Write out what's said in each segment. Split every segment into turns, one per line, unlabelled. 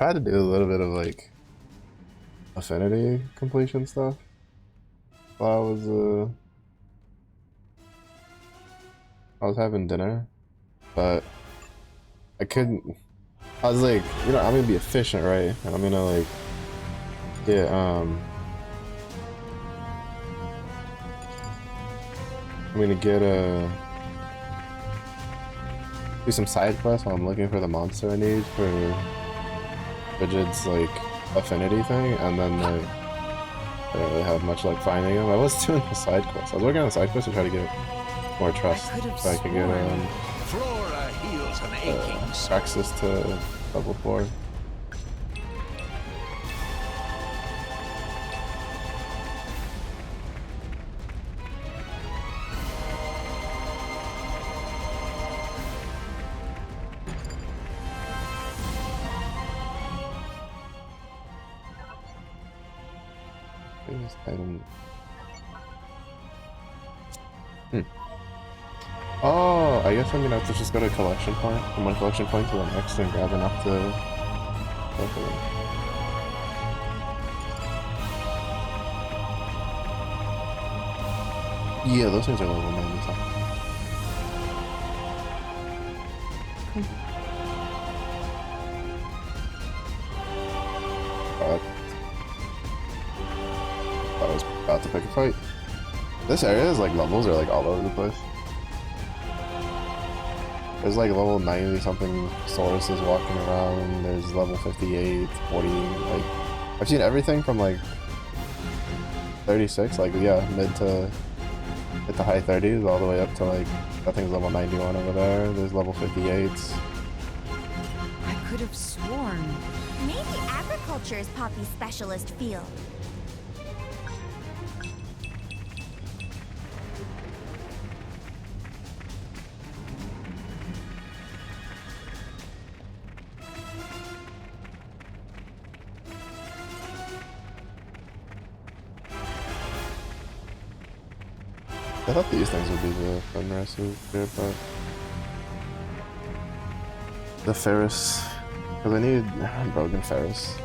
tried to do a little bit of like affinity completion stuff while I was having dinner, but I couldn't. I was like, you know, I'm gonna be efficient, right? And I'm gonna like get I'm gonna get do some side quests while I'm looking for the monster I need for Rigid's like affinity thing, and then like I don't really have much luck finding him. I was doing the side quest. I was working on the side quest to try to get more trust so I could get access to level 4. Item. Oh, I guess I'm gonna have to just go to collection point, from one collection point to the next, and grab enough to. Okay. Yeah, those things are level 90 something. I was about to pick a fight. This area is like levels are like all over the place. There's like level 90 something Sauruses walking around, there's level 58, 40, like I've seen everything from like 36, like yeah, mid to high 30s all the way up to like that thing's level 91 over there. There's level 58s.
I could have sworn.
Maybe agriculture is Poppy's specialist field.
I thought these things would be the Fenrises here, but the Ferris, because I need Brogan Ferris.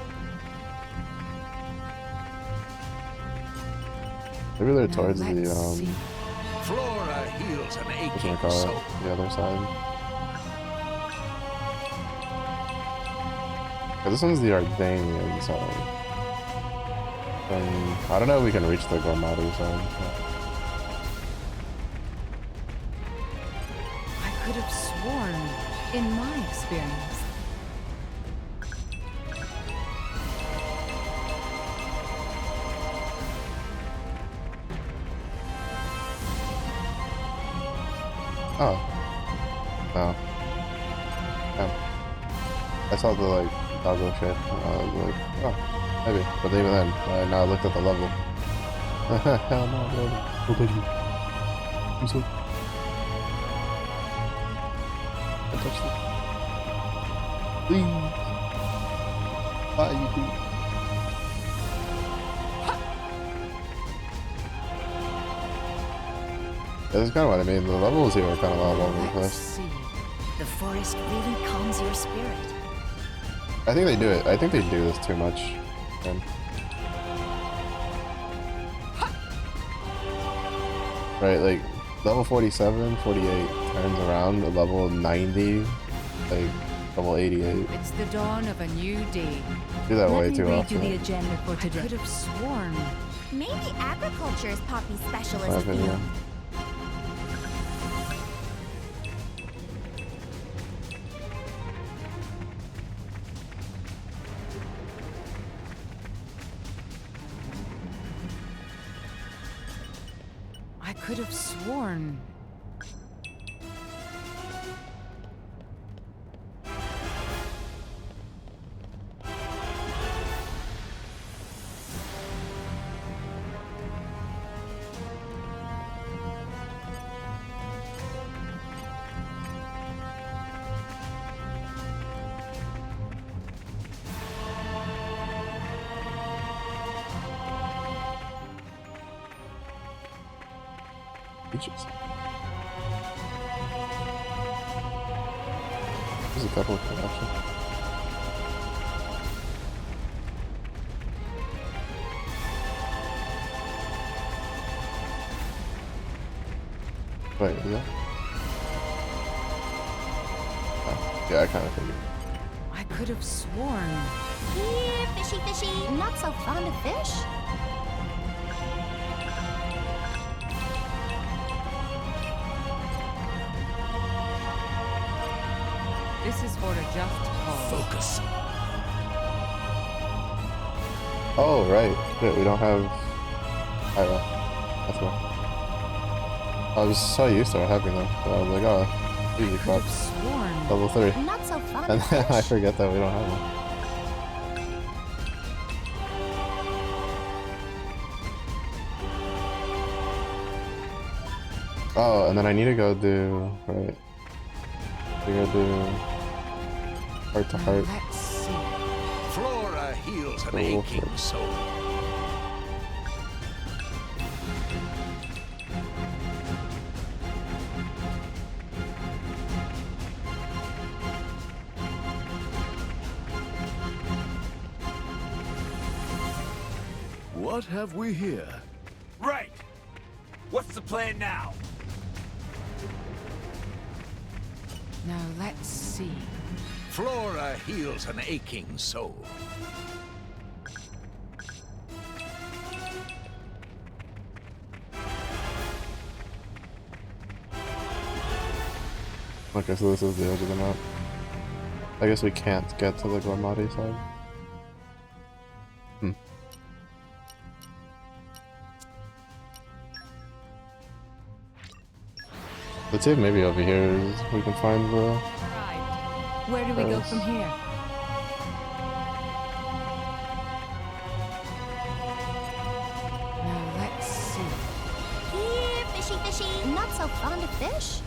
Maybe they're towards the
Flora heals an
what should I
aching
call
soul.
it? The other side. Yeah, this one's the Ardanian side. And I don't know if we can reach the Gormati side.
I could have sworn, in my experience.
Oh. No. Yeah. I saw the like doggo shit. I was like, oh, maybe. But even then, now I looked at the level. Hell no, bro. Don't touch me. I'm so. Don't touch me. Please. Why you do? That's kind of what I mean. The levels here are kind of all over the place.
See. The forest really calms your spirit.
I think they do it. I think they do this too much. Right, like level 47, 48 turns around to level 90, like level 88.
It's the dawn of a new day.
Do that way
Let me
too
read
often.
you the agenda for today. I could have sworn.
Maybe agriculture is Poppy's
My
specialist field.
opinion.
I could have sworn.
Beaches. There's a couple of collection. Wait, is that? Oh, yeah, I kind of figured.
I could have sworn.
Here, fishy, fishy. Not so fond of fish.
This is for a just cause.
Focus.
Oh, right. Shit, we don't have... Ira. That's why. I was so used to having them, but I was like, oh, easy
Could
crap.
have sworn.
Level 3.
Not so fond
And
of
then I
fish.
forget that we don't have them. Oh, and then I need to go do... Right. I go do... Heart to
Now
heart.
let's see.
Flora heals an
Cool.
aching soul.
What have we here?
Right. What's the plan now?
Now let's see.
Flora heals an aching soul.
Okay, so this is the edge of the map. I guess we can't get to the Gormati side. Hmm. Let's see if maybe over here is, we can find the...
Right. Where do we go from here? Now let's see.
Here, fishy, fishy. Not so fond of fish.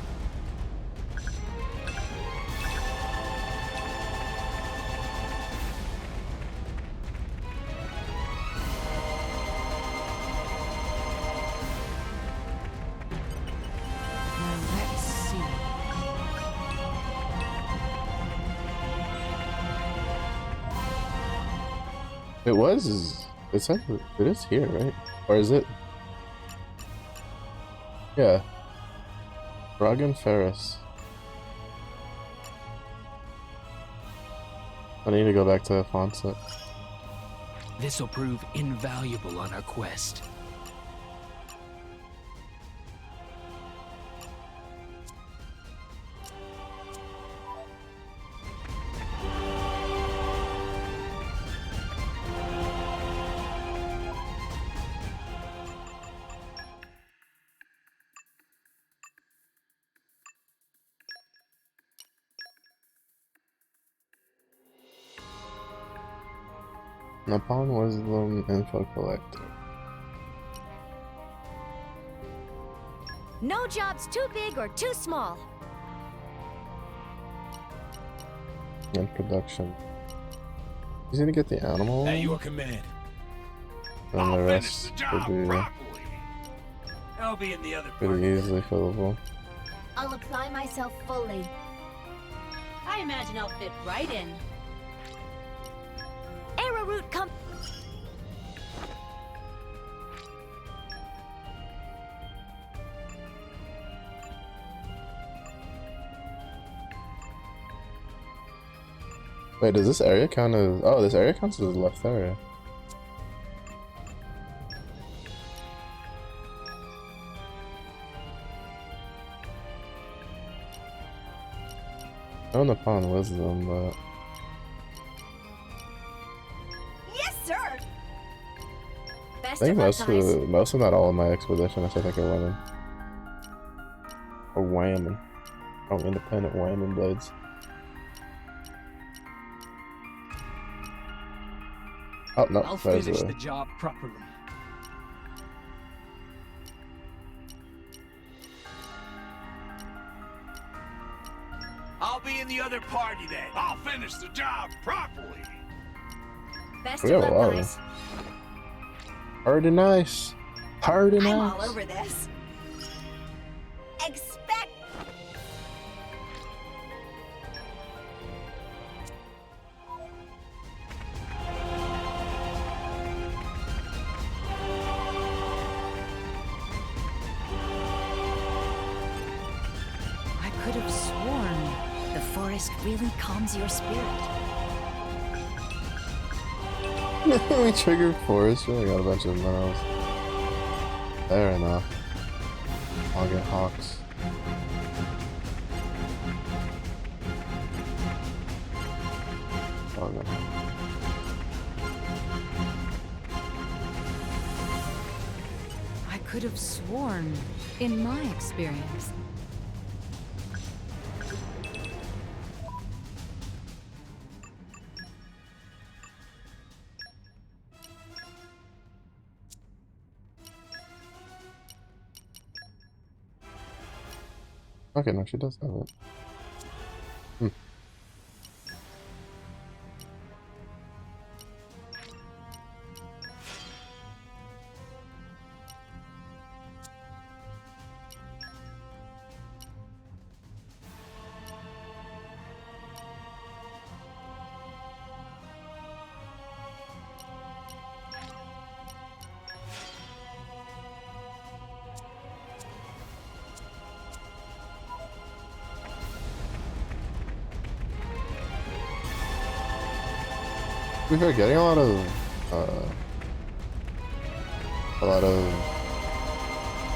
Now let's see.
It was... It said it is here, right? Or is it... Yeah. Dragon Ferris. I need to go back to Fonset.
This'll prove invaluable on our quest.
Upon Wisdom Info Collector.
No job's too big or too small.
And production. He's gonna get the animal,
At your command.
and
I'll
the
finish
rest
the
would
job
be
properly. I'll be in the other part.
pretty easily fillable.
I'll apply myself fully.
I imagine I'll fit right in.
Arrowroot come.
Wait, does this area count as... Oh, this area counts as the left area. Known upon wisdom, but...
Yes, sir.
I
Best
think
of luck, guys.
most of not all of my expeditions, I think I went in. Or whamming. Oh, independent whamming blades. Oh, no,
I'll
that was
finish
a...
the job properly.
I'll be in the other party then. I'll finish the job properly.
Best
We
of
have a
luck,
lot of
guys.
Hard and nice. Hard and
I'm
nice.
all over this. Expect. forest really calms your spirit.
We triggered forest. We got a bunch of minerals. Fair enough. I'll get hawks. Oh no.
I could have sworn, in my experience.
Okay, no, she does have it. Hmm. We're getting a lot of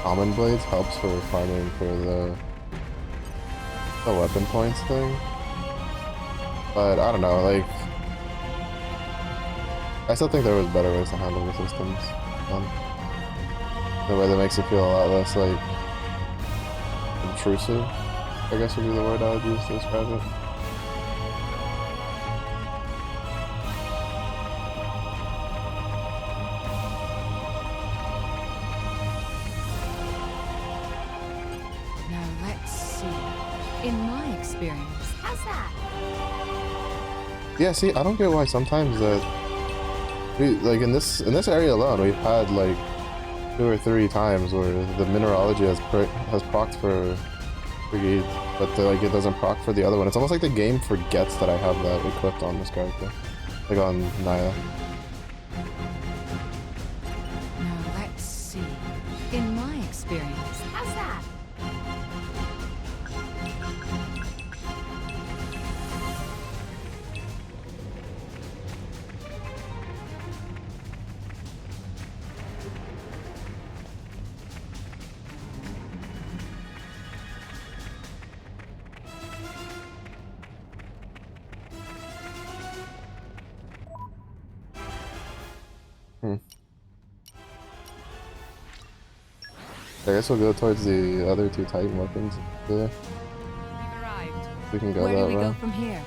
common blades helps for farming for the weapon points thing, but I don't know, like I still think there was better ways to handle the systems. The way that makes it feel a lot less like intrusive, I guess would be the word I would use to describe it. Yeah, see, I don't get why sometimes that we like in this area alone we've had like 2 or 3 times where the mineralogy has procced for Brigade, but like it doesn't proc for the other one. It's almost like the game forgets that I have that equipped on this character, like on Naya.
Now let's see. In my experience,
How's that?
I guess we'll go towards the other 2 Titan weapons there.
we've arrived.
We can go
Where do
that
we go
route.
from here?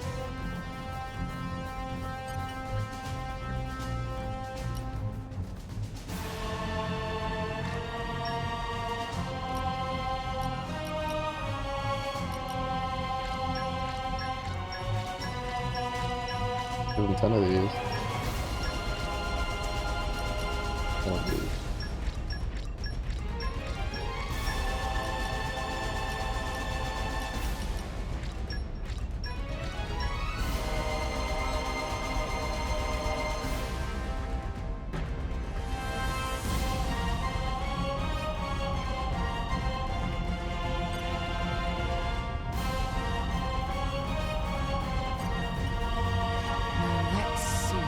Give them 10 of these. 10 of these.
Now let's see.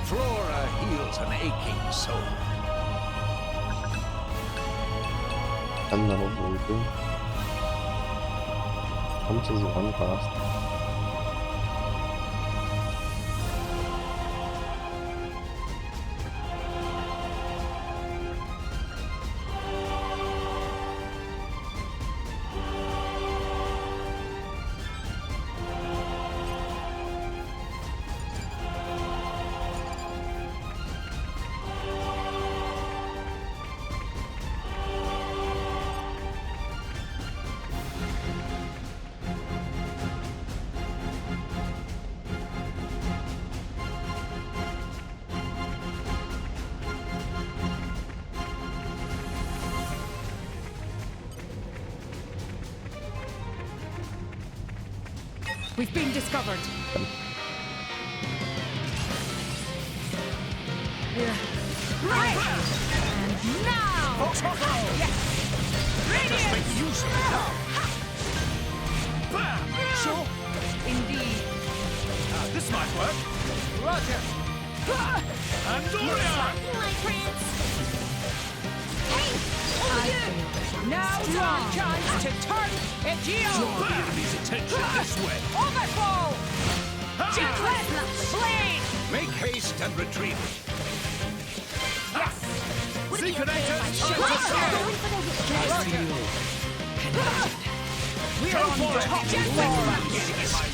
Flora heals an aching soul.
And metal blue. How much does one cost?
We've been discovered. We're ready. And now,
Let us make use of it now.
Sure. In
might work.
Roger.
Andoria!
My prince. Hey, over here.
Now is our chance to turn Egeo.
Draw the enemy's attention this way.
Overflow. Jetlet. Blade.
Make haste and retreat.
Yes.
Seekonator,
We are on top. Jetlet.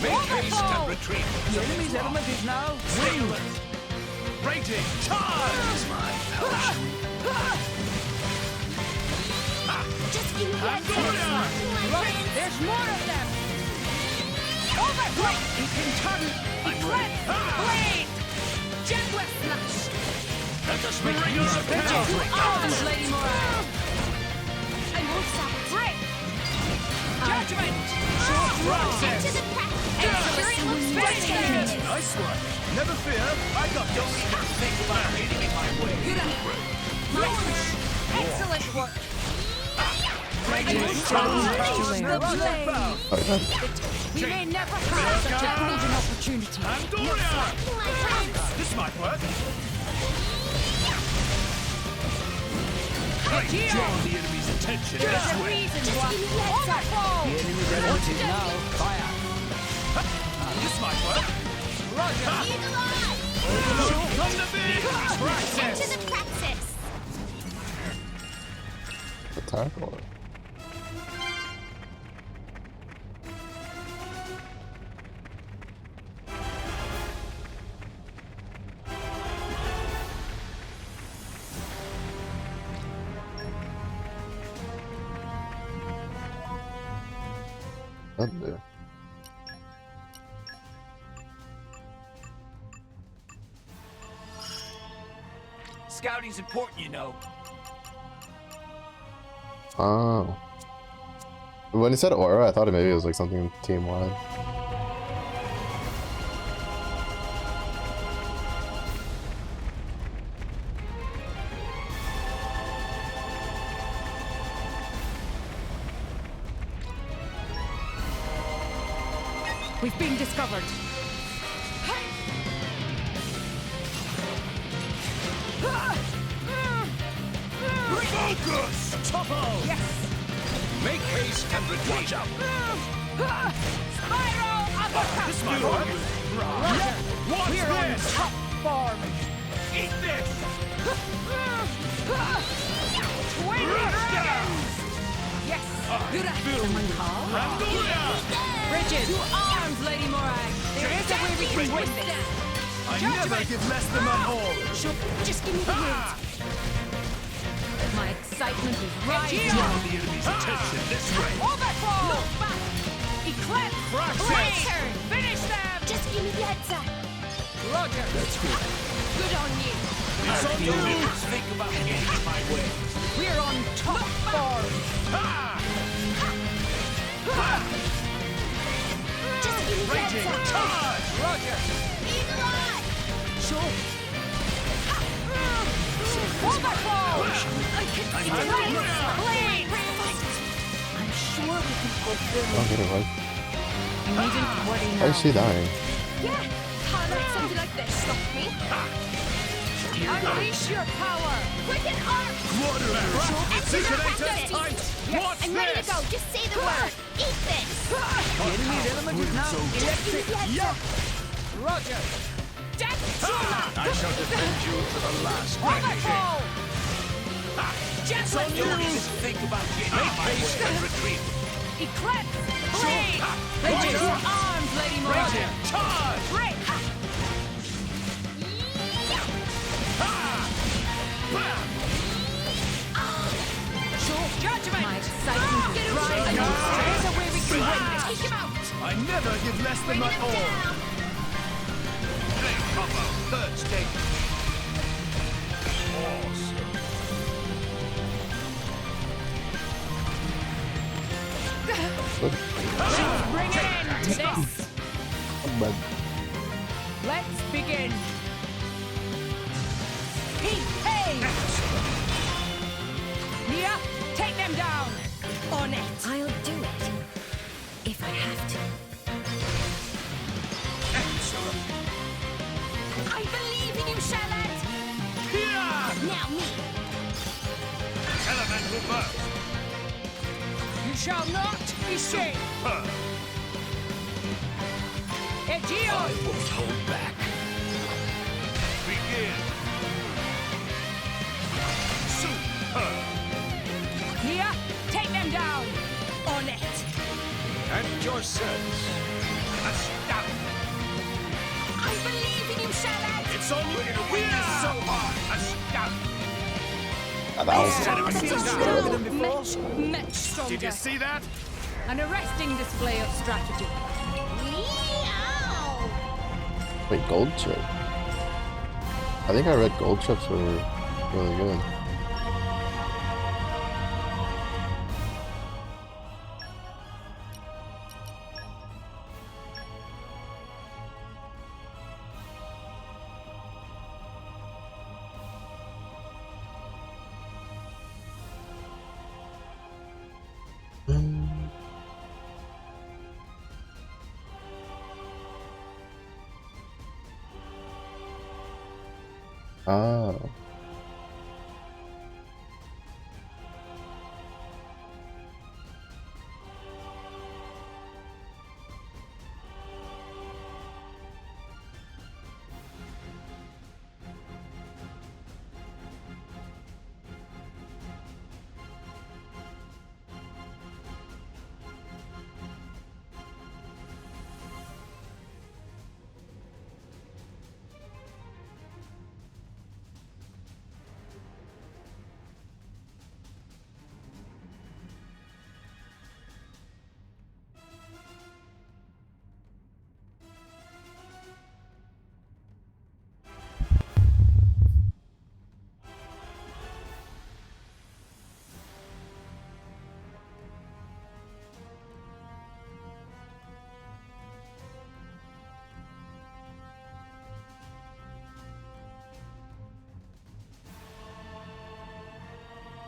Make haste and retreat.
The enemy's element is now
Sealant. Rating, charge!
Just give me that
Andoria!
There's more of them. Overflow. He can turn. Eclipse. Blade. Jetlet slash.
Let the springers of
Two arms, Lady Moran.
I won't stop.
Break. Judgment.
Process.
To the practice.
Experience. Finish them.
Nice one. Never fear, I got this.
Don't even think about getting in my way.
Excellent work.
Rating, charge!
The blade. We may never have such a golden opportunity.
Andoria!
My prince.
This might work.
Egeo.
Draw the enemy's attention
There's
this
a
way.
reason why. Overflow.
Enemy's element is now fire.
This might work.
Roger.
Eagle eye.
Thunderbird!
To
Process!
the praxis.
Attack or Thunder.
Scouting's important, you know.
Oh. When it said aura, I thought maybe it was like something team wide.
We've been discovered.
Focus! Topo!
Yes.
Make haste and retreat.
Spiral uppercut.
This might work. What's
We're on
this?
top form.
Eat this!
Twin dragons. Yes.
Andoria!
Bridges. Two arms, Lady Morag. There is a way we can win this.
I never give less than my all.
Just give me the hint.
My excitement is rising.
Draw the enemy's attention this way.
Overflow. Look back. Eclipse.
Praxis.
Blade. Finish them.
Just give me the answer.
Roger. That's good. Good on you.
It's on you!
Think about getting in my way.
We're on top form.
Just give me the
Rating,
answer.
charge!
Roger.
Eagle eye.
Sure. Overflow.
I can see
I'm
the
Andoria!
Blade. I'm sure we can fulfill
I'll get it right.
You needn't worry
Why
now.
is she dying?
Yeah. How about something like this? Stop me.
Unleash your power.
Quicken arm.
Waterers! Seekonator, times! What's
I'm ready to
this?
go. Just say the word. Eat this.
The enemy's element is now
Just give me
electric.
the answer.
Roger. Death Truma.
I shall defend you to the last minute.
Overflow. Jetlet
Don't even
loose.
think about getting in my way and retreat.
Eclipse. Blade. Bridges. Your arms, Lady Morgan.
Rating, charge!
Break.
Bam!
Judgment. My excitement is rising. There's a way we can win this.
Take him out.
I never give less than my all.
Down.
Play combo, third stage. Awesome.
Bring it in to this.
But
Let's begin. Hey! Mia, take them down. On it.
I'll do it. If I have to.
Excellent.
Now me.
Elemental burst.
You shall not escape.
Super.
Egeo.
I won't hold back.
Begin. Super.
Nia, take them down. On it.
At your service.
Astounding.
I believe in you, Salad.
It's only going to win this so hard. Astounding.
Ah, that was
Much stronger.
Did you see that?
An arresting display of strategy.
Meow.
wait, gold chip. I think I read gold chips were really good. Ah.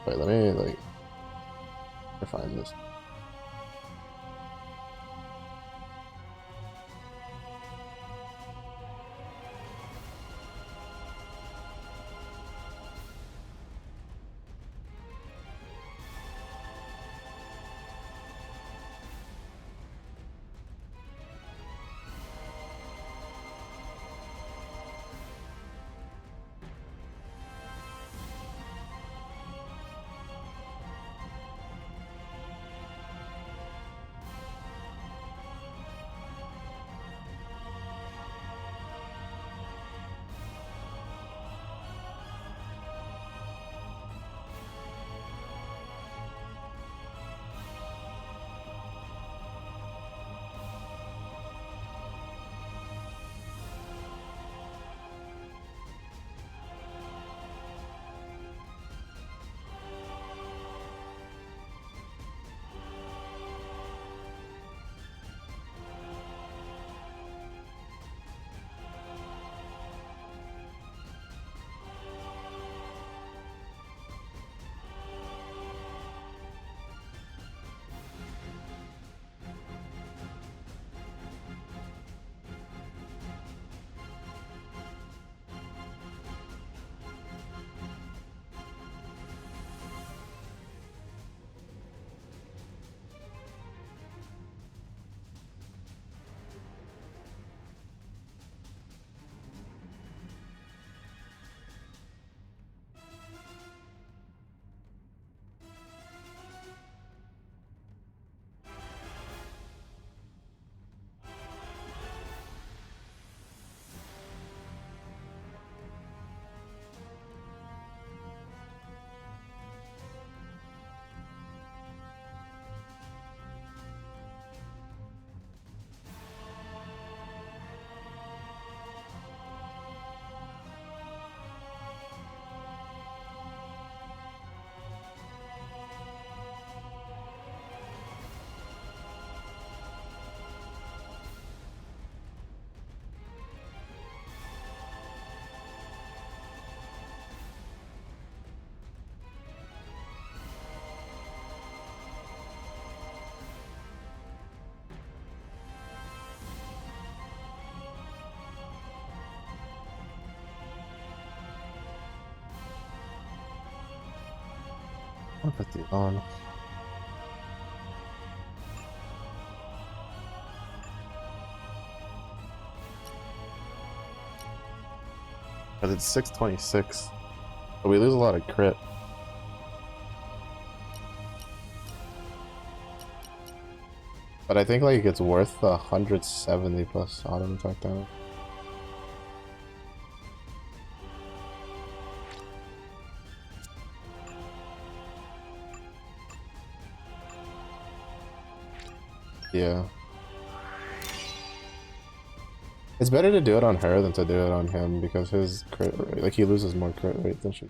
Wait, let me like find this. I'll put these on. But it's 626. But we lose a lot of crit. But I think like it's worth 170 plus auto attack damage. Yeah. It's better to do it on her than to do it on him because his crit rate, like he loses more crit rate than she.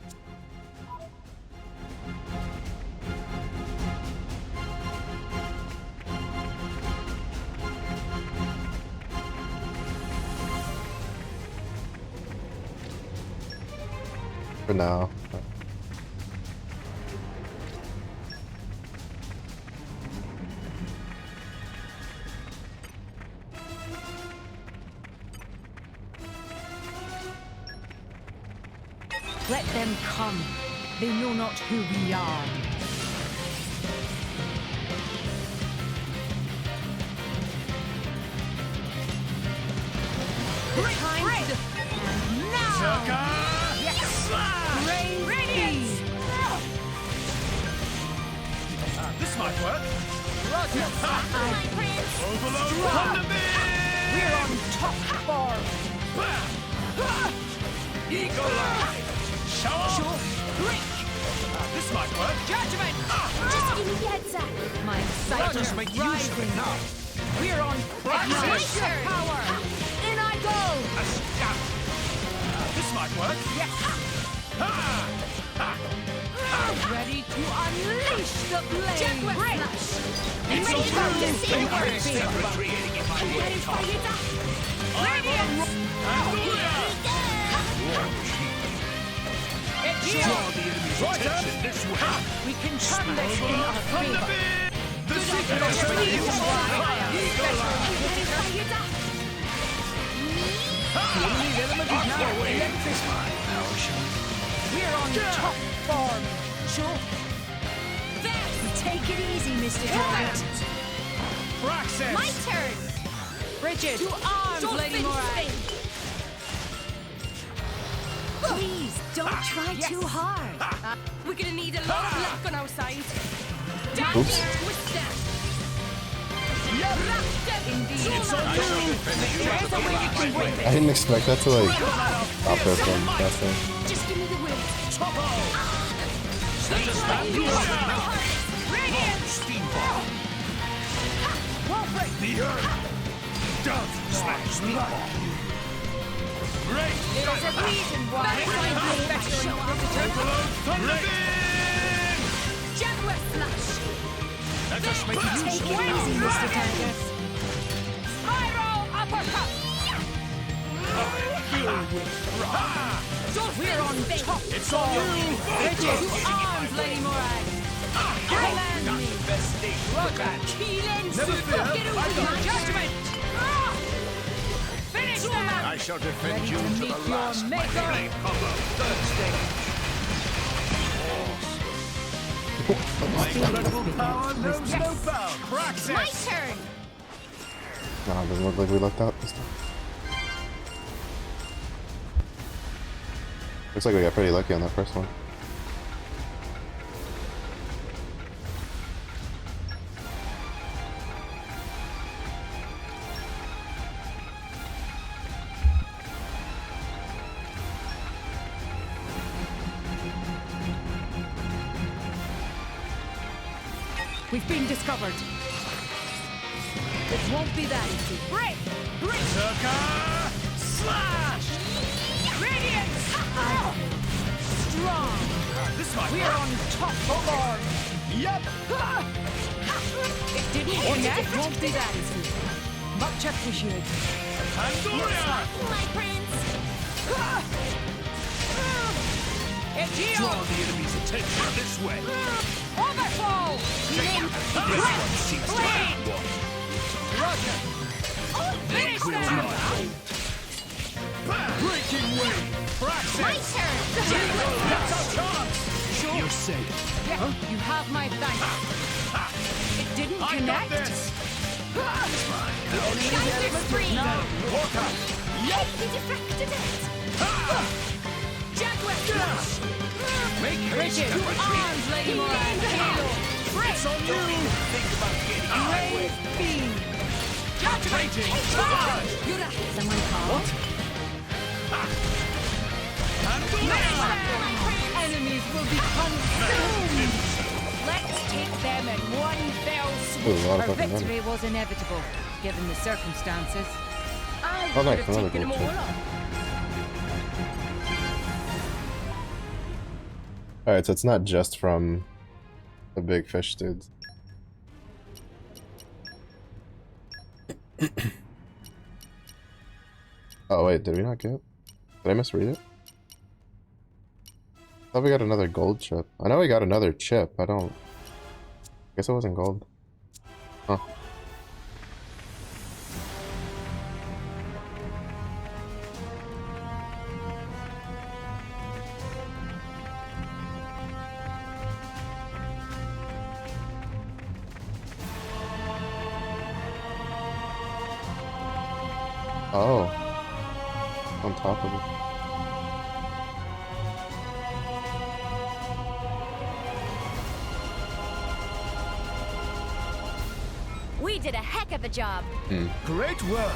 For now.
Let them come. They know not who we are. Time to now! Yes! Radiance!
This might work.
Roger!
My prince!
Overload
Strong.
Thunderbird!
We're on top form!
Eagle Eye! Shower!
Break!
This might work.
Judgment!
Just give me the heads up!
My sight
Just
is
make use of it
rising.
now.
We're on
Nice.
pressure power! In I go!
A scout. This might work.
Yes!
Ha!
Ready to unleash the blade! Jet whip flash!
It's
Ready
all
for
through.
disintegration!
Step retreating in my way.
Radiance! It's
Draw
you!
the enemy's attention this way.
We can turn this in our favor!
Thunderbird! The secret
Good
of
idea.
is fire. Eagle Eye!
The enemy element is now electrified. We're on top form! Sure! Take it easy, Mr. Giant!
Praxis!
My turn!
Bridget! To arms, Lady Morag!
Please, don't try
Yes.
too hard.
We're gonna need a lot of luck on our side.
Oops.
Twist that! Indeed.
It's on you!
There's a way we can win
I
this.
didn't expect that to like stop her from casting.
Just give me the will.
Topo! Send us back to
Radiance!
Steamfall!
Wall break!
The earth does slash Steamfall! Great!
There's a reason why I'm special in visitor.
Overload Thunderbird!
Jet whip flash!
Let us make use
Take
of
it
it now.
easy, Mr. Tanker. Spiral uppercut! We're on top.
It's on you!
Bridget, to arms, Lady Morag. Command me. Roger.
Never fear,
Get over
I got
my
it.
judgment. Finish that.
I shall defend
Ready
you
to
to
meet
the
your
last. My
maker.
flame combo, third stage. My incredible power knows no bound.
My
Praxis!
turn!
No, it doesn't look like we lucked out this time. Looks like we got pretty lucky on that first one.
We've been discovered. It won't be that easy. Break! Break!
Circa! Slash!
Radiance! Strong!
This might
We're
work.
on top form!
Yep!
It didn't work yet. It won't be that easy. Much appreciated.
Pandoria!
My prince!
It's you!
Draw the enemy's attention this way.
Overflow!
This one seems to have one.
Roger! Finish
Will
that!
not hold. Breaking wave!
My
Praxis!
turn!
That's our chance! You're safe.
You have my thanks. It didn't
I got
connect.
this!
Guys are free!
Walk up!
You defected it!
Jaguar!
Make haste
Richard,
and
to
retreat!
arms, Lady Moran. Halo.
It's on you! Think about getting out of my way!
Brave beam.
Activating! Charge!
Yura. Someone call. Enemies will be consumed. Let's take them in one fell
Ooh, a lot
swoop.
of
Our
fucking money.
victory was inevitable, given the circumstances.
I
Oh, nice,
could have
another
taken them
gold
all
chip.
on.
Alright, so it's not just from the big fish dudes. Oh wait, did we not get? Did I misread it? I thought we got another gold chip. I know we got another chip. I don't. Guess it wasn't gold. Huh. Oh. On top of it.
We did a heck of a job.
Great work!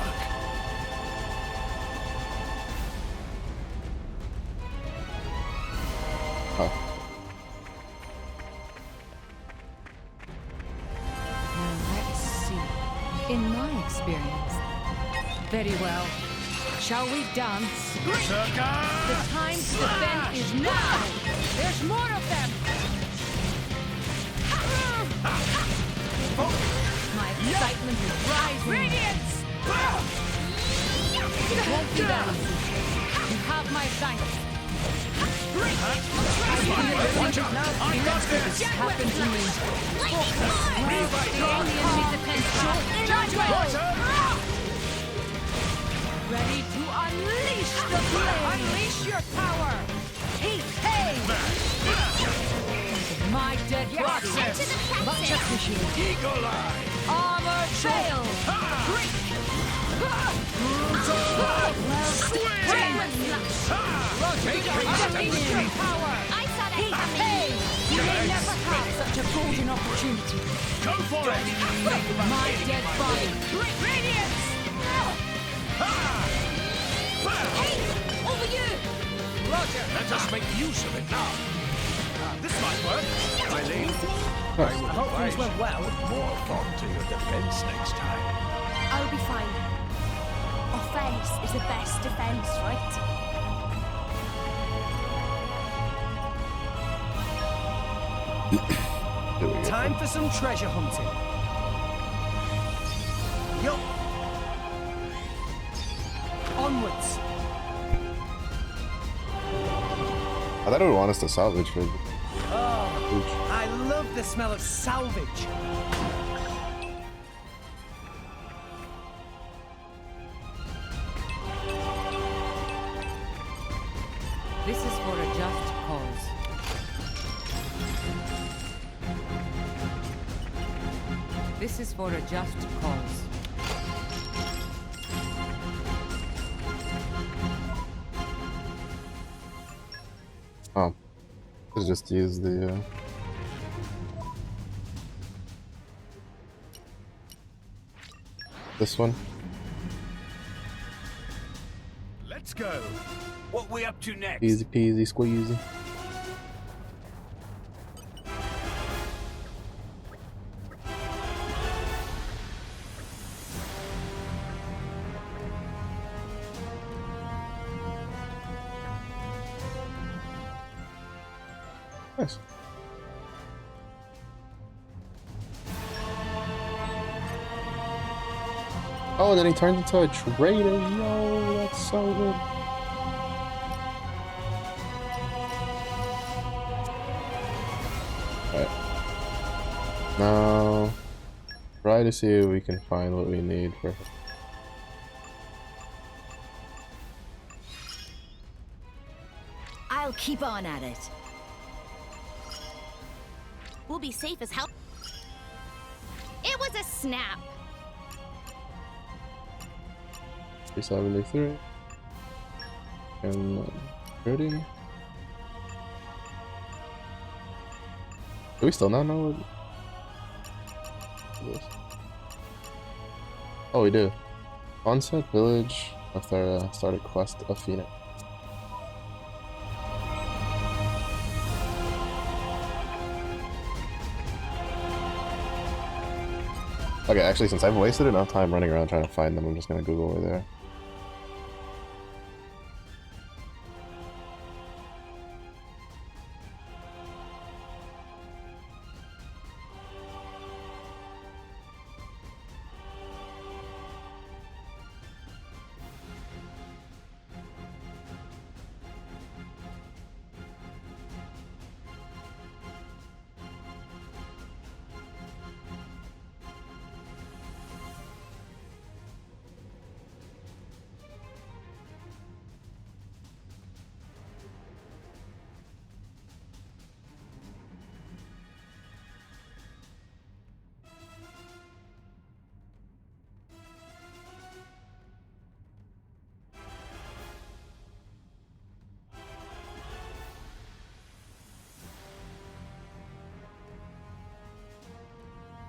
Oh.
Now let's see. In my experience. Very well. Shall we dance? The time to defend is now!
There's more of them.
My excitement is rising.
Radiance.
It won't be that easy.
You have my thanks.
This happened to me. The alien needs attention.
Ready to unleash the flame. Unleash your power. Hey, hey.
My dead
Enter
body.
the
Much
fences!
appreciated.
Eagle Eye!
Armor trail. Break. Unleash your power.
I saw that coming!
Hey, you may never have such a golden opportunity.
Go for it!
My dead body.
Radiance.
Hey! Over you!
Roger.
Let us make use of it now! This might work! My lady, I would advise you
well.
put more thought to your defense next time.
I'll be fine. Offense is the best defense, right?
Time for some treasure hunting. Yup. Onwards.
I thought it would want us to salvage for.
I love the smell of salvage.
This is for a just cause. This is for a just cause.
Oh. Let's just use the. This one.
Let's go! What we up to next?
Easy peasy squeezy. Nice. Oh, and then he turns into a traitor. Yo, that's so good. Alright. Now, try to see if we can find what we need for her.
I'll keep on at it. We'll be safe as hell. It was a snap.
373. And 30. Do we still not know what this? Oh, we do. Onset Village after started Quest of Phoenix. Okay, actually, since I've wasted enough time running around trying to find them, I'm just gonna Google where they're.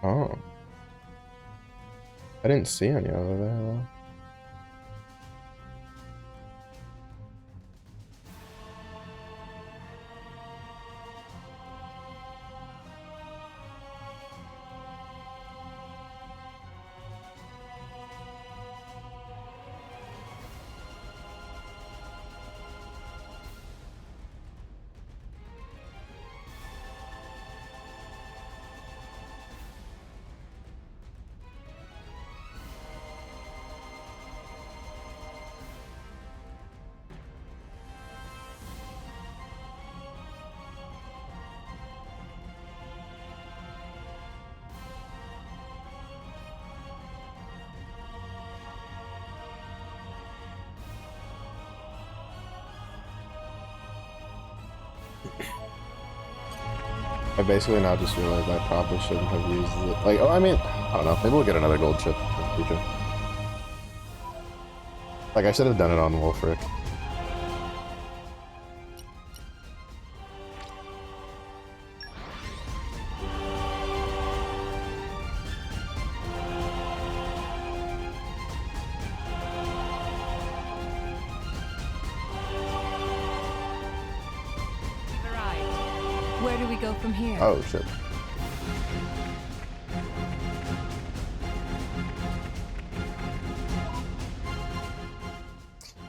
Oh. I didn't see any over there though. I basically now just realized I probably shouldn't have used it. Like, oh, I mean, I don't know. Maybe we'll get another gold chip in the future. Like, I should have done it on Wolfric.
Where do we go from here?
Oh, shit.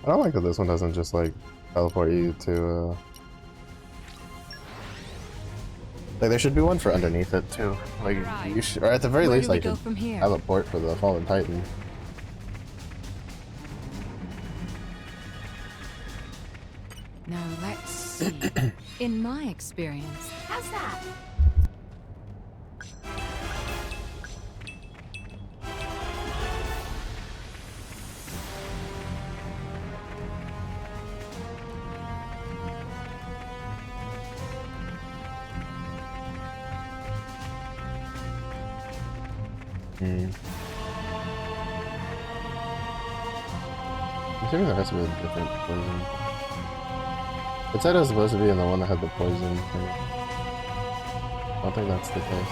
I don't like that this one doesn't just, like, teleport you to, like, there should be one for underneath it, too. Like, you should, or at the very least, like, have a port for the Fallen Titan.
Now let's see. In my experience,
How's that?
I'm assuming there has to be a different poison. It said it was supposed to be in the one that had the poison thing. I don't think that's the case.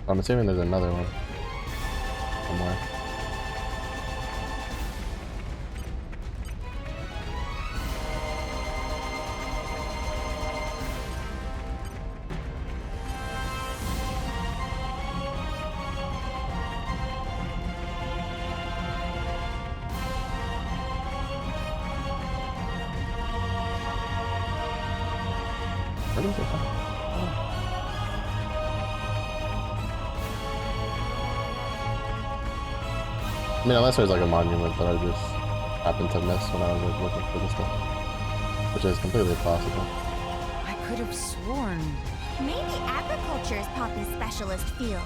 I'm assuming there's another one somewhere. Where is it? I mean, unless there's like a monument that I just happened to miss when I was like looking for this stuff, which is completely possible.
I could have sworn.
Maybe agriculture is Poppy's specialist field.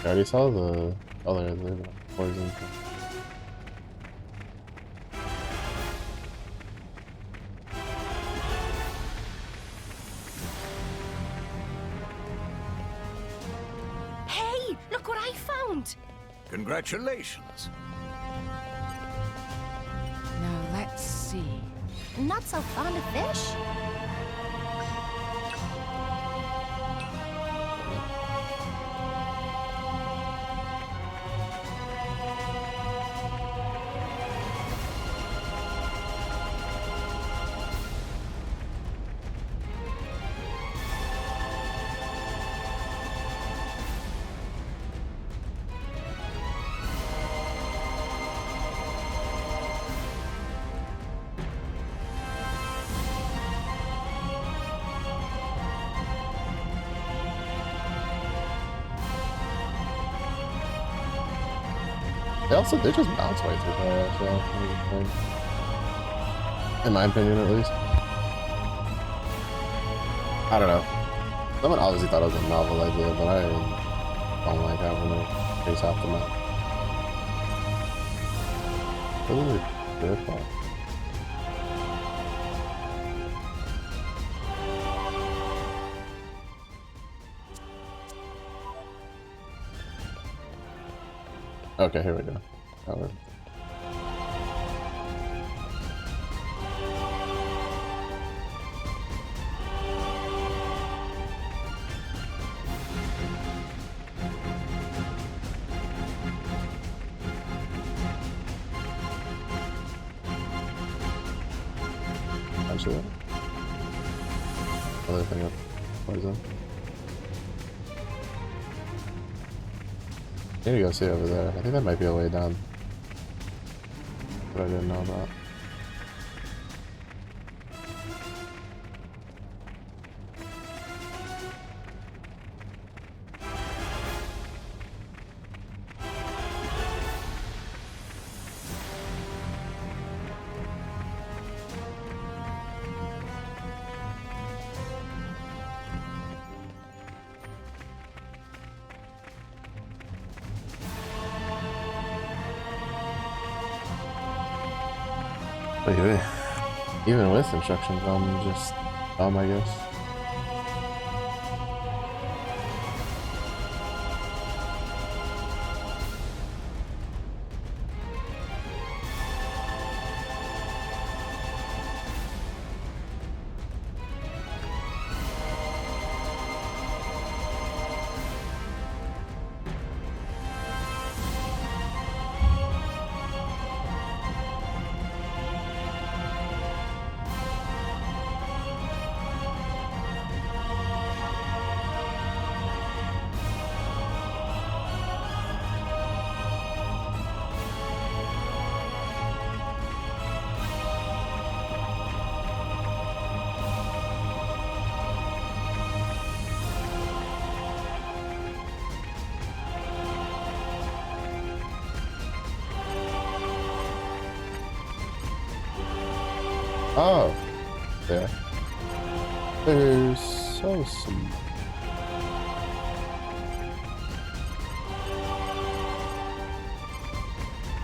I already saw the other poison.
Hey, look what I found!
Congratulations.
Now let's see.
Not so fond of fish.
They just bounce way too far, so in my opinion at least. I don't know. Someone obviously thought it was a novel idea, but I don't like having to chase off the map. Really good fun. Okay, here we go. Howard. Actually, other thing up. Poison. I need to go see over there. I think that might be a way down. But I didn't know about. Wait. Even with instructions, I'm just dumb, I guess. Oh, there. They're so sweet.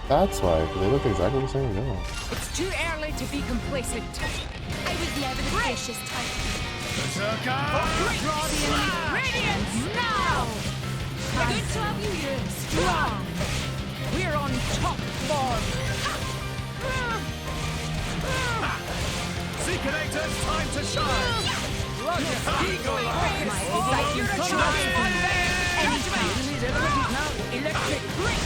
That's why, because they look exactly the same as you.
It's too early to be complacent.
I was never the vicious type.
Draw the enemy. Radiance now!
Good to have you here.
Strong! We're on top form!
Seekinator's time to shine! Eagle Eye!
Like you're a child!
Enemy's elevated now.
Electric break!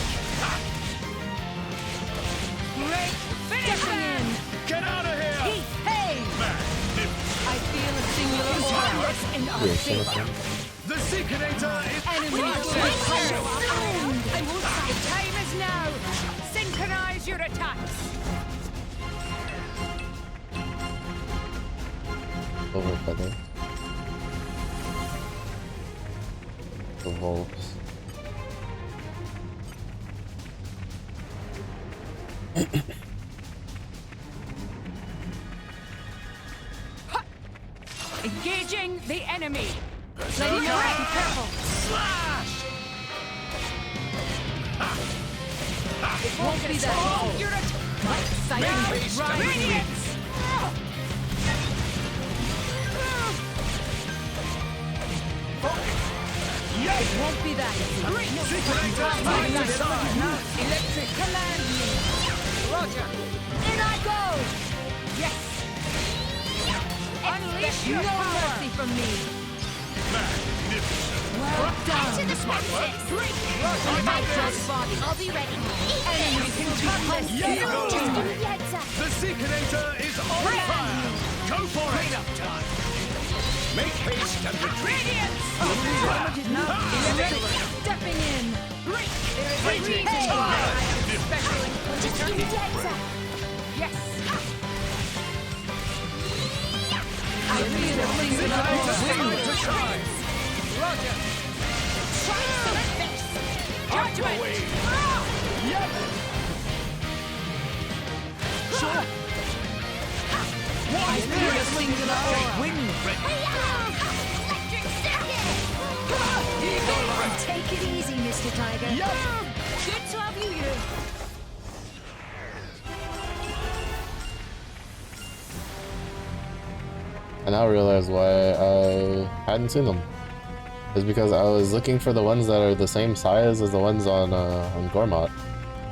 Great finishing!
Get out of here!
Hey! I feel a singular aura in our favor.
The Seekinator is
Enemy The time is now! Synchronize your attacks!
Over feather. The wolves.
Engaging the enemy! Lady Nora, be careful!
slash!
won't be that. You're a
Make-based
radiance. It won't be that. Electric command me. Roger. In I go. Yes. Unleash your mercy from me. Well done.
To the fences. I'll be ready.
Enemies will be hunted.
Just give me the heads up.
The Seekonator is on fire! Go for it! Clean up time! Make haste and retreat!
Stepping in. There is a
Waiting.
reason why I am special
Just give me the heads up.
Yes. I feel the things in the
Time to shine!
Roger.
Shine to the face.
Judgment.
Yep!
I feel the things in the
Wind
Electric circuit. Take it easy, Mr. Tiger. Good to have you.
I now realize why I hadn't seen them. It's because I was looking for the ones that are the same size as the ones on Gormott,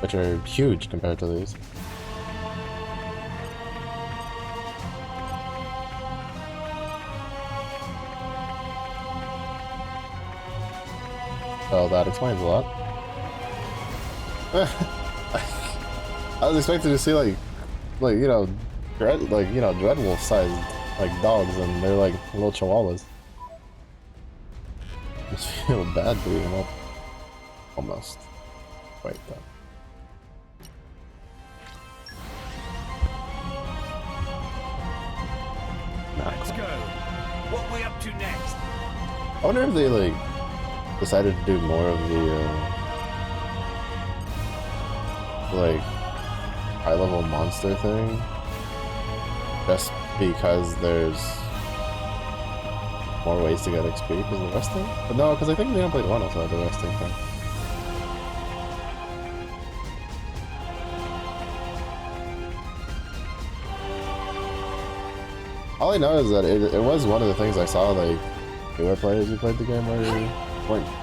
which are huge compared to these. So that explains a lot. I was expecting to see like you know, Dreadwolf sized like dogs, and they're like little chihuahuas. I just feel bad beating them up. Almost. Wait though.
Let's go! What we up to next?
I wonder if they like decided to do more of the like high level monster thing just because there's more ways to get XP because of the resting? But no, because I think they don't play one outside the resting thing. All I know is that it was one of the things I saw like newer players who played the game where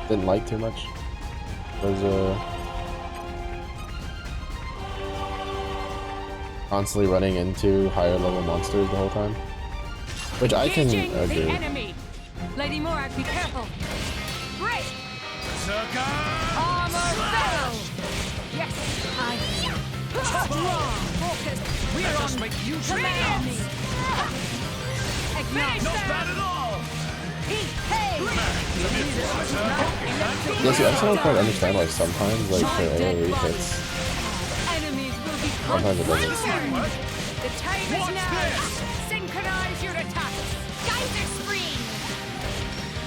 didn't like too much. Was constantly running into higher level monsters the whole time, which I can
Engaging the
agree.
enemy. Lady Morag, be careful. Break. Armor fell. Yes, I strong. Focus. We're on command me. Ignite.
Not bad at all!
Hey.
Yeah, see, I still don't quite understand why sometimes, like, for AoE hits,
Enemies will be
sometimes it doesn't.
concerned. The time is
What's
now.
this?
Synchronize your attacks.
Geyser scream.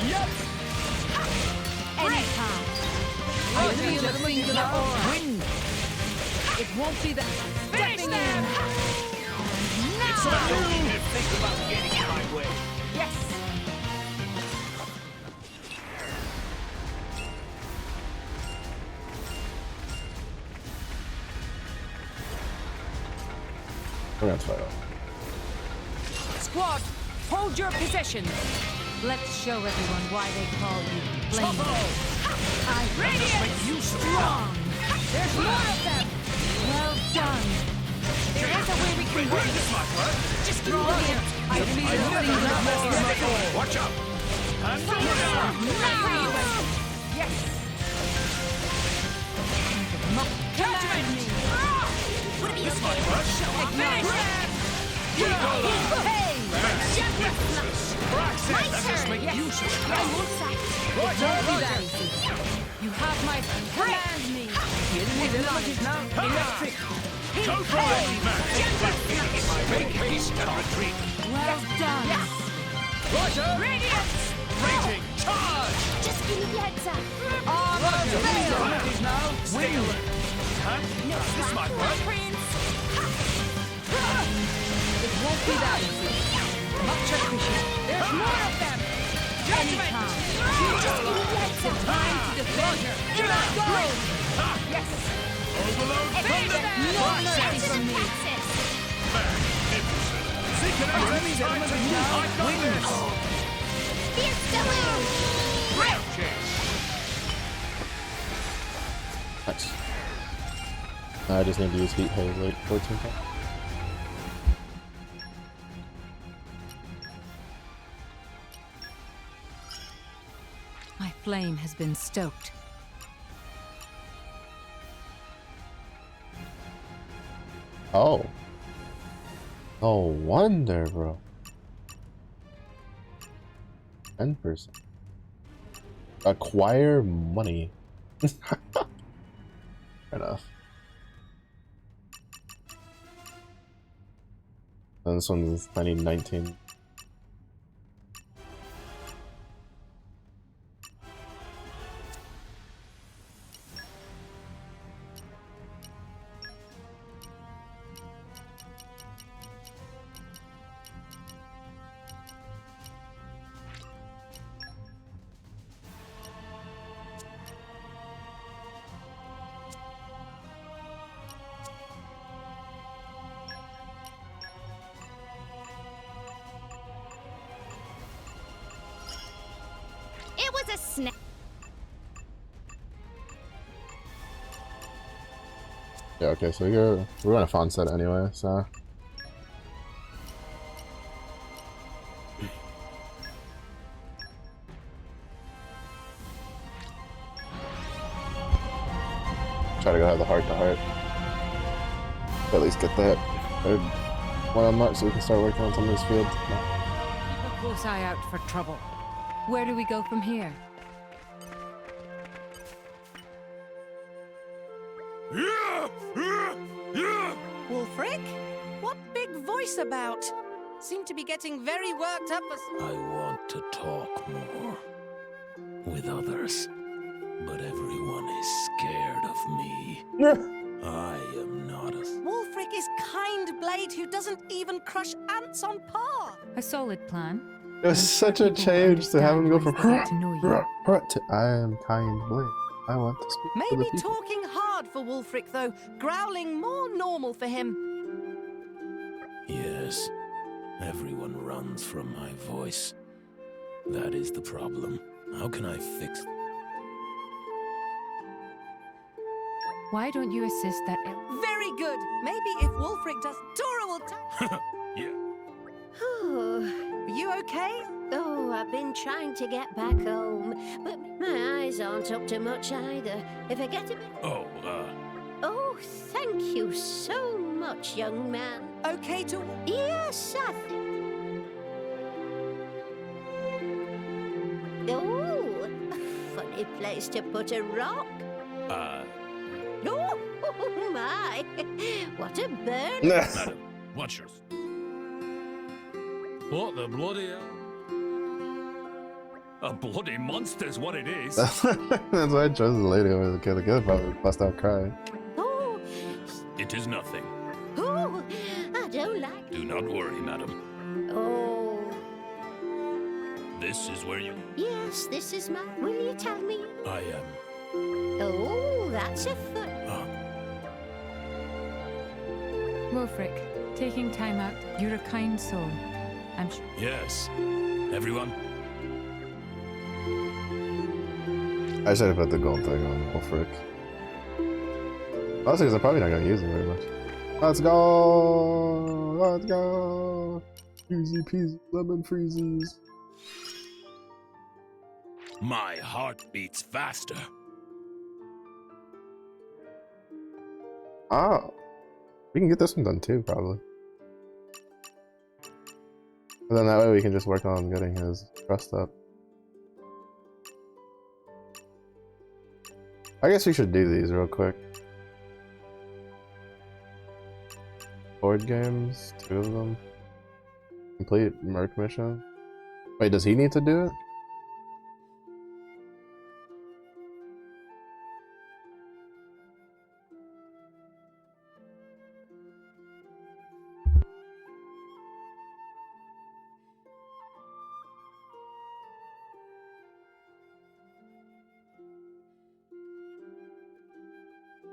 Yep!
Anytime. I feel the things in the aura. Wind. It won't be that. Stepping in.
It's not only to think about getting in my way.
Yes.
We're gonna try it out.
Squad, hold your positions. Let's show everyone why they call you Flame. I radiate you strong. There's more of them. Well done. There is a way we can win.
This might work.
Just draw it. I feel the things of war.
Watch out! And
Yes. Command me.
Would it be
this might work.
Ignite. Hey.
Jumping flash.
For access, that must make
Yes.
use of it.
I'm all set.
Won't be that easy. You have my command me. Electric.
Go for it, man! Make haste and retreat.
Well done.
Roger!
Radiance.
Rating! Charge!
Just give me the heads up.
Armor fail.
Stay alert. Huh? This might work.
Prince.
It won't be that easy. Much appreciated. There's more of them. Anytime.
Just give me the heads up.
Time to defend. Here I go. Yes.
Face them! No mercy from me!
Seeking
Our enemy's element of now wins!
Fierce Deluge!
Nice. I just need to use Heat Haze like 14 times.
My flame has been stoked.
Oh. No wonder, bro. 10%. Acquire money. Fair enough. And this one's I need 19.
It was a snap.
Yeah, okay, so we're on a font set anyway, so try to go have the heart to heart. At least get that third one unlocked so we can start working on some of this field.
Keep a close eye out for trouble. Where do we go from here?
Wulfric? What big voice about? Seem to be getting very worked up for...
I want to talk more with others, but everyone is scared of me. I am not a...
Wulfric is kind blade who doesn't even crush ants on par.
A solid plan.
It was such a
People
change to have him go from
understand what it's like to know you.
to I am kind blade. I want to speak to the
Maybe
people.
talking hard for Wulfric, though. Growling more normal for him.
Yes, everyone runs from my voice. That is the problem. How can I fix...
Why don't you assist that
Very good. Maybe if Wulfric does... Dora will tell...
Yeah.
You okay?
Oh, I've been trying to get back home, but my eyes aren't up to much either. If I get a bit... Oh, thank you so much, young man.
Okay to...
Yes, I think... Oh, a funny place to put a rock. Oh, my. What a burn.
Madam, watch yours. What the bloody hell? A bloody monster's what it is.
That's why I chose the lady over the kid. The kid probably bust out crying.
Oh,
It is nothing.
oh, I don't like...
Do not worry, madam.
Oh,
This is where you...
yes, this is my... Will you tell me?
I am...
Oh, that's a fun...
Wulfric, taking time out, you're a kind soul. I'm sure.
Yes. Everyone,
I should have put the gold thing on Wulfric. Also, because I'm probably not going to use it very much. Let's go! Let's go! Easy peasy, lemon freezies.
my heart beats faster.
Oh. We can get this one done too, probably. And then that way we can just work on getting his trust up. I guess we should do these real quick. Board games, 2 of them. Complete Merc mission. Wait, does he need to do it?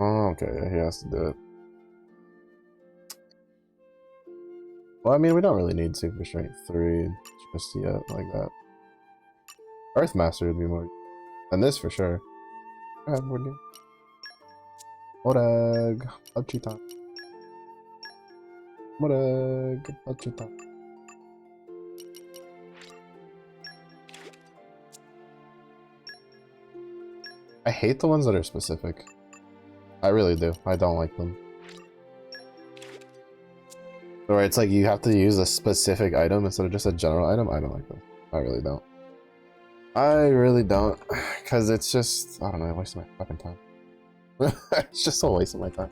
Oh, Okay, he has to do it. Well, I mean, we don't really need Super Strength 3 just yet, like that. Earthmaster would be more than this for sure. Wouldn't you? Morag, Pachita. Morag, Pachita. I hate the ones that are specific. I really do. I don't like them. Or it's like you have to use a specific item instead of just a general item. I don't like them. I really don't. I really don't. Because it's just, I don't know, wasting my fucking time. It's just a waste of my time.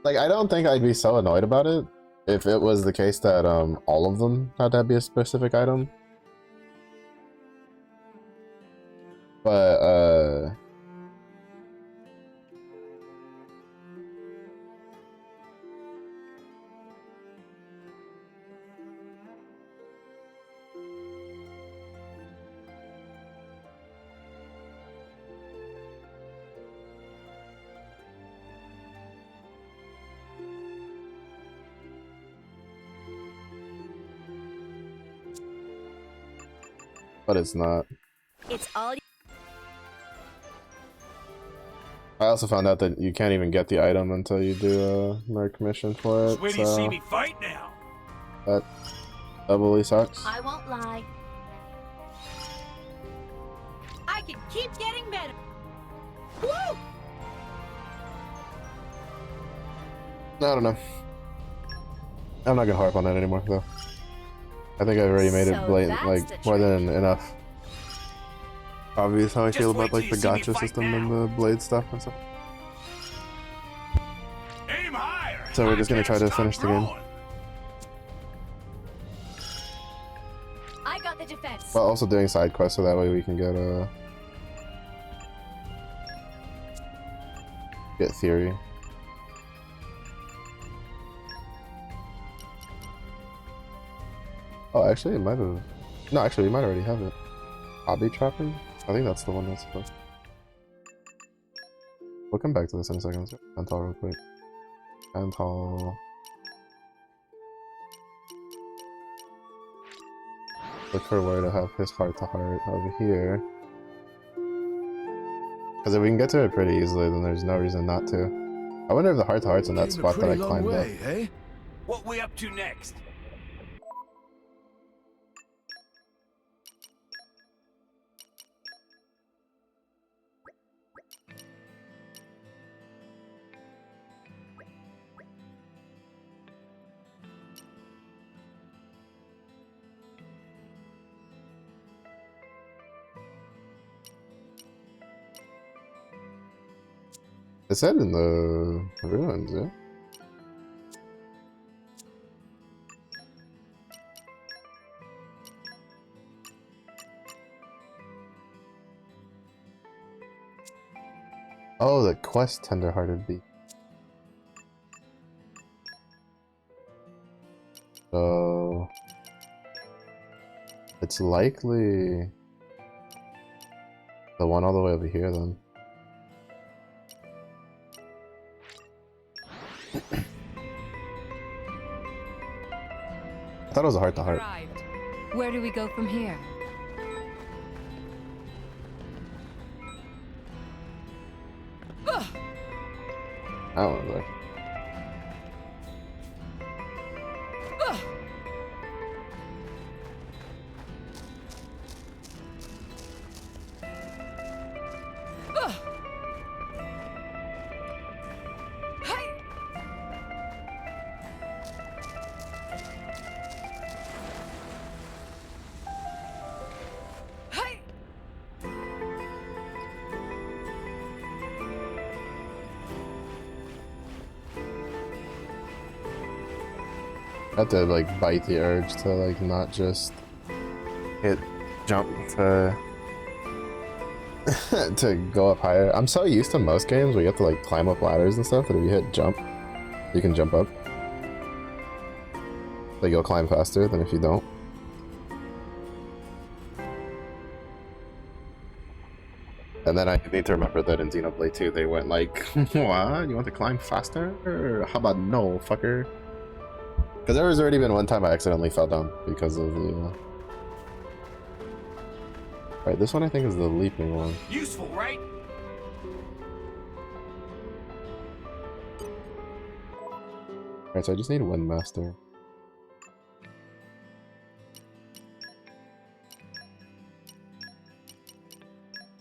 Like, I don't think I'd be so annoyed about it if it was the case that all of them had to be a specific item. But it's not.
It's all.
I also found out that you can't even get the item until you do a merc mission for it.
Where do you see me fight now?
That doubly sucks.
I won't lie. I can keep getting better. Woo!
I don't know. I'm not gonna harp on that anymore, though. I think I've already made it blatant, like, more than enough. Obvious how I feel about, like, the gacha system and the blade stuff and stuff.
Aim higher.
So we're just gonna try to finish the game.
I got the defense.
While also doing side quests so that way we can get theory. Oh, actually, it might have. No, actually, we might already have it. Hobby trapping? I think that's the one that's supposed. We'll come back to this in a second. Antal real quick. Antal. Look for where to have his heart to heart over here. Because if we can get to it pretty easily, then there's no reason not to. I wonder if the heart to heart's in that spot that I climbed up.
Eh? What we up to next?
It said in the ruins, yeah? Oh, the quest Tenderhearted Beast. So it's likely the one all the way over here then. I thought it was a heart to heart.
Arrived. Where do we go from here?
I don't know. I have to like bite the urge to like not just hit jump to to go up higher. I'm so used to most games where you have to like climb up ladders and stuff that if you hit jump, you can jump up. Like you'll climb faster than if you don't. And then I need to remember that in Xenoblade 2 they went like, what? You want to climb faster? Or how about no, fucker? Because there has already been one time I accidentally fell down because of the... Right, this one I think is the leaping one.
Useful, right?
Alright, so I just need Windmaster.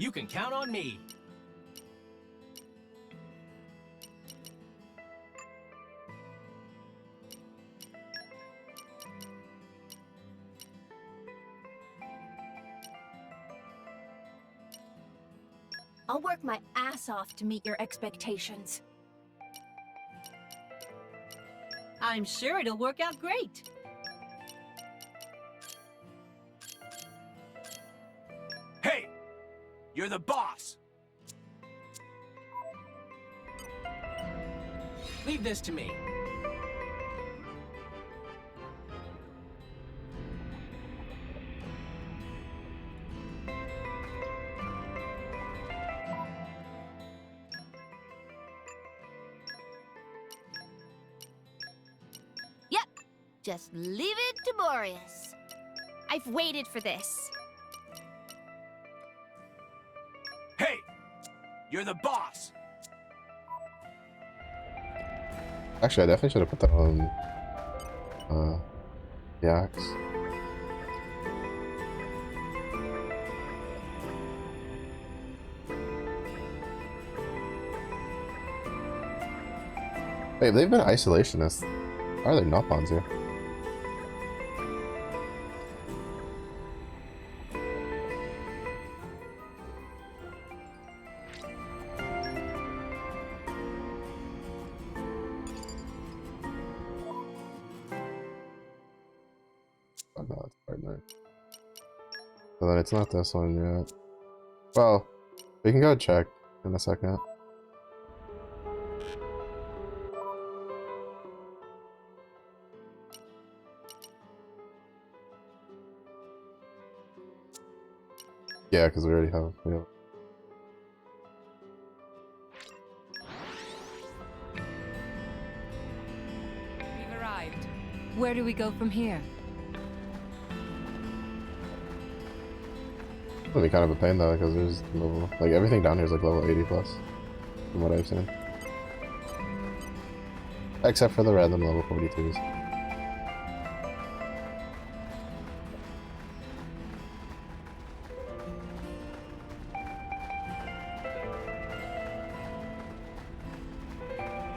You can count on me.
I'll work my ass off to meet your expectations.
I'm sure it'll work out great.
Hey! You're the boss!
Leave this to me.
Yep, just leave it to Boreas. I've waited for this.
Hey! You're the boss!
Actually, I definitely should have put that on the axe. Wait, they've been isolationists. Why are there not pawns here? Oh no, it's partner. So then it's not this one yet. Well, we can go check in a second. Yeah, because we already have. Yeah.
We've arrived. Where do we go from here?
It'll be kind of a pain though, because there's level, like everything down here is like level 80 plus, from what I've seen. Except for the random level 42s.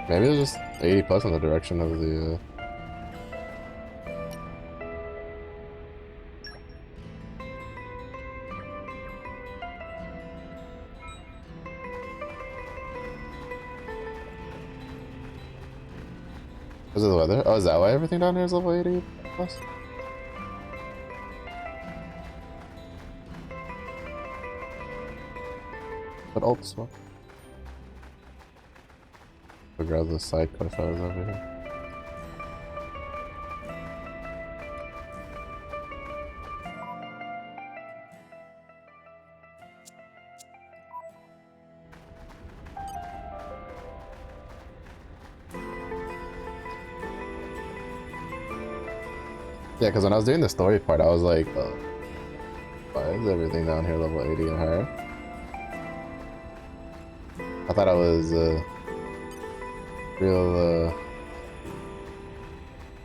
Maybe it's just 80 plus in the direction of the Because of the weather? Oh, is that why everything down here is level 80 plus? But ult swap. I'll grab the side quest I was over here. Yeah, because when I was doing the story part, I was like, why is everything down here level 80 and higher? I thought I was, I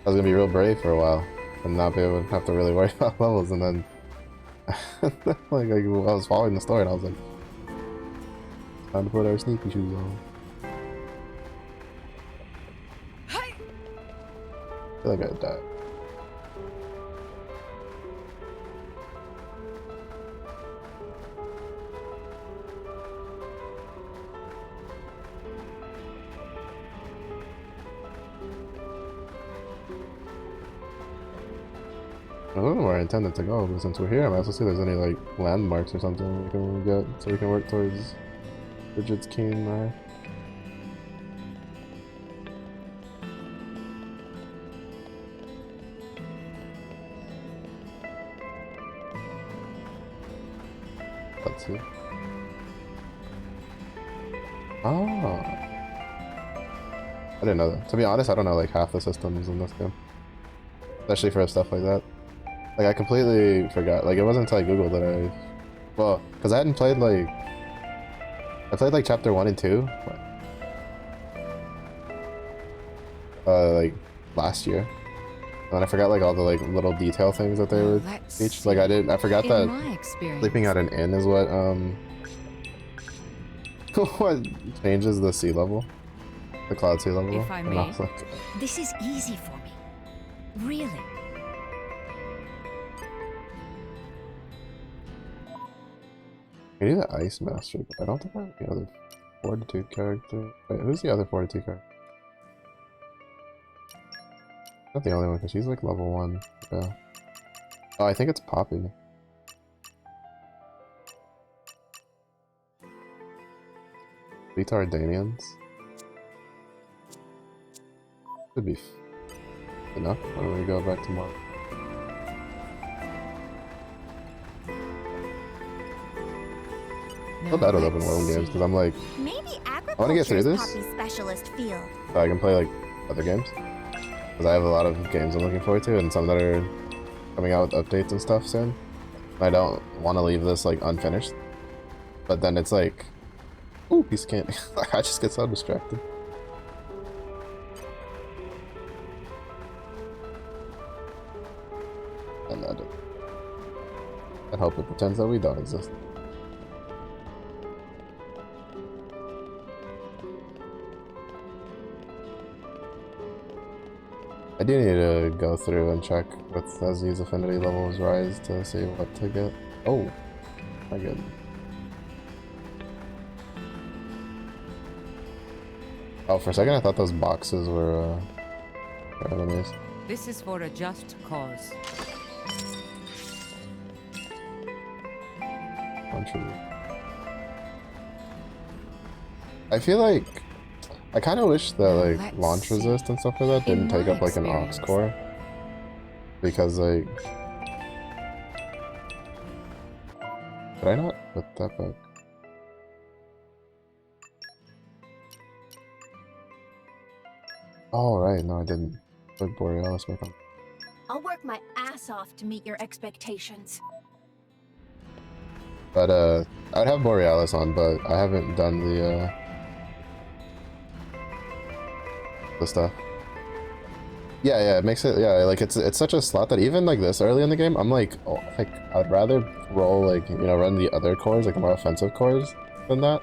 was gonna be real brave for a while and not be able to have to really worry about levels, and then like I was following the story and I was like, time to put our sneaky shoes on. I feel like I died. I don't know where I intended to go, but since we're here, I might as well see if there's any like landmarks or something we can get so we can work towards Bridget's Keen there. Let's see. Oh. I didn't know that. To be honest, I don't know like half the systems in this game. Especially for stuff like that. Like I completely forgot. Like it wasn't until I googled that well, because I hadn't played like I played like chapter 1 and 2 like last year. And I forgot like all the like little detail things that they would teach. Like I forgot that sleeping at an inn is what what changes the sea level. The cloud sea level.
If I may,
like,
This is easy for me. Really.
I do the Ice Master, but I don't think I have the other Fortitude character. Wait, who's the other Fortitude character? Not the only one, because she's like level 1. Yeah. Oh, I think it's Poppy. Retardanians. Could be enough when we go back tomorrow. I feel bad with open world games because I'm like,
Maybe
I want to get through this
Poppy's specialist field.
so I can play like other games. Because I have a lot of games I'm looking forward to and some that are coming out with updates and stuff soon. I don't want to leave this like unfinished. But then it's like, ooh, piece of candy. I just get so distracted. And I hope it pretends that we don't exist. I do need to go through and check with as these affinity levels rise to see what to get. Oh, my god. Oh, for a second I thought those boxes were enemies.
This is for a just cause.
I feel like I kind of wish that like launch resist and stuff like that didn't take up like an aux core, because like, did I not put that back? Oh right, no I didn't. Put Borealis back on.
I'll work my ass off to meet your expectations.
But I'd have Borealis on, but I haven't done the stuff. Yeah, it makes it, yeah, like it's such a slot that even like this early in the game, I'm like, oh, like I'd rather roll like, you know, run the other cores, like the more offensive cores than that.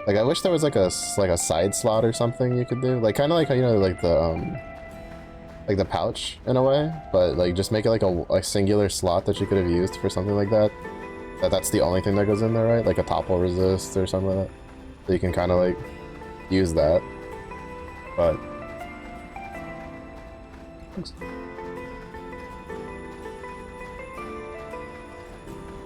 Like I wish there was like a side slot or something you could do, like kind of like how, you know, like the pouch in a way, but like just make it like a singular slot that you could have used for something like that. That's the only thing that goes in there, right? Like a topple resist or something like that. So you can kind of like use that, but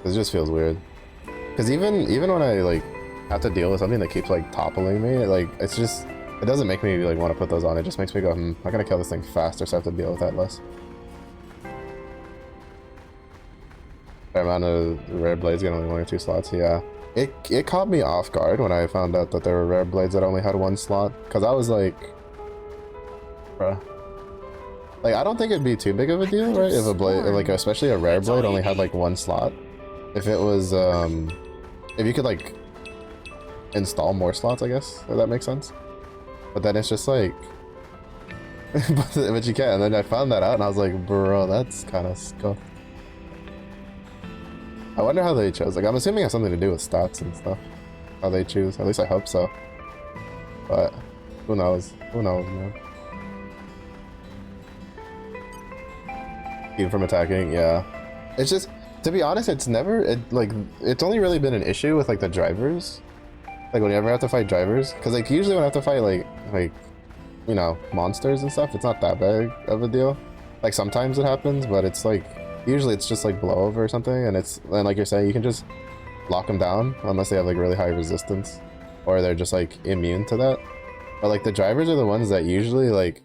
it just feels weird. Because even when I like have to deal with something that keeps like toppling me, like it's just, it doesn't make me like want to put those on. It just makes me go, I'm gonna kill this thing faster, so I have to deal with that less. Fair amount of rare blades get only 1 or 2 slots. Yeah, it caught me off guard when I found out that there were rare blades that only had 1 slot. Because I was like, bruh. Like I don't think it'd be too big of a deal, right? If a blade, like especially a rare blade, only had like 1 slot. If it was, if you could like install more slots, I guess, if that makes sense. But then it's just like, but you can't. And then I found that out, and I was like, bro, that's kind of scuffed. I wonder how they chose. Like, I'm assuming it has something to do with stats and stuff. How they choose. At least I hope so. But who knows? Who knows, man? Keep from attacking, yeah. It's just, to be honest, it's never, it's only really been an issue with like the drivers. Like whenever I have to fight drivers, because like usually when I have to fight like you know, monsters and stuff, it's not that big of a deal. Like sometimes it happens, but it's like usually it's just like blow over or something, and like you're saying, you can just lock them down unless they have like really high resistance or they're just like immune to that. But like the drivers are the ones that usually, like,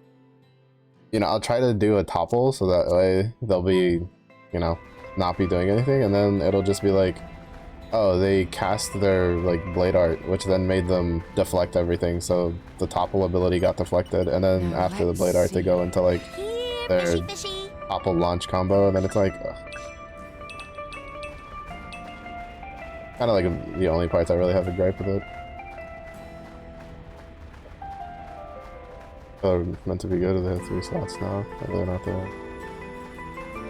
you know, I'll try to do a topple so that way they'll be, you know, not be doing anything, and then it'll just be like, Oh, they cast their like blade art, which then made them deflect everything. So the topple ability got deflected, and then
Now
after the
let's
blade art, they
see.
go into like
Here,
their
fishy, fishy.
topple launch combo, and then it's like kind of like the only parts I really have a gripe with it. They're meant to be good. They have 3 slots now, but they're not there.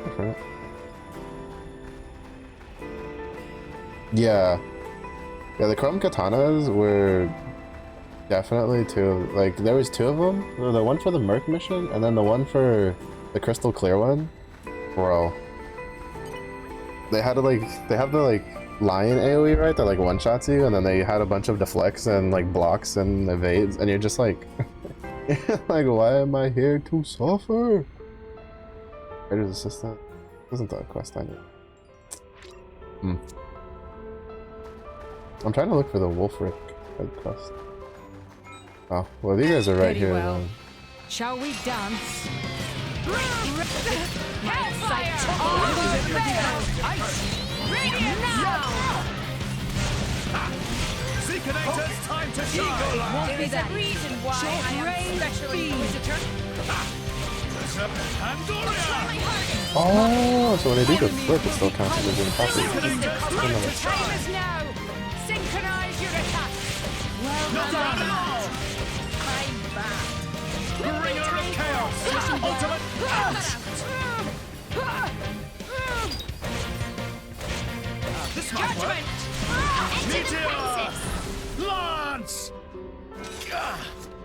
Different. Yeah. Yeah, the chrome katanas were definitely two. Like, there was 2 of them. The one for the Merc mission, and then the one for the crystal clear one. Bro. They had to, like, they have the, like, lion AoE, right? That, like, one-shots you, and then they had a bunch of deflects and, like, blocks and evades, and you're just like... like, why am I here to suffer? Writer's assistant? Isn't that a quest I need? I'm trying to look for the Wolfric quest. Oh, well, these guys are right
Very
here.
well.
Then.
Shall we dance?
Hellfire! Ice! Radiant now!
Seekinator's time to shine!
Won't be that reason why I am Special Inquisitor.
Pandoria!
Oh, so when they do the flip, it still counts as being
The
possible.
time is now. Synchronize your attacks. Well
Not
done.
at all!
I'm back.
Bringer of chaos! Ultimate punch! This might work! Meteor! Lance! Gah!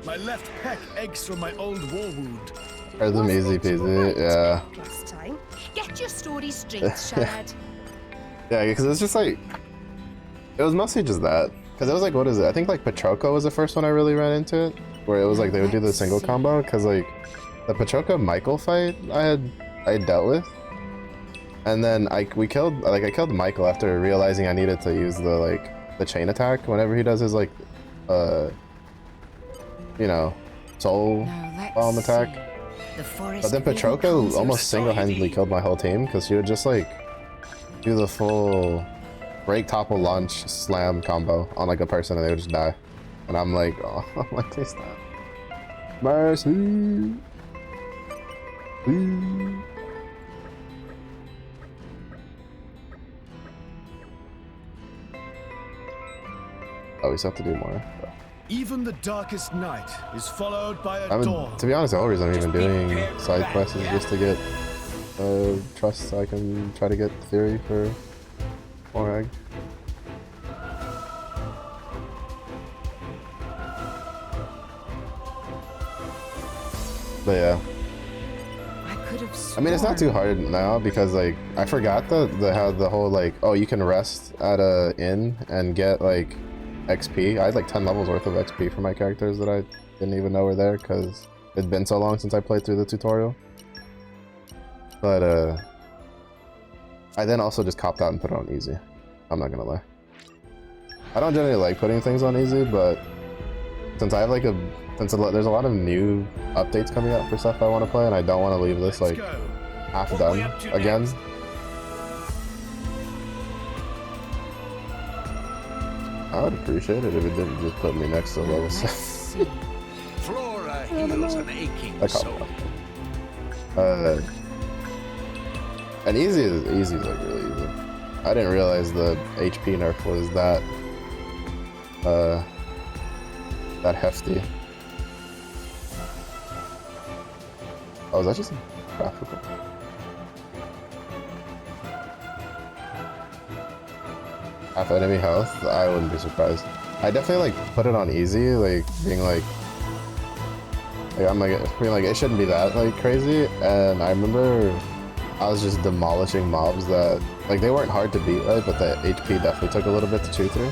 My left pec aches from my old war wound.
Are them easy peasy? Yeah.
Last time.
Get your story straight, Shad.
Yeah, because it's just like... It was mostly just that. Because it was like, what is it? I think like Pachoka was the first one I really ran into it. Where it was like they would do the single combo. Because like the Pachoka Michael fight I dealt with. And then I killed Michael after realizing I needed to use the chain attack whenever he does his like you know, soul bomb attack. But then Pachoka almost single-handedly killed my whole team because she would just like do the full break topple launch slam combo on like a person and they would just die. And I'm like, oh, I'm like, please stop. Mercy. Please. Oh, we still have to do more.
Even the darkest night is followed by a dawn.
To be honest, the whole reason I'm even doing side quests is just to get trust so I can try to get theory for Morag. But yeah. I mean, it's not too hard now because like I forgot that they had the whole like, oh, you can rest at a inn and get like XP. I had like 10 levels worth of XP for my characters that I didn't even know were there because it'd been so long since I played through the tutorial. But I then also just copped out and put it on easy. I'm not gonna lie. I don't generally like putting things on easy, but since I have like there's a lot of new updates coming out for stuff I want to play, and I don't want to leave this like half done again. I would appreciate it if it didn't just put me next to level 6.
Flora heals an aching soul.
And easy is like really easy. I didn't realize the HP nerf was that that hefty. Oh, is that just graphical? Half enemy health? I wouldn't be surprised. I definitely like put it on easy, like being like I'm like being like it shouldn't be that like crazy. And I remember I was just demolishing mobs that like they weren't hard to beat, right? But the HP definitely took a little bit to chew through.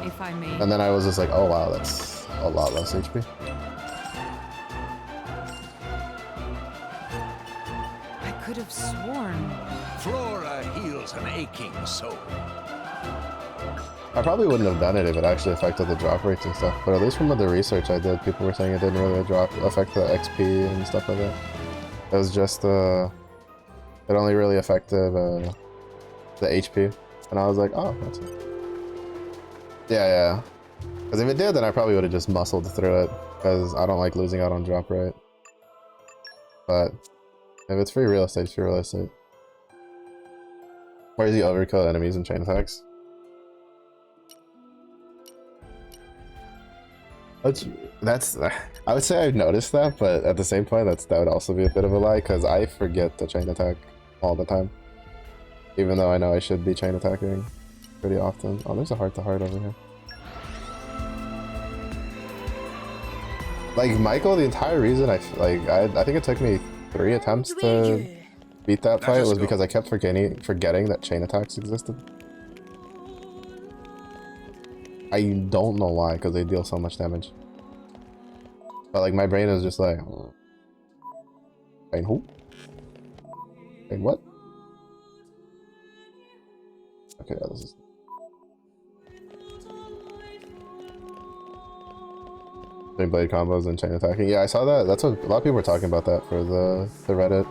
If I may.
And then I was just like, oh wow, that's a lot less HP.
could have sworn.
Flora heals an aching soul.
I probably wouldn't have done it if it actually affected the drop rates and stuff, but at least from the research I did, people were saying it didn't really affect the XP and stuff like that. It was just, it only really affected the HP, and I was like, oh, that's it. Yeah. Because if it did, then I probably would have just muscled through it, because I don't like losing out on drop rate. But if it's free real estate, it's free real estate. Where is the overkill enemies and chain attacks? That's I would say I've noticed that, but at the same point, that would also be a bit of a lie, because I forget the chain attack all the time. Even though I know I should be chain attacking pretty often. Oh, there's a heart-to-heart over here. Like, Michael, the entire reason I think it took me 3 attempts to beat that fight was because I kept forgetting that chain attacks existed. I don't know why, because they deal so much damage. But like, my brain is just like, chain who? Chain what? Okay, yeah, this is... Big blade combos and chain attacking. Yeah, I saw that. That's what a lot of people were talking about that for the Reddit.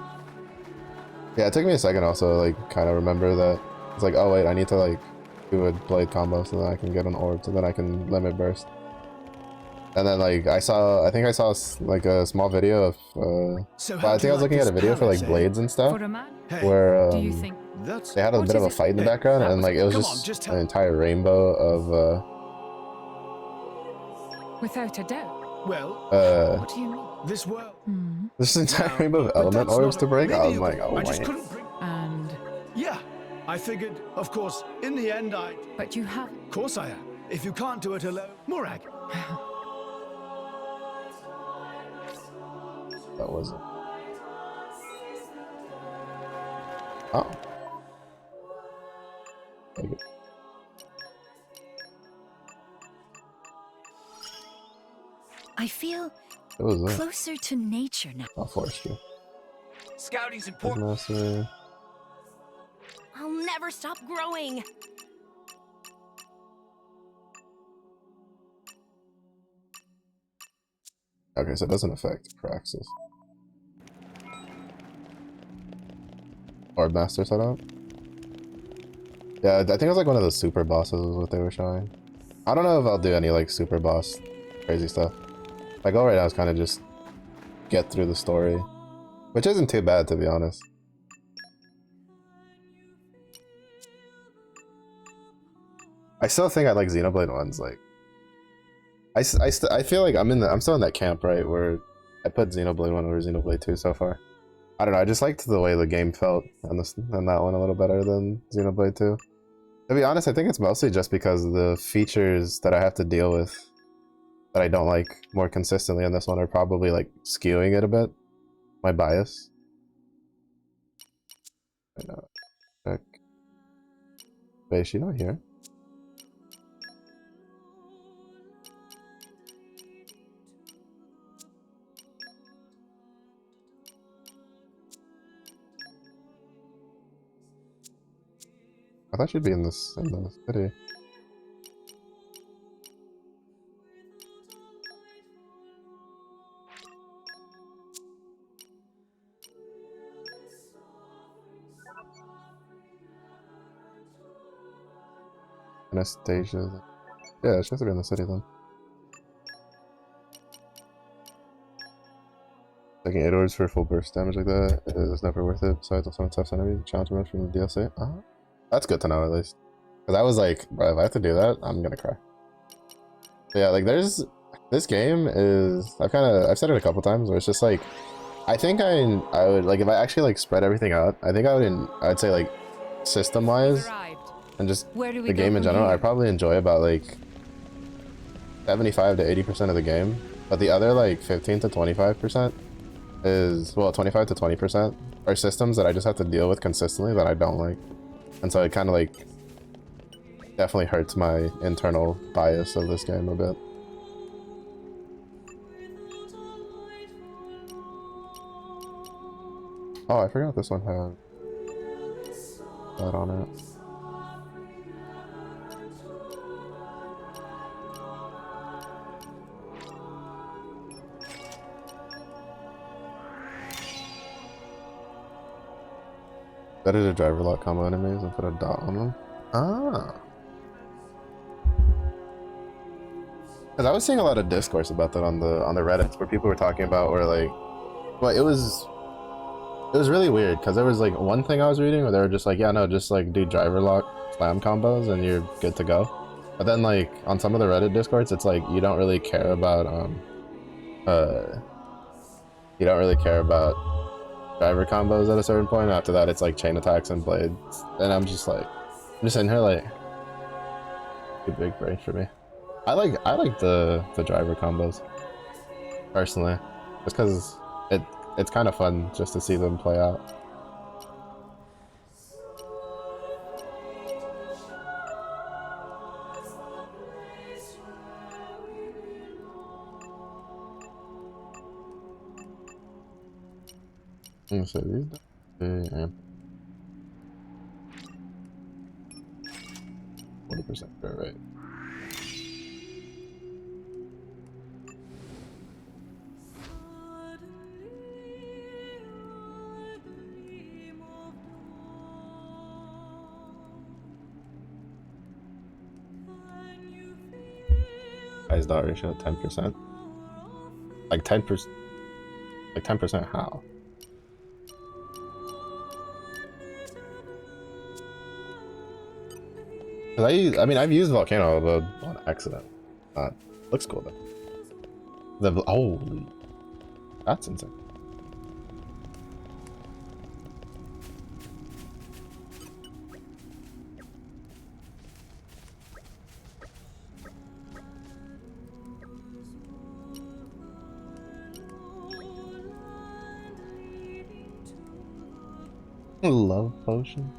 Yeah, it took me a second also, like, kind of remember that. It's like, oh wait, I need to like do a blade combo so that I can get an orb, so then I can limit burst. And then like I think I saw like a small video of well, I think I was looking at a video for like blades and stuff, where
Do you think
they had a bit of a fight in the background, and like it was just an entire rainbow of
without a doubt?
Well,
What do you mean?
this world.
this entire rainbow of element orbs to break. I was like, oh
I just
my.
couldn't bring.
And
Yeah, I figured. Of course, in the end,
but you have.
Of course I am. If you can't do it alone, Murag.
That wasn't. Oh. Take it.
I feel
What was that?
closer to nature now.
I'll force you.
Scouting's
Big
important.
master.
I'll never stop growing.
Okay, so it doesn't affect Praxis. Orb Master setup? Yeah, I think it was like one of the super bosses is what they were showing. I don't know if I'll do any like super boss crazy stuff. My goal right now is kind of just get through the story, which isn't too bad to be honest. I still think I like Xenoblade 1's like I feel like I'm still in that camp, right, where I put Xenoblade 1 over Xenoblade 2 so far. I don't know, I just liked the way the game felt on that one a little better than Xenoblade 2. To be honest, I think it's mostly just because the features that I have to deal with that I don't like more consistently in this one are probably like skewing it a bit. My bias. I know. Check. Wait, is she not here? I thought she'd be in the city. Anastasia. Yeah, she has to be in the city then. Taking 8 orders for full burst damage like that is never worth it. Besides, if someone tough enemy, challenge match from the DLC. That's good to know at least. Because I was like, bro, if I have to do that, I'm gonna cry. But yeah, like this game is, I've said it a couple times where it's just like, I think I would, like if I actually like spread everything out, I think I'd say like system wise and just the game in general, I probably enjoy about like 75 to 80% of the game. But the other like 15 to 25% is, well, 25 to 20% are systems that I just have to deal with consistently that I don't like. And so it kind of like definitely hurts my internal bias of this game a bit. Oh, I forgot this one had that on it. That is a driver lock combo enemies and put a dot on them. Ah. Because I was seeing a lot of discourse about that on the Reddits where people were talking about where like, well, it was really weird because there was like one thing I was reading where they were just like, yeah, no, just like do driver lock slam combos and you're good to go. But then like on some of the Reddit discords, it's like you don't really care about driver combos at a certain point. After that, it's like chain attacks and blades, and I'm just sitting here like, too big brain for me. I like the driver combos personally, just because it's kind of fun just to see them play out. So these 40% fair rate. Guy's dot ratio 10%. Like 10%. Like 10% how? I mean, I've used volcano mode on accident. Looks cool though. Oh, that's insane. Love potion.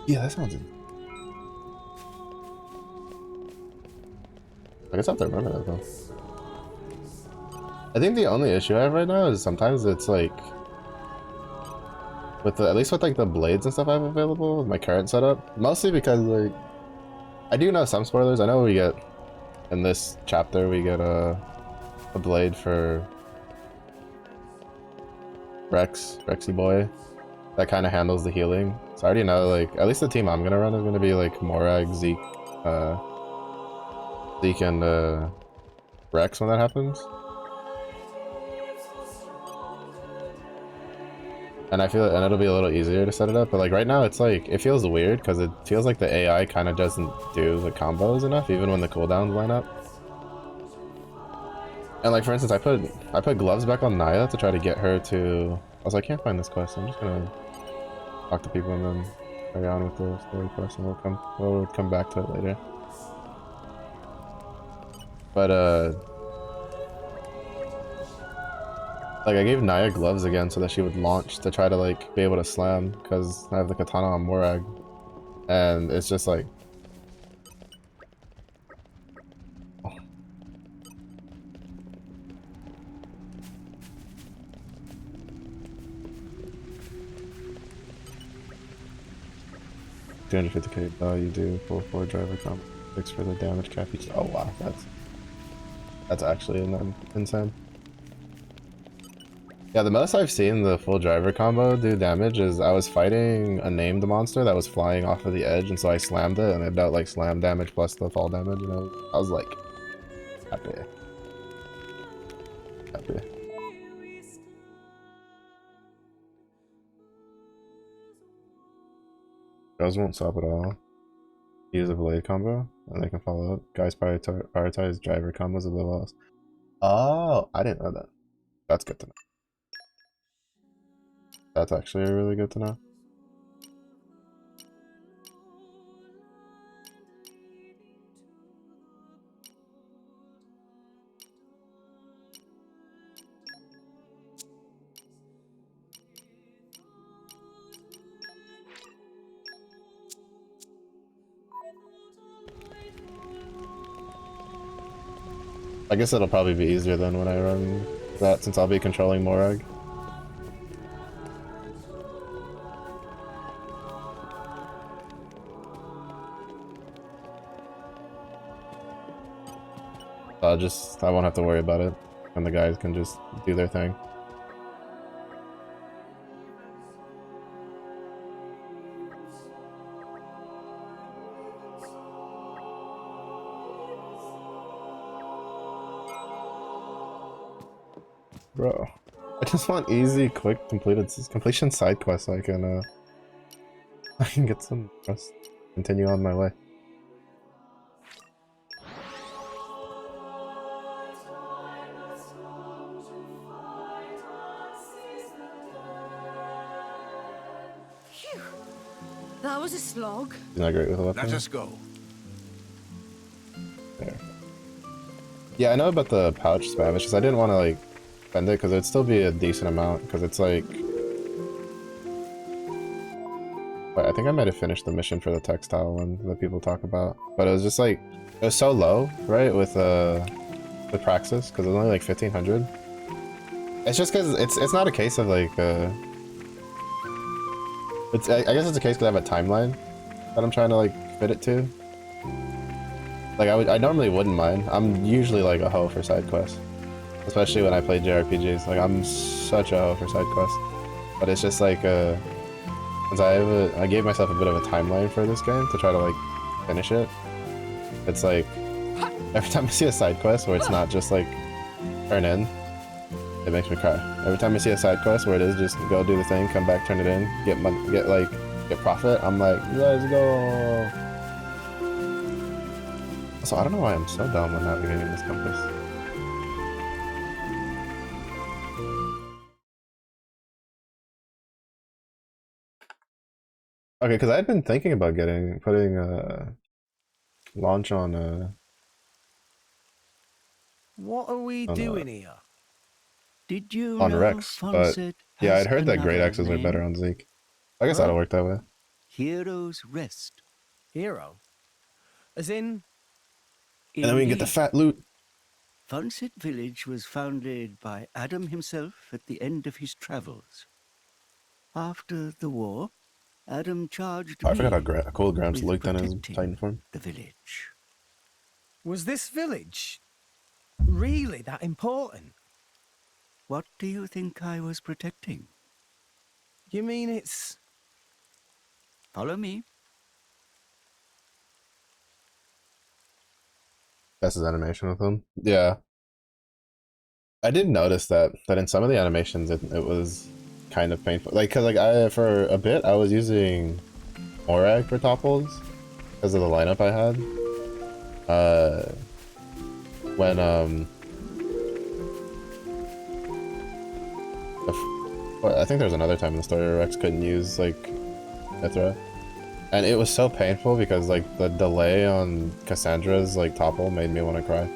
Yeah, that sounds. I guess I have to remember that though. I think the only issue I have right now is sometimes it's like with at least with like the blades and stuff I have available with my current setup. Mostly because like I do know some spoilers. I know we get in this chapter we get a blade for Rexy boy that kind of handles the healing. So I already know like at least the team I'm gonna run is gonna be like Morag, Zeke and Rex when that happens. And I feel and it'll be a little easier to set it up, but like right now it's like it feels weird because it feels like the AI kind of doesn't do the combos enough even when the cooldowns line up. And like for instance, I put gloves back on Naya to try to get her to. I was like, I can't find this quest. I'm just gonna talk to people and then carry on with the story quest, and we'll come back to it later. But like I gave Naya gloves again so that she would launch to try to like be able to slam because I have the katana on Morag, and it's just like. Oh. $250k value do full 4 driver combo 6 for the damage cap each. Oh wow, that's actually insane. Yeah, the most I've seen the full driver combo do damage is I was fighting a named monster that was flying off of the edge, and so I slammed it, and it dealt like slam damage plus the fall damage, and I was like, happy. Happy. Girls won't stop at all. Use a blade combo, and they can follow up. Guys prioritize driver combos above all else. Oh, I didn't know that. That's good to know. That's actually really good to know. I guess it'll probably be easier then when I run that, since I'll be controlling Morag. I won't have to worry about it, and the guys can just do their thing. Bro, I just want easy, quick, completion side quests so I can get some rest, continue on my way.
Phew. That was a slog.
He's not great with a weapon.
Let us go.
There. Yeah, I know about the pouch spam. It's just I didn't want to like spend it because it'd still be a decent amount because it's like. But I think I might have finished the mission for the textile one that people talk about, but it was just like it was so low, right, with Praxis because it was only like 1500. It's just because it's not a case of like I guess it's a case because I have a timeline that I'm trying to like fit it to. Like I normally wouldn't mind. I'm usually like a hoe for side quests, especially when I play JRPGs. Like I'm such a hoe for side quests, but it's just like since I gave myself a bit of a timeline for this game to try to like finish it. It's like every time I see a side quest where it's not just like turn in, it makes me cry. Every time I see a side quest where it is just go do the thing, come back, turn it in, get profit, I'm like, let's go. So I don't know why I'm so dumb when navigating this compass. Okay, because I had been thinking about putting launch on
What are we doing here?
Did you
on
know
Rex, but yeah, I'd heard that great axes were better on Zeke. I guess that'll work that way.
Heroes Rest.
Hero? As in?
And then we can get the fat loot.
Funset Village was founded by Adam himself at the end of his travels. After the war, Adam charged
I forgot how cool Gramps
with
looked in his
protecting
Titan form.
the village.
Was this village really that important?
What do you think I was protecting?
You mean it's...
Follow me.
That's his animation with him. Yeah. I did notice that in some of the animations it was kind of painful. Like, cause like for a bit I was using Morag for topples because of the lineup I had. When I think there was another time in the story where Rex couldn't use like Mithra, and it was so painful because like the delay on Cassandra's like topple made me want to cry.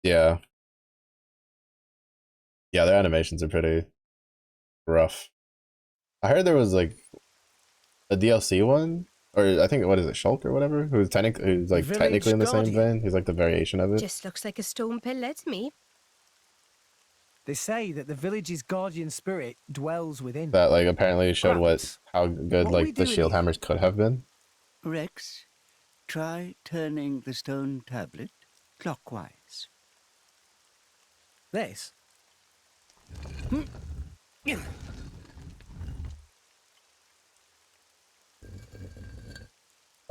Yeah. Yeah, their animations are pretty rough. I heard there was like a DLC one, or I think what is it, Shulk or whatever, who's technically in the same vein. He's like the variation of it.
Just looks like a stone pillar to me.
They say that the village's guardian spirit dwells within.
That like apparently showed how good like the shield hammers could have been.
Rex, try turning the stone tablet clockwise.
This?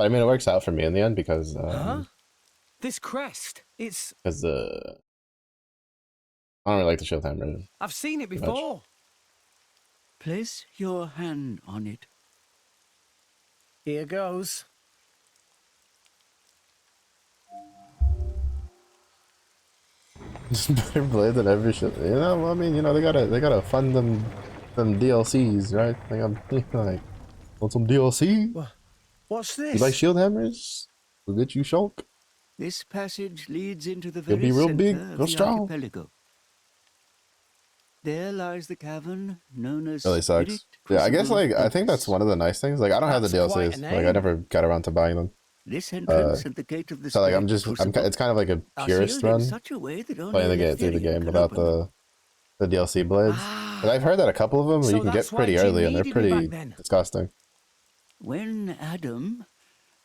I mean, it works out for me in the end because
This crest, it's...
because I don't really like the shield hammer.
I've seen it before.
Place your hand on it.
Here goes.
Just better blade than every shit. You know, I mean, you know, they gotta fund them DLCs, right? They got like, want some DLC?
What's this?
You like shield hammers? We'll get you Shulk.
This passage leads into the very
You'll be real
center
big,
of
real
the
strong.
archipelago. There lies the cavern known as
Really
Spirit
sucks. Yeah, I guess
Crucible
like I think that's
Abyss.
one of the nice things. Like I don't have the
That's quite a
DLCs. Like I
name.
never got around to buying them.
This entrance and the gate of the
So like
Spirit
it's
Crucible
kind of like a
are
purist
sealed in
run
such a way that only
playing
a
the game through the
Leftarian
game
can
without
open them.
the DLC blades. But I've heard that a couple of them
So
you can get
that's why
pretty
Jin
early and they're
needed me back
pretty
then.
disgusting.
When Adam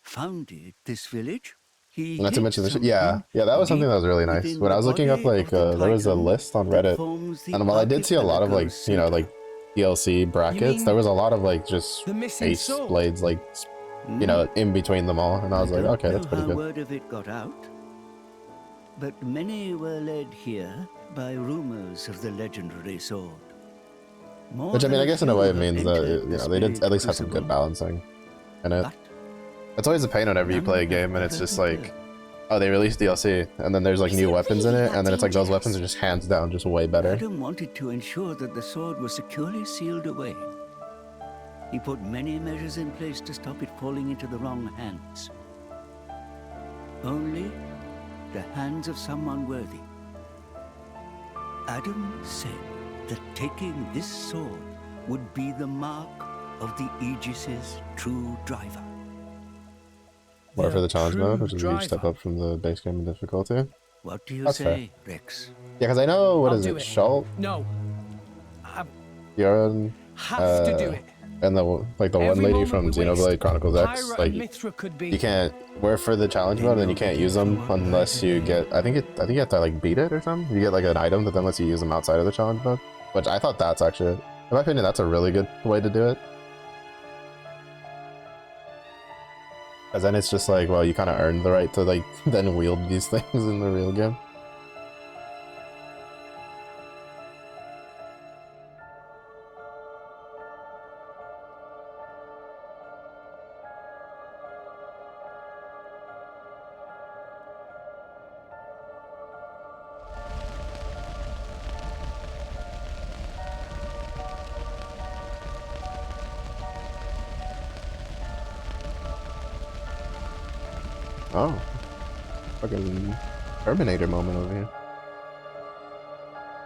founded this village, he
Not to
hid
mention
something
yeah, that was something that was really nice.
within
When I
the
was looking up
body
like
of the
there was a
python
list on
that
Reddit,
forms the
and while I did see a lot of like
archipelago's
like DLC brackets,
mean
there was a lot of like just
the missing
face
sword?
blades like in between them all, and I was like, okay, that's pretty
how
good.
word of it got out, but many were led here by rumors of the legendary sword.
Which I mean, I guess in a way it means that they did at least have some good balancing in it. It's always a pain whenever you play a game and it's just like, oh, they released DLC and then there's like new weapons in it, and then it's like those weapons are just hands down just way better.
Adam wanted to ensure that the sword was securely sealed away. He put many measures in place to stop it falling into the wrong hands. Only the hands of someone worthy. Adam said that taking this sword would be the mark of the Aegis's true driver.
Or for the challenge mode, which is a huge step up from the base game in difficulty.
What do you
That's
say,
fair.
Rex?
Yeah, because I know, what
I'll
is
do
it,
it.
Schalt?
No. I
Bjorn?
have to do it.
And the like the one
Every
lady
moment
from
we
Xenoblade
waste,
Chronicles X,
Pyra
like
and Mithra could be.
you can't. Where for the challenge mode, then you can't use them unless you get. I think you have to like beat it or something. You get like an item that then lets you use them outside of the challenge mode. Which I thought that's actually, in my opinion, that's a really good way to do it. Because then it's just like, well, you kind of earn the right to like then wield these things in the real game. Oh. Fucking Terminator moment over here.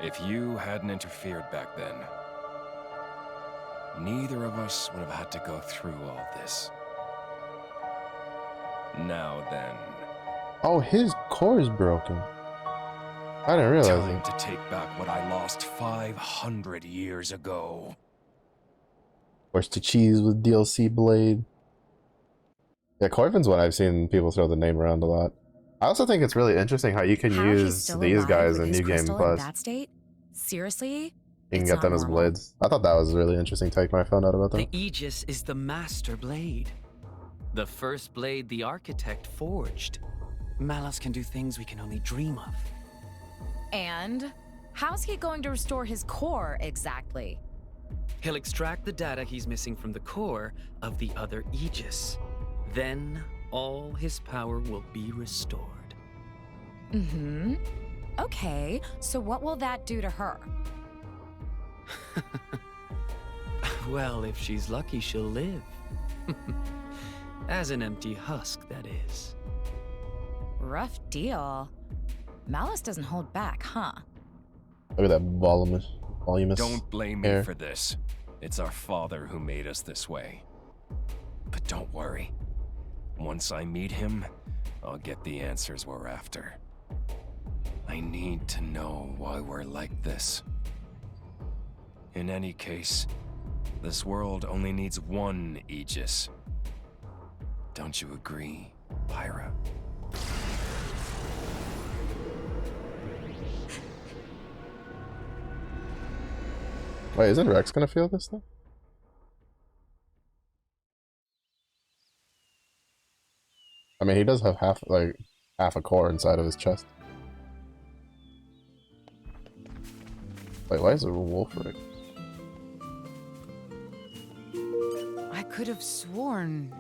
If you hadn't interfered back then, neither of us would have had to go through all this. Now then.
Oh, his core is broken. I didn't realize
Time
it.
to take back what I lost 500 years ago.
Where's the cheese with DLC Blade? Yeah, Corvin's one I've seen people throw the name around a lot. I also think it's really interesting how you can use these guys in New Game Plus.
That state? Seriously?
You can get them as blades. I thought that was a really interesting take when I found out about that.
The Aegis is the master blade. The first blade the architect forged. Malus can do things we can only dream of.
And how's he going to restore his core exactly?
He'll extract the data he's missing from the core of the other Aegis. Then all his power will be restored.
Mm-hmm. Okay, so what will that do to her?
Well, if she's lucky, she'll live. As an empty husk, that is.
Rough deal. Malice doesn't hold back, huh?
Look at that voluminous
Don't blame me
hair.
for this. It's our father who made us this way. But don't worry. Once I meet him, I'll get the answers we're after. I need to know why we're like this. In any case, this world only needs one Aegis. Don't you agree, Pyra?
Wait, isn't Rex gonna feel this thing? I mean, he does have half a core inside of his chest. Wait, why is there a wolf rig?
I could have sworn.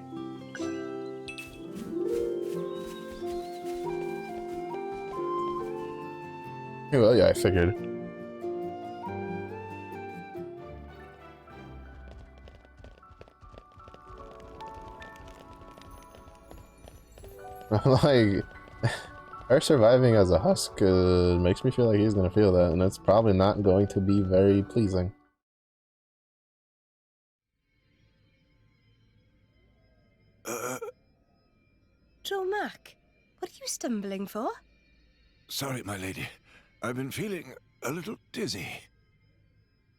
Yeah, well, yeah, I figured. Like, Her surviving as a husk makes me feel like he's gonna feel that, and it's probably not going to be very pleasing.
Joe Mac, what are you stumbling for?
Sorry, my lady. I've been feeling a little dizzy.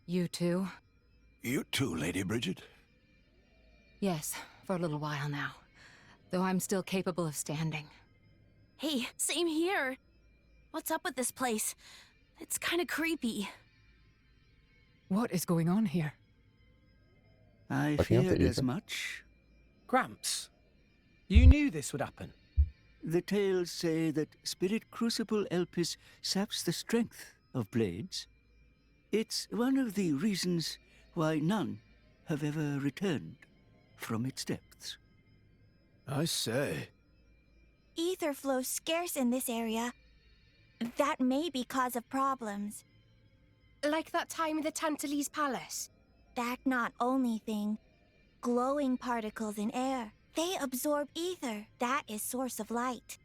You too?
You too, Lady Bridget?
Yes, for a little while now. Though I'm still capable of standing.
Hey, same here. What's up with this place? It's kind of creepy.
What is going on here?
I feared as much.
Gramps, you knew this would happen.
The tales say that Spirit Crucible Elpis saps the strength of blades. It's one of the reasons why none have ever returned from its depths.
I say.
Ether flows scarce in this area. That may be cause of problems.
Like that time in the Tantalese Palace?
That not only thing. Glowing particles in air. They absorb ether. That is source of light.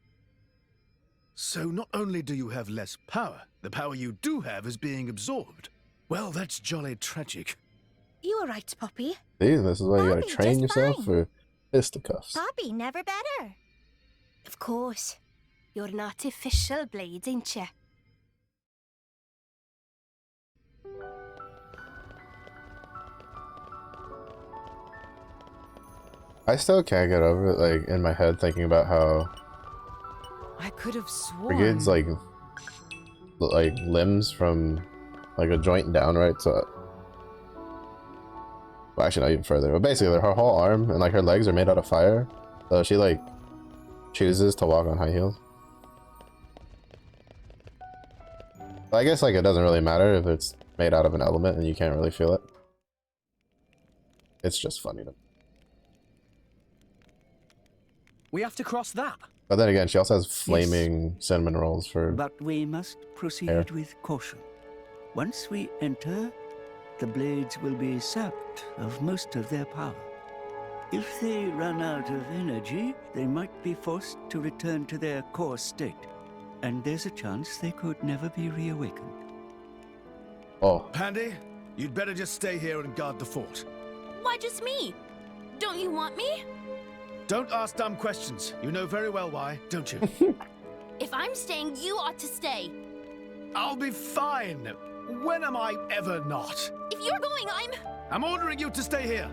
So not only do you have less power, the power you do have is being absorbed. Well, that's jolly tragic.
You were right, Poppy.
See, this is why you gotta
Poppy,
train
just
yourself
fine.
for fisticuffs.
Poppy, never better.
Of course. You're an artificial blade, ain't you?
I still can't get over it, like, in my head, thinking about how
I could have sworn.
Brigid's, like limbs from, like, a joint down, right? So, well, actually, not even further. But basically, her whole arm and, like, her legs are made out of fire. So she, like, chooses to walk on high heels. But I guess, like, it doesn't really matter if it's made out of an element and you can't really feel it. It's just funny to me.
We have to cross that.
But then again, she also has flaming cinnamon rolls for.
But we must proceed
hair.
with caution. Once we enter, the blades will be sapped of most of their power. If they run out of energy, they might be forced to return to their core state. And there's a chance they could never be reawakened.
Oh.
Pandy, you'd better just stay here and guard the fort.
Why just me? Don't you want me?
Don't ask dumb questions. You know very well why, don't you?
If I'm staying, you ought to stay.
I'll be fine. When am I ever not?
If you're going,
I'm ordering you to stay here.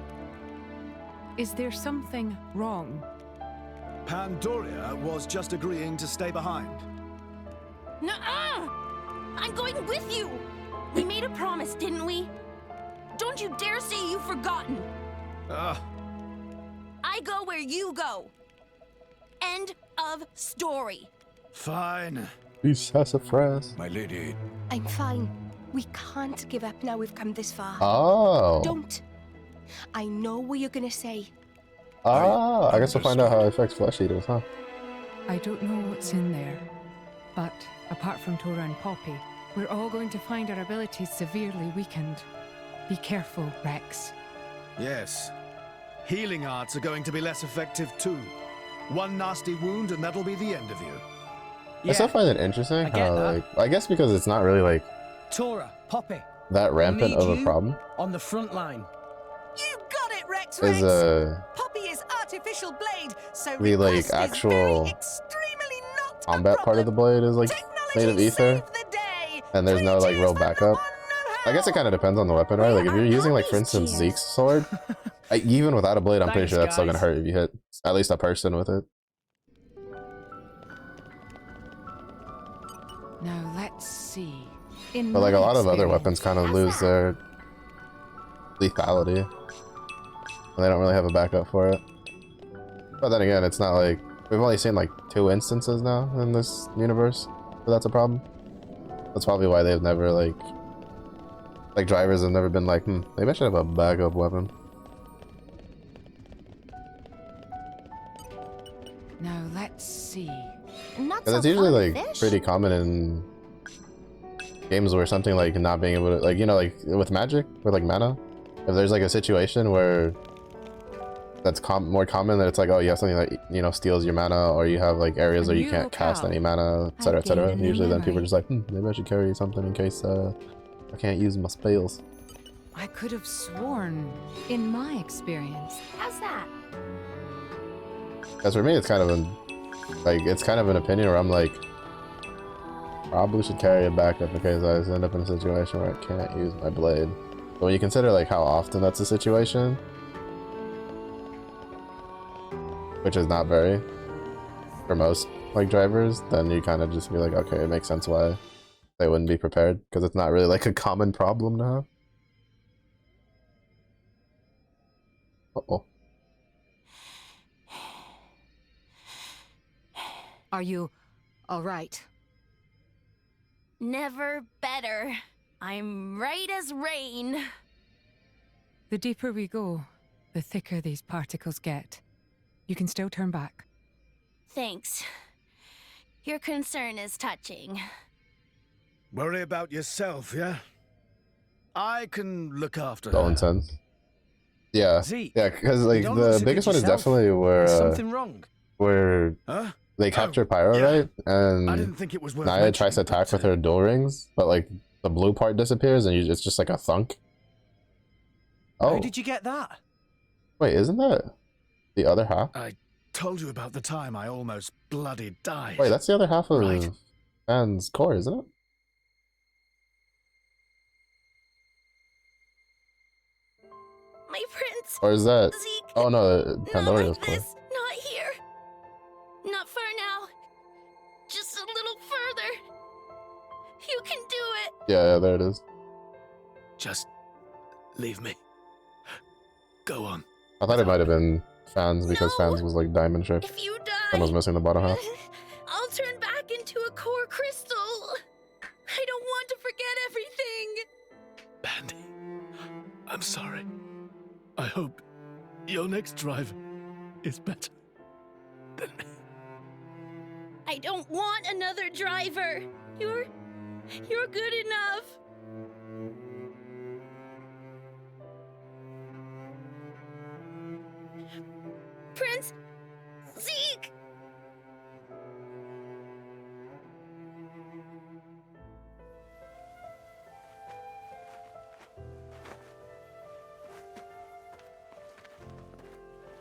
Is there something wrong?
Pandoria was just agreeing to stay behind.
Nuh-uh! I'm going with you! We made a promise, didn't we? Don't you dare say you've forgotten! I go where you go. End of story.
Fine.
Sassafras.
My lady.
I'm fine. We can't give up now we've come this far.
Oh.
Don't. I know what you're gonna say.
Ah, I guess we'll find out how it affects flesh eaters, huh?
I don't know what's in there, but apart from Tora and Poppy, we're all going to find our abilities severely weakened. Be careful, Rex.
Yes. Healing arts are going to be less effective too. One nasty wound and that'll be the end of you.
I still find it interesting how, like, I guess because it's not really, like,
Tora, Poppy.
that rampant of a problem.
On the front line.
You got it, Rex.
Is
Poppy is artificial blade, so
the, like, actual combat part of the blade is, like, made of ether, and there's no, like, real backup. I guess it kind of depends on the weapon, right? Like, if you're using, like, for instance, Zeke's sword, even without a blade, I'm pretty sure that's still gonna hurt if you hit at least a person with it.
Now let's see.
But, like, a lot of other weapons kind of lose their lethality, and they don't really have a backup for it. But then again, it's not like we've only seen like 2 instances now in this universe where that's a problem. That's probably why they've never like drivers have never been like, maybe I should have a backup weapon.
Now let's see.
Because it's usually like pretty common in games where something like not being able to, like, you know, like with magic, with like mana, if there's like a situation where that's more common, that it's like, oh, you have something that, you know, steals your mana, or you have like areas where you can't cast any mana, etc., etc. Usually then people are just like, maybe I should carry something in case I can't use my spells.
I could have sworn, in my experience.
How's that?
Because for me, it's kind of an opinion where I'm like, probably should carry a backup in case I end up in a situation where I can't use my blade. But when you consider like how often that's the situation, which is not very for most like drivers, then you kind of just be like, okay, it makes sense why they wouldn't be prepared, because it's not really like a common problem to have. Uh-oh.
Are you all right?
Never better. I'm right as rain.
The deeper we go, the thicker these particles get. You can still turn back.
Thanks. Your concern is touching.
Worry about yourself, yeah? I can look after
All
her.
intense. Yeah,
Zeke,
yeah, because like
you don't look
the
so
biggest
good
one is
yourself.
definitely where
Is something wrong?
Where
Huh?
they capture Pyro,
yeah.
right? And
I didn't think it was worth
Naya tries to
mentioning,
attack with her duel rings, but like the blue part disappears and it's just like a thunk. Oh,
How did you get that?
wait, isn't that the other half?
I told you about the time I almost bloody died.
Wait, that's the other half of Fan's core, isn't it?
My prince.
Or is that?
Zeke,
Oh no, Pandoria's
not like
core.
this. Not here. Not for now. Just a little further. You can do it.
Yeah, there it is.
Just leave me. Go on.
I thought it might have been Fans because Fans was like diamond shaped.
If you die,
and was missing the bottom half.
I'll turn back into a core crystal. I don't want to forget everything.
Bandy, I'm sorry. I hope your next driver is better than me.
I don't want another driver. You're good enough. Prince Zeke.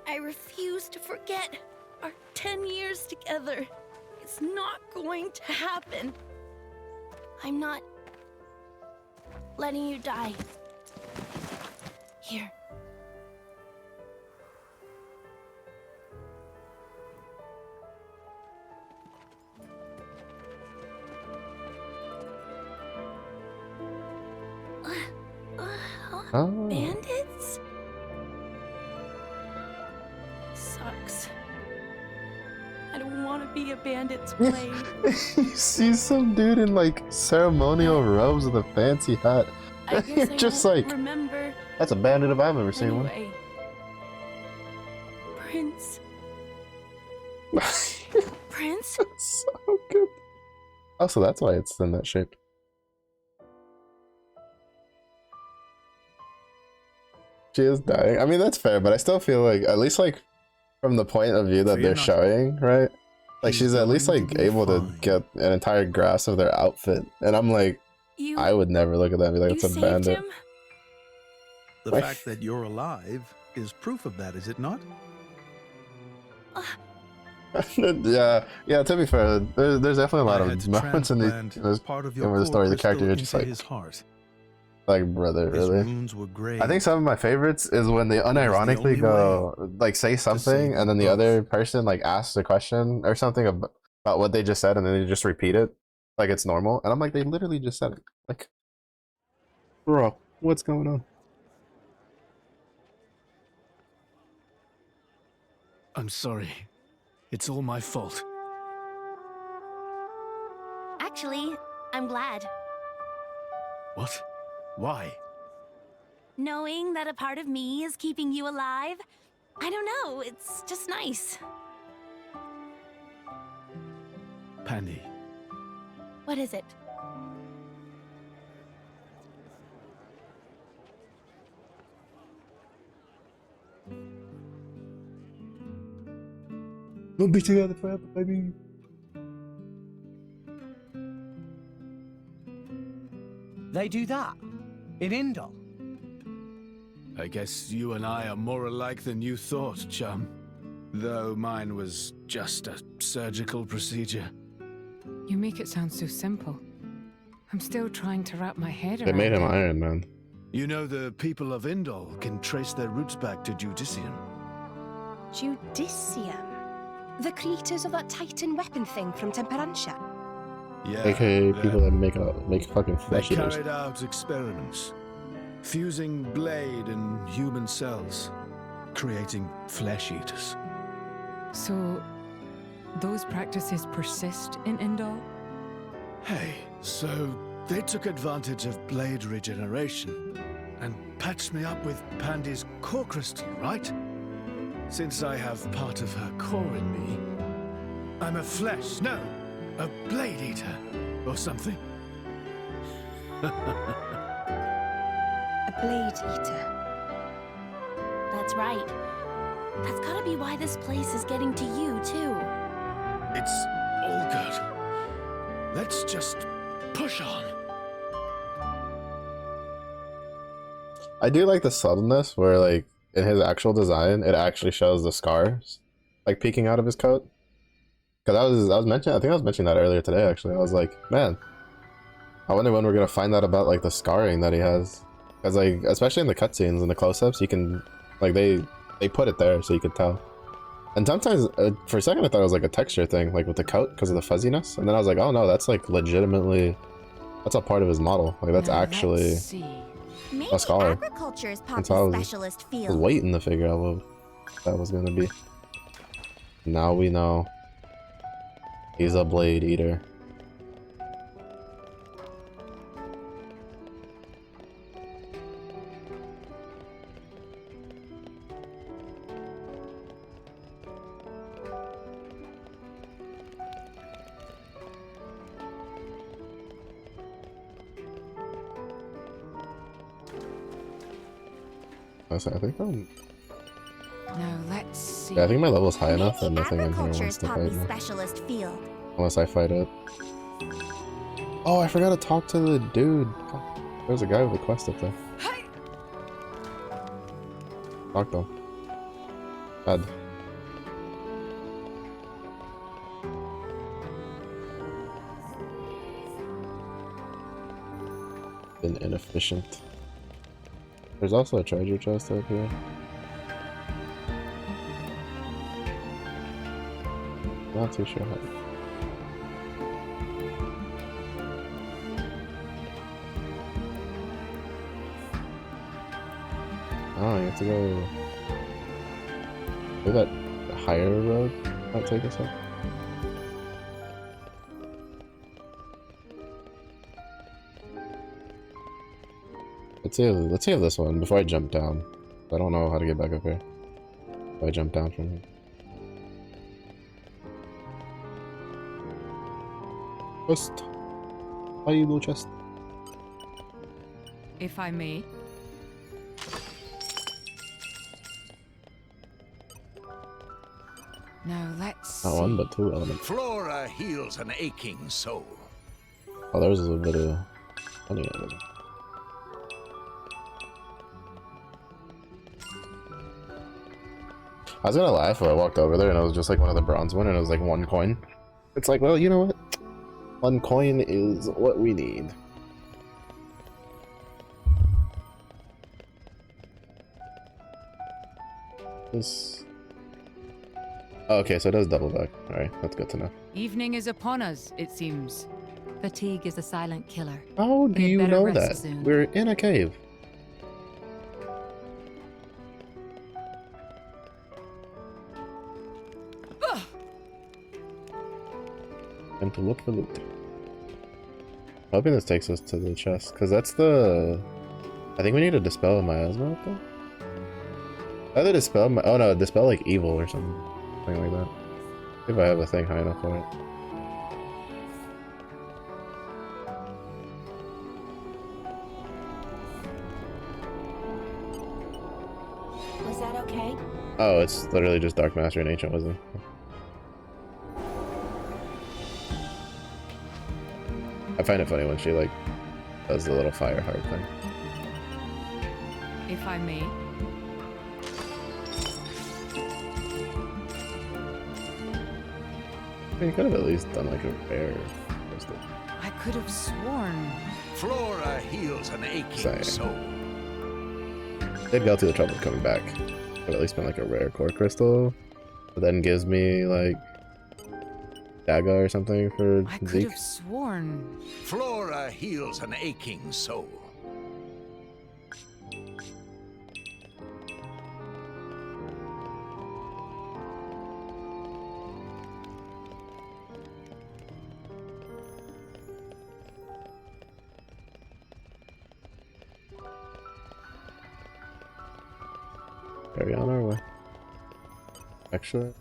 I refuse to forget our 10 years together. It's not going to happen. I'm not letting you die. Here.
Oh.
Bandits? Sucks. I don't want to be a bandit's blade.
You see some dude in like ceremonial robes with a fancy hat.
I guess
You're
I
just
won't
like,
remember.
that's a bandit if I've ever seen one.
Anyway. Prince. Prince?
So good. Oh, so that's why it's in that shape. She is dying. I mean, that's fair, but I still feel like, at least like from the point of view that they're showing, right? Like she's at least like able to get an entire grasp of their outfit, and I'm like, I would never look at that and be like, it's a bandit.
The fact that you're alive is proof of that, is it not?
yeah. To be fair, there's definitely a lot of moments in the story. The character you're just like, brother, really. I think some of my favorites is when they unironically go like say something, and then the other person like asks a question or something about what they just said, and then they just repeat it like it's normal, and I'm like, they literally just said it. Like, bro, what's going on?
I'm sorry. It's all my fault.
Actually, I'm glad.
What? Why?
Knowing that a part of me is keeping you alive, I don't know, it's just nice.
Pandy.
What is it?
We'll be together forever, baby.
They do that? In Indol?
I guess you and I are more alike than you thought, chum. Though mine was just a surgical procedure.
You make it sound so simple. I'm still trying to wrap my head around
They made him
it.
Iron Man.
You know the people of Indol can trace their roots back to Judicium.
Judicium? The creators of that Titan weapon thing from Temperantia?
Yeah.
AKA people that make fucking
They
flesh eaters.
carried out experiments, fusing blade and human cells, creating flesh eaters.
So, those practices persist in Indol?
Hey, so they took advantage of blade regeneration and patched me up with Pandy's core crystal, right? Since I have part of her core in me, I'm a blade eater or something.
A blade eater.
That's right. That's gotta be why this place is getting to you, too.
It's all good. Let's just push on.
I do like the subtleness where, like, in his actual design, it actually shows the scars, like, peeking out of his coat. Because I was mentioning, I think I was mentioning that earlier today, actually. I was like, man, I wonder when we're gonna find out about, like, the scarring that he has. Because, like, especially in the cutscenes and the close-ups, you can, like, they put it there so you could tell. And sometimes, for a second, I thought it was, like, a texture thing, like, with the coat, because of the fuzziness. And then I was like, oh, no, that's, like, legitimately, that's a part of his model. Like, that's actually
Maybe
a scar.
agriculture is
That's
Poppy's
how I was
specialist field.
waiting to figure out what that was gonna be. Now we know. He's a blade eater. I think I'm...
Now let's see.
Yeah, I think my level's high enough that nothing in here
Agriculture
wants
is
to fight
Poppy's
me.
specialist field.
Unless I fight it. Oh, I forgot to talk to the dude. There's a guy with a quest up there. Talk to him. Bad. Been inefficient. There's also a treasure chest up here. Not too sure how. Oh, you have to go. Maybe that higher road might take us up. Let's see if this one before I jump down. I don't know how to get back up here. If I jump down from here. Chest. How you do, chest?
If I may. Now let's
Not one, but two elements.
Flora heals an aching soul.
Oh, there's a little bit of honey over there. I was gonna laugh when I walked over there and it was just like one of the bronze one and it was like 1 coin. It's like, well, you know what? 1 coin is what we need. This... Oh, okay, so it does double back. Alright, that's good to know.
Evening is upon us, it seems. Fatigue is a silent killer.
How do you
better
know
rest
that?
soon.
We're in a cave. Time to look for loot. Hoping this takes us to the chest, because that's the... I think we need to dispel miasma up there. Either dispel my... Oh no, dispel like evil or something. Something like that. If I have a thing high enough for it.
Was that okay?
Oh, it's literally just Dark Master and Ancient Wisdom. I find it funny when she like does the little fire heart thing.
If I may.
I mean, you could have at least done like a rare crystal.
I could have sworn.
Flora heals an aching soul.
Did go through the trouble of coming back. But at least been like a rare core crystal. But then gives me like Daga or something for
I could
Zeke.
have sworn.
Flora heals an aching soul.
Carry on our way. Actually,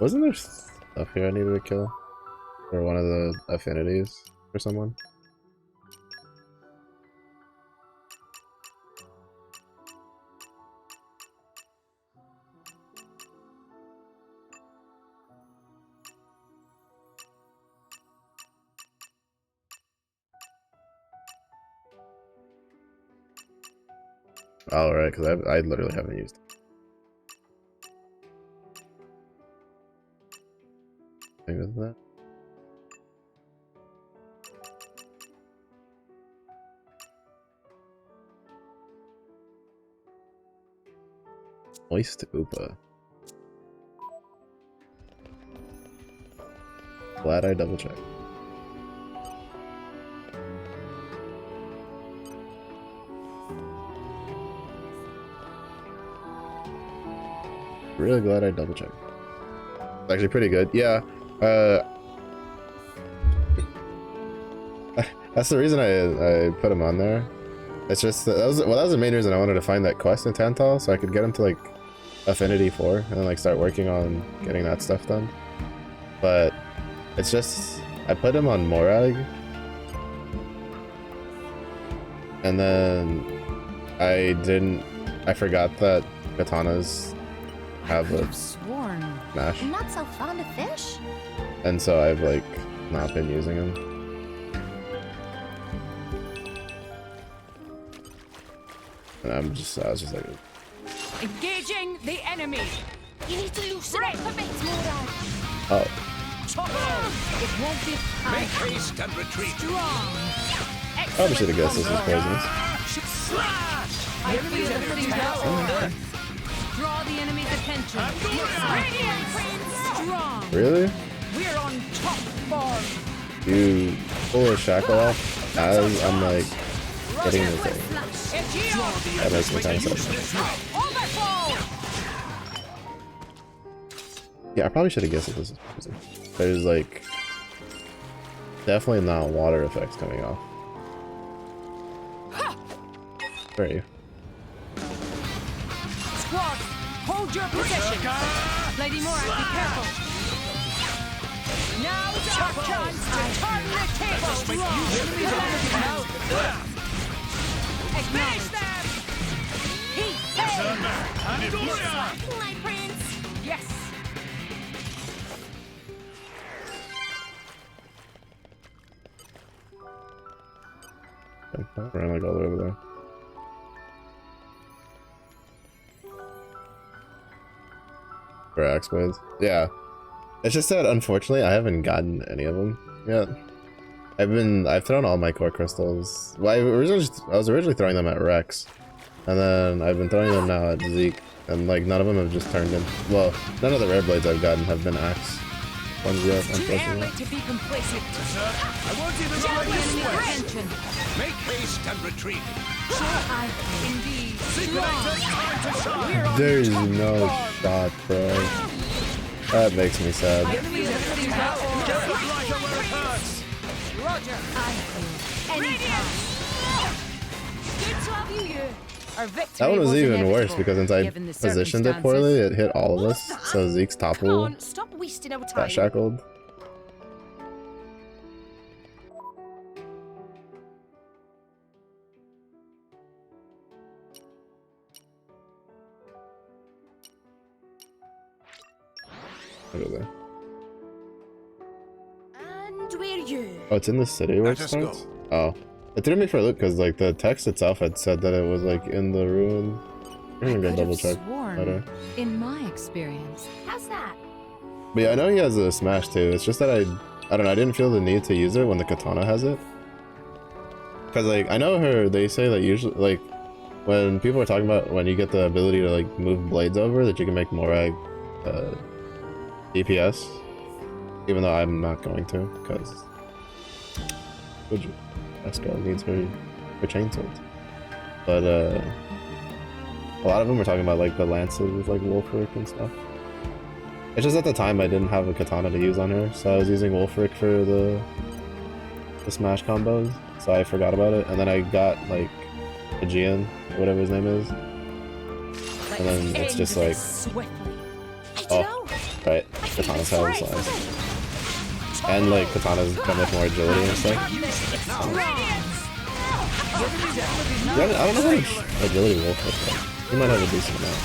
wasn't there stuff here I needed to kill? Or one of the affinities for someone? Oh, right, because I literally haven't used it. Thing with that. Moist Upa. Glad I double checked. Really glad I double checked. It's actually pretty good. Yeah. That's the reason I put him on there. It's just that was the main reason I wanted to find that quest in Tantal, so I could get him to like Affinity 4 and then like start working on getting that stuff done. But it's just I put him on Morag, and then I forgot that katanas have a smash,
I'm not so fond of fish.
and so I've like not been using them. And I was just like,
Engaging the enemy.
You need to loosen up a bit, Morag.
oh,
It won't be
Make haste and retreat.
strong.
probably should have guessed this was poisonous.
I feel the power. Draw the enemy's attention. Radiant Prince strong.
Really?
We're on top form.
You pull a shackle off as I'm like getting the thing. That makes me kind of sad. Yeah, I probably should have guessed that this is poison. There's like definitely not water effects coming off. Where are you?
Squad, hold your position. Lady Morag, be careful. Now it's our chance to turn the tables. Acknowledge them.
Slacking, my prince.
Yes.
Ran like all the way over there. For axe blades. Yeah. It's just that unfortunately I haven't gotten any of them yet. I've thrown all my core crystals. Well, I was originally throwing them at Rex. And then I've been throwing them now at Zeke. And like none of them have just turned in. Well, none of the rare blades I've gotten have been axe ones yet, unfortunately.
To be complacent.
I won't even
Draw the enemy's attention.
Make haste and retreat.
Indeed.
There's no shot, bro. That makes me sad.
Roger. Anytime. Good to have you. Our victory
That one was even worse
inevitable,
because since I
given the
positioned it
circumstances.
poorly, it hit all of us. So Zeke's top
Come
will
on, stop wasting our
got
time.
shackled. Over there.
And we're you.
Oh, it's in the city where it starts? Oh. It threw me for a loop because like the text itself had said that it was like in the ruin. I'm gonna go double check.
In my experience.
How's that?
But yeah, I know he has a smash too. It's just that I don't know, I didn't feel the need to use it when the katana has it. Cause like I know they say that usually like when people are talking about when you get the ability to like move blades over that you can make more DPS. Even though I'm not going to, because Esco needs her chain swords. But a lot of them were talking about like the lances with like Wolfric and stuff. It's just at the time I didn't have a katana to use on her, so I was using Wolfric for the smash combos, so I forgot about it, and then I got like Aegean, whatever his name is, and then it's just like, oh, right, katanas have slice. And like katanas come with more agility and stuff. I don't know how much agility Wolf has, though. He might have a decent amount.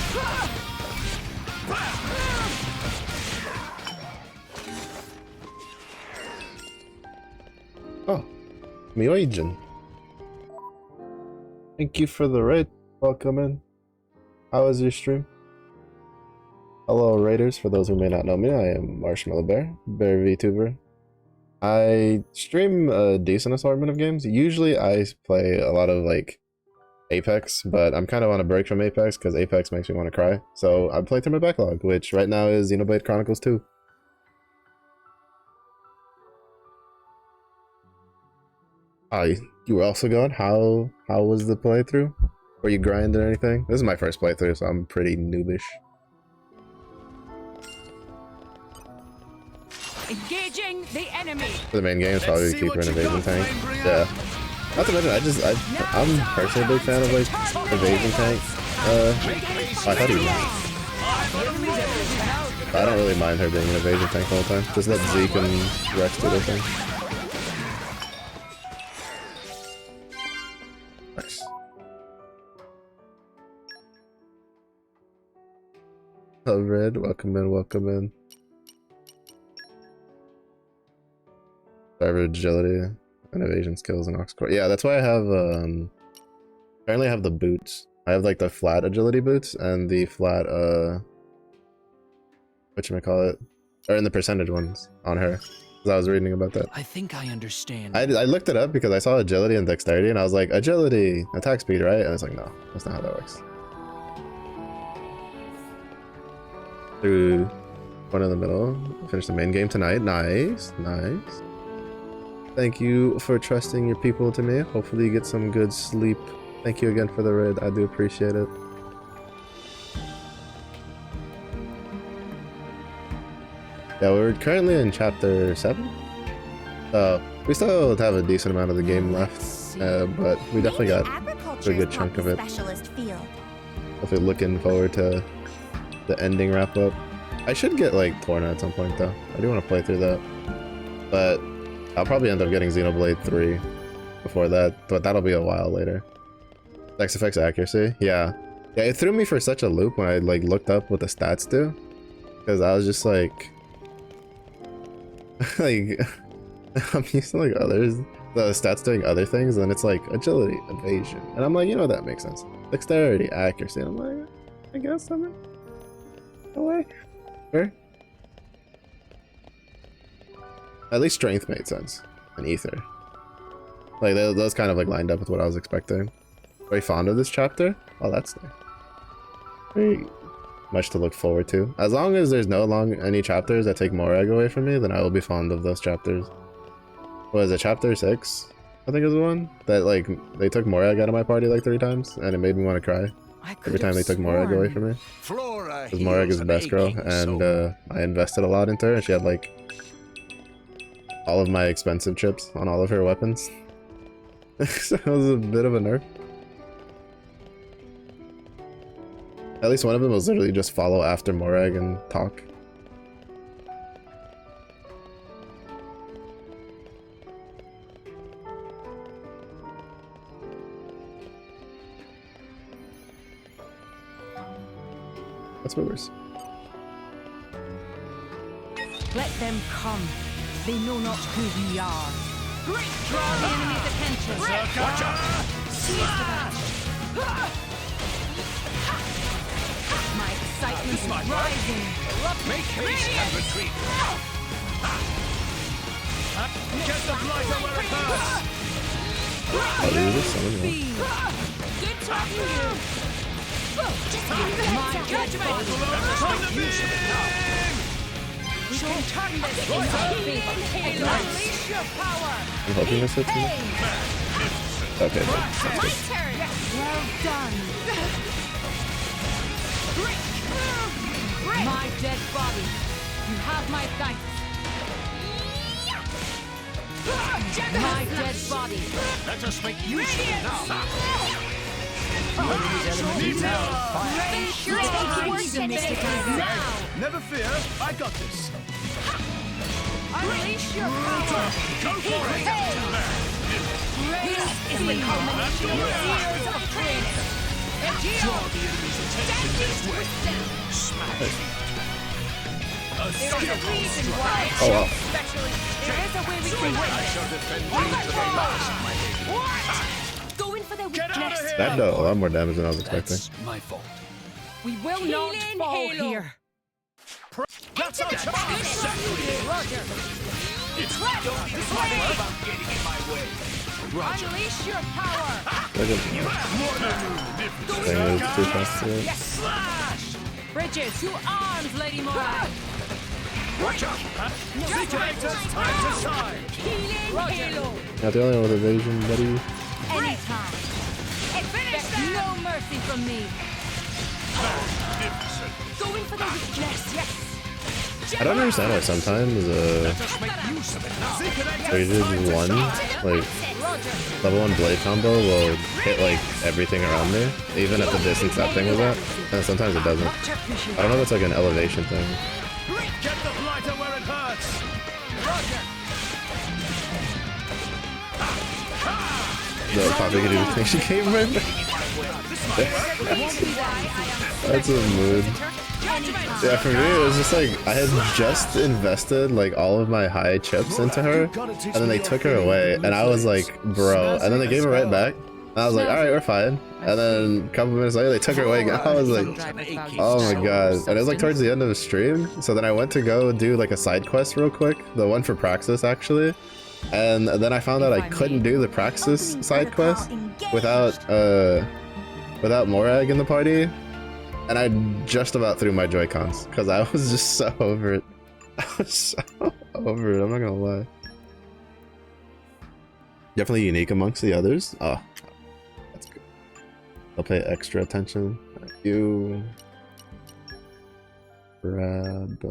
Oh, Myoijin. Thank you for the raid. Welcome in. How was your stream? Hello Raiders, for those who may not know me, I am Marshmallow Bear, Bear VTuber. I stream a decent assortment of games. Usually I play a lot of like Apex, but I'm kind of on a break from Apex because Apex makes me want to cry. So I play through my backlog, which right now is Xenoblade Chronicles 2. You were also going? How was the playthrough? Were you grinding or anything? This is my first playthrough, so I'm pretty noobish.
Engaging the enemy.
For the main game is probably Keeper and Evasion Tank. Yeah. Not to mention, I'm personally a big fan of like Evasion Tank. I thought he was. I don't really mind her being an Evasion Tank the whole time. Just let Zeke and Rex do their thing. Nice. Hello Red, welcome in, welcome in. Driver agility and evasion skills and ox core. Yeah, that's why I have apparently I have the boots. I have like the flat agility boots and the flat whatchamacallit, or in the percentage ones on her. Because I was reading about that.
I think I understand.
I looked it up because I saw agility and dexterity and I was like, agility, attack speed, right? And it's like, no, that's not how that works. Through one in the middle. Finish the main game tonight. Nice, nice. Thank you for trusting your people to me. Hopefully you get some good sleep. Thank you again for the raid. I do appreciate it. Yeah, we're currently in chapter 7. We still have a decent amount of the game left, but we definitely got a good chunk of it. Definitely looking forward to the ending wrap up. I should get like Torna at some point though. I do want to play through that, but I'll probably end up getting Xenoblade 3 before that, but that'll be a while later. XFX accuracy, yeah. Yeah, it threw me for such a loop when I like looked up what the stats do, because I was just like, like I'm used to like others, the stats doing other things, and it's like agility, evasion, and I'm like, you know, that makes sense. Dexterity, accuracy, and I'm like, I guess I'm in no way. Sure. At least strength made sense, and ether. Like those kind of like lined up with what I was expecting. Very fond of this chapter. Oh, that's nice. Very much to look forward to. As long as there's no any chapters that take Morag away from me, then I will be fond of those chapters. What is it, chapter 6? I think is the one that like they took Morag out of my party like 3 times, and it made me want to cry every time they took Morag away from me. Because Morag is the best girl, and I invested a lot into her, and she had like all of my expensive chips on all of her weapons. So it was a bit of a nerf. At least one of them was literally just follow after Morag and talk. That's movers.
Let them come. They know not who we are. Draw the enemy's attention.
Watch out!
My excitement is rising.
Make haste and retreat. Get the blighter where it hurts.
Oh, dude, this song is
Good talking to you. My judgment.
On the beam!
We can turn this into a beat. Unleash your power.
I'm hoping this hits me. Okay.
My turn. Well done. My dead body. You have my thanks. My dead body.
Let us make use of it now. Never fear, I got this.
Unleash your power.
Go for it.
This is the culmination of years of training.
Draw the enemy's attention this way. Smash.
There is a reason why
Oh, wow.
especially there is a way we can win.
I shall defend you to the last, my lady.
What? Go in for the weakness.
That dealt a lot more damage than I was expecting.
That's my fault.
We will not fall here.
That's our chance.
Roger.
It's don't be smart about getting in my way. Roger.
Unleash your power.
More than
Thing is too fast to it.
Yes. Slash. Bridges to arms, Lady Moran.
Watch out. Securators, time to side.
Healing halo.
Not the only one with evasion, buddy.
Anytime. Expect no mercy from me.
Magnificent.
Go in for the weakness. Yes.
I don't understand why sometimes
Let us make use of it now.
rated one, like level 1 blade combo will hit like everything around me, even at the distance that thing was at, and sometimes it doesn't. I don't know if it's like an elevation thing.
Get the blighter where it hurts. Roger.
The Poppy could do the thing she came in. That's a mood. Yeah, for me it was just like I had just invested like all of my high chips into her, and then they took her away, and I was like, bro, and then they gave her right back, and I was like, alright, we're fine. And then a couple minutes later they took her away again. I was like, oh my god. And it was like towards the end of the stream, so then I went to go do like a side quest real quick, the one for Praxis actually, and then I found out I couldn't do the Praxis side quest without Morag in the party, and I just about threw my Joy-Cons because I was just so over it. I was so over it, I'm not gonna lie. Definitely unique amongst the others. Oh, that's good. I'll pay extra attention. You grab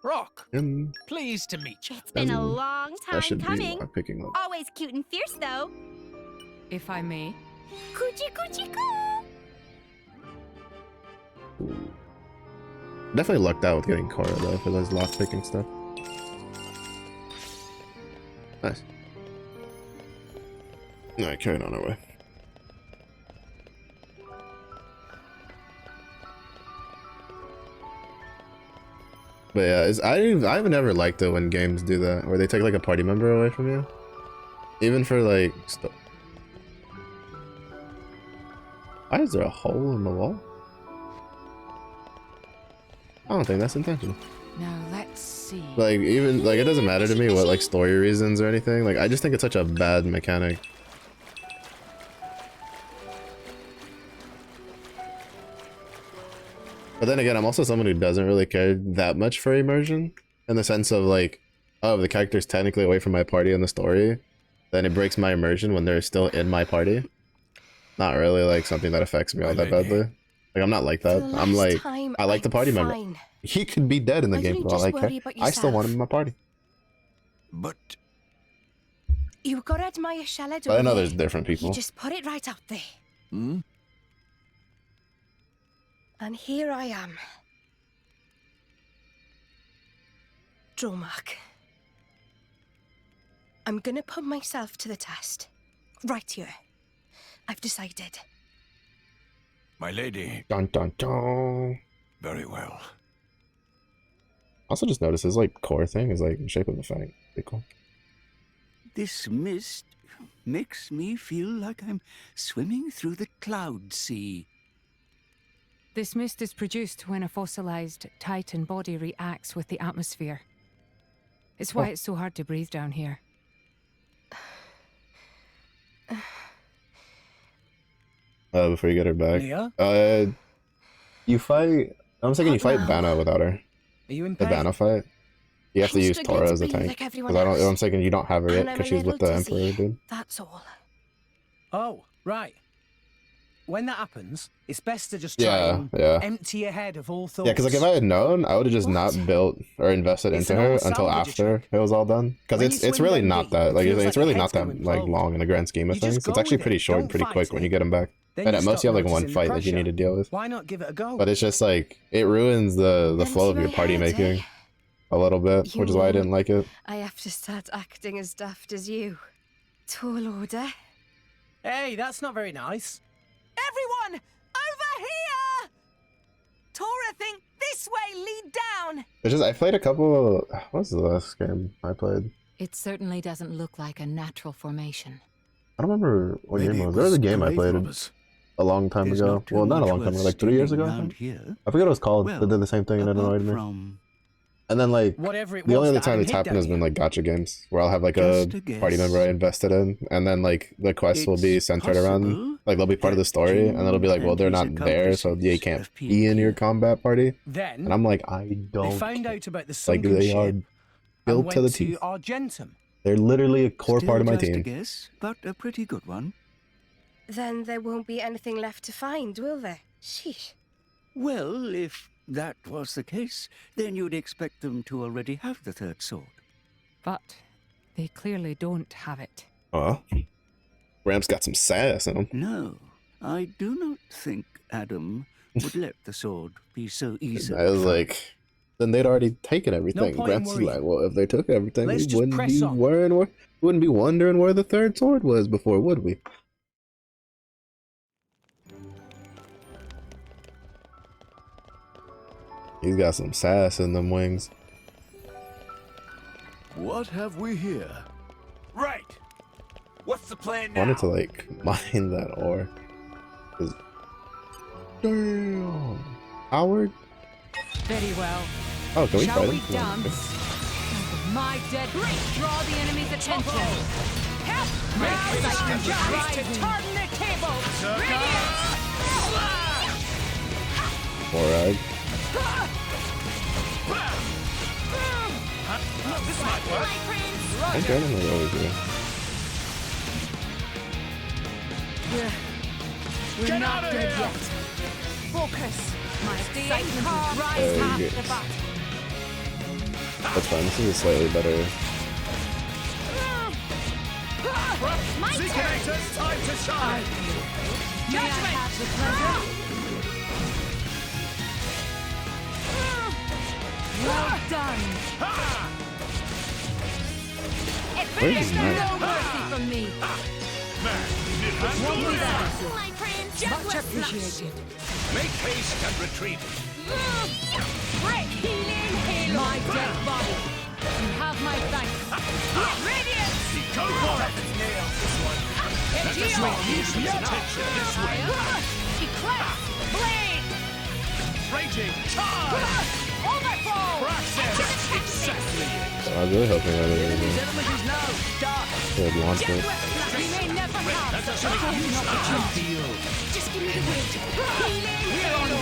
Rock.
him.
Pleased to meet you.
It's been a long
That
time
should
coming.
be picking up.
Always cute and fierce, though.
If I may.
Coochie coochie coo.
Definitely lucked out with getting Korra though for those lock picking stuff. Nice. Alright, carrying on our way. But yeah, I've never liked it when games do that, where they take like a party member away from you. Even for like why is there a hole in the wall? I don't think that's intentional.
Now let's see.
Like even like it doesn't matter to me what like story reasons or anything. Like I just think it's such a bad mechanic. But then again, I'm also someone who doesn't really care that much for immersion, in the sense of like, oh, if the character's technically away from my party in the story, then it breaks my immersion when they're still in my party. Not really like something that affects me all that badly. Like I'm not like that. I'm like, I like the party member. He could be dead in the game for all I care. I still want him in my party.
But
You gotta admire Shalad.
But I know there's different people.
You just put it right out there.
Hmm?
And here I am. Dromark. I'm gonna put myself to the test. Right here. I've decided.
my lady,
Dun dun dun.
very well.
Also just noticed his like core thing is like in shape of a fang. Pretty cool.
This mist makes me feel like I'm swimming through the cloud sea.
This mist is produced when a fossilized Titan body reacts with the atmosphere. It's why it's so hard to breathe down here.
Before you get her back.
Leah?
You fight... I'm thinking you fight
now?
Banna without her.
Are you in
The
pain?
Banna fight. You have to use
struggling
Tora
to
as a
breathe
tank.
like
'Cause
everyone
I don't,
else.
I'm thinking you don't have her yet
And I'm
because
a
she's with
little
the
dizzy.
Emperor, dude.
That's all.
Oh, right. When that happens, it's best to just try
Yeah,
and
yeah.
empty your head of all thoughts.
Yeah, because like if I had known, I would have just not built or invested
It's
into
an
her
old
until
salvage
after it was all done. Because
When
it's
you swing
really
them
not
deep,
that
it
like
feels
it's
like
really
your
not
head's
that
going
like
cold.
long in the grand scheme of
You just
things. It's
go
actually
with
pretty
it.
short, and
Don't
pretty
fight
quick when
it.
you get them back.
Then
And
you
at most
stop
you have like one
noticing the
fight that you
pressure.
need to deal with.
Why not give it a go?
But it's just like it ruins the flow of your party making a little bit,
You
which is why I
mean-
didn't like it.
I have to start acting as daft as you. Tall order.
Hey, that's not very nice.
Everyone, over here! Tora, think this way, lead down!
It's just I played a couple. What was the last game I played?
It certainly doesn't look like a natural formation.
I don't remember what
Maybe
game it
it
was. There was a
was
game I
grave
played
robbers.
a long time
There's
ago.
not too
Well, not a
much
long time ago,
worth
like 3 years
standing
ago. I
around
think.
here.
I forget what it was called.
Well,
They did the same thing and it
apart
annoyed me.
from
And then like
Whatever it
the only
was
other
that
time
Adam
it's
hid
happened
down
has been
here.
like gacha games where I'll have like a
Just a
party
guess.
member I invested in, and then like the quests will be
It's
centered around
possible
like they'll be part of the
that
story, and it'll be like,
Jin
well, they're
and
not
his
there, so you
accomplices
can't
have
be in your combat party.
Then
And I'm like, I
they
don't
found
care.
out about the
Like
sunken
they are
ship and
built to the
went to
teeth.
Argentum.
They're literally a core
Still
part of my
just a
team.
guess, but a pretty good one.
Then there won't be anything left to find, will there? Sheesh.
Well, if that was the case, then you'd expect them to already have the third sword.
But they clearly don't have it.
Oh, Ram's got some sass in him.
No, I do not think Adam would let the sword be so easily.
I was
found.
like, then they'd already taken everything.
point in
Gramps is
worrying.
like, well, if they took everything,
Let's
we
just
wouldn't
press
be
on.
wouldn't be wondering where the third sword was before, would we? He's got some sass in them wings.
What have we here?
Right. What's the plan
I wanted to like mine that ore. 'Cause- Damn, Howard.
Very well.
Oh, can we
Shall
fight
we
him?
dance? My dead draw the enemy's attention. Help! Now I can rise to turn the tables.
Morag.
This might work.
I'm trying to know over here.
We're
Get
not
out of
dead
here!
yet. Focus. My excitement will rise
Oh,
half
yes.
the battle.
That's fine. This is a slightly better.
My
Seeker time to shine.
May I have the pleasure? Well done.
Where's his knife?
No mercy from me. Won't be that.
My prince,
Much appreciated.
Make haste and retreat.
Break healing halo. My dead body. You have my thanks. Radiance.
Go for it. Nail this one. Let us make enemy's attention this way.
Eclipse. Blade.
Raging charge.
Overflow.
Process. Exactly it.
I was really hoping that it would have launched it.
We may never have
Let us
such a
make use
golden
of our
opportunity.
deal.
Just give me the wind. Healing halo.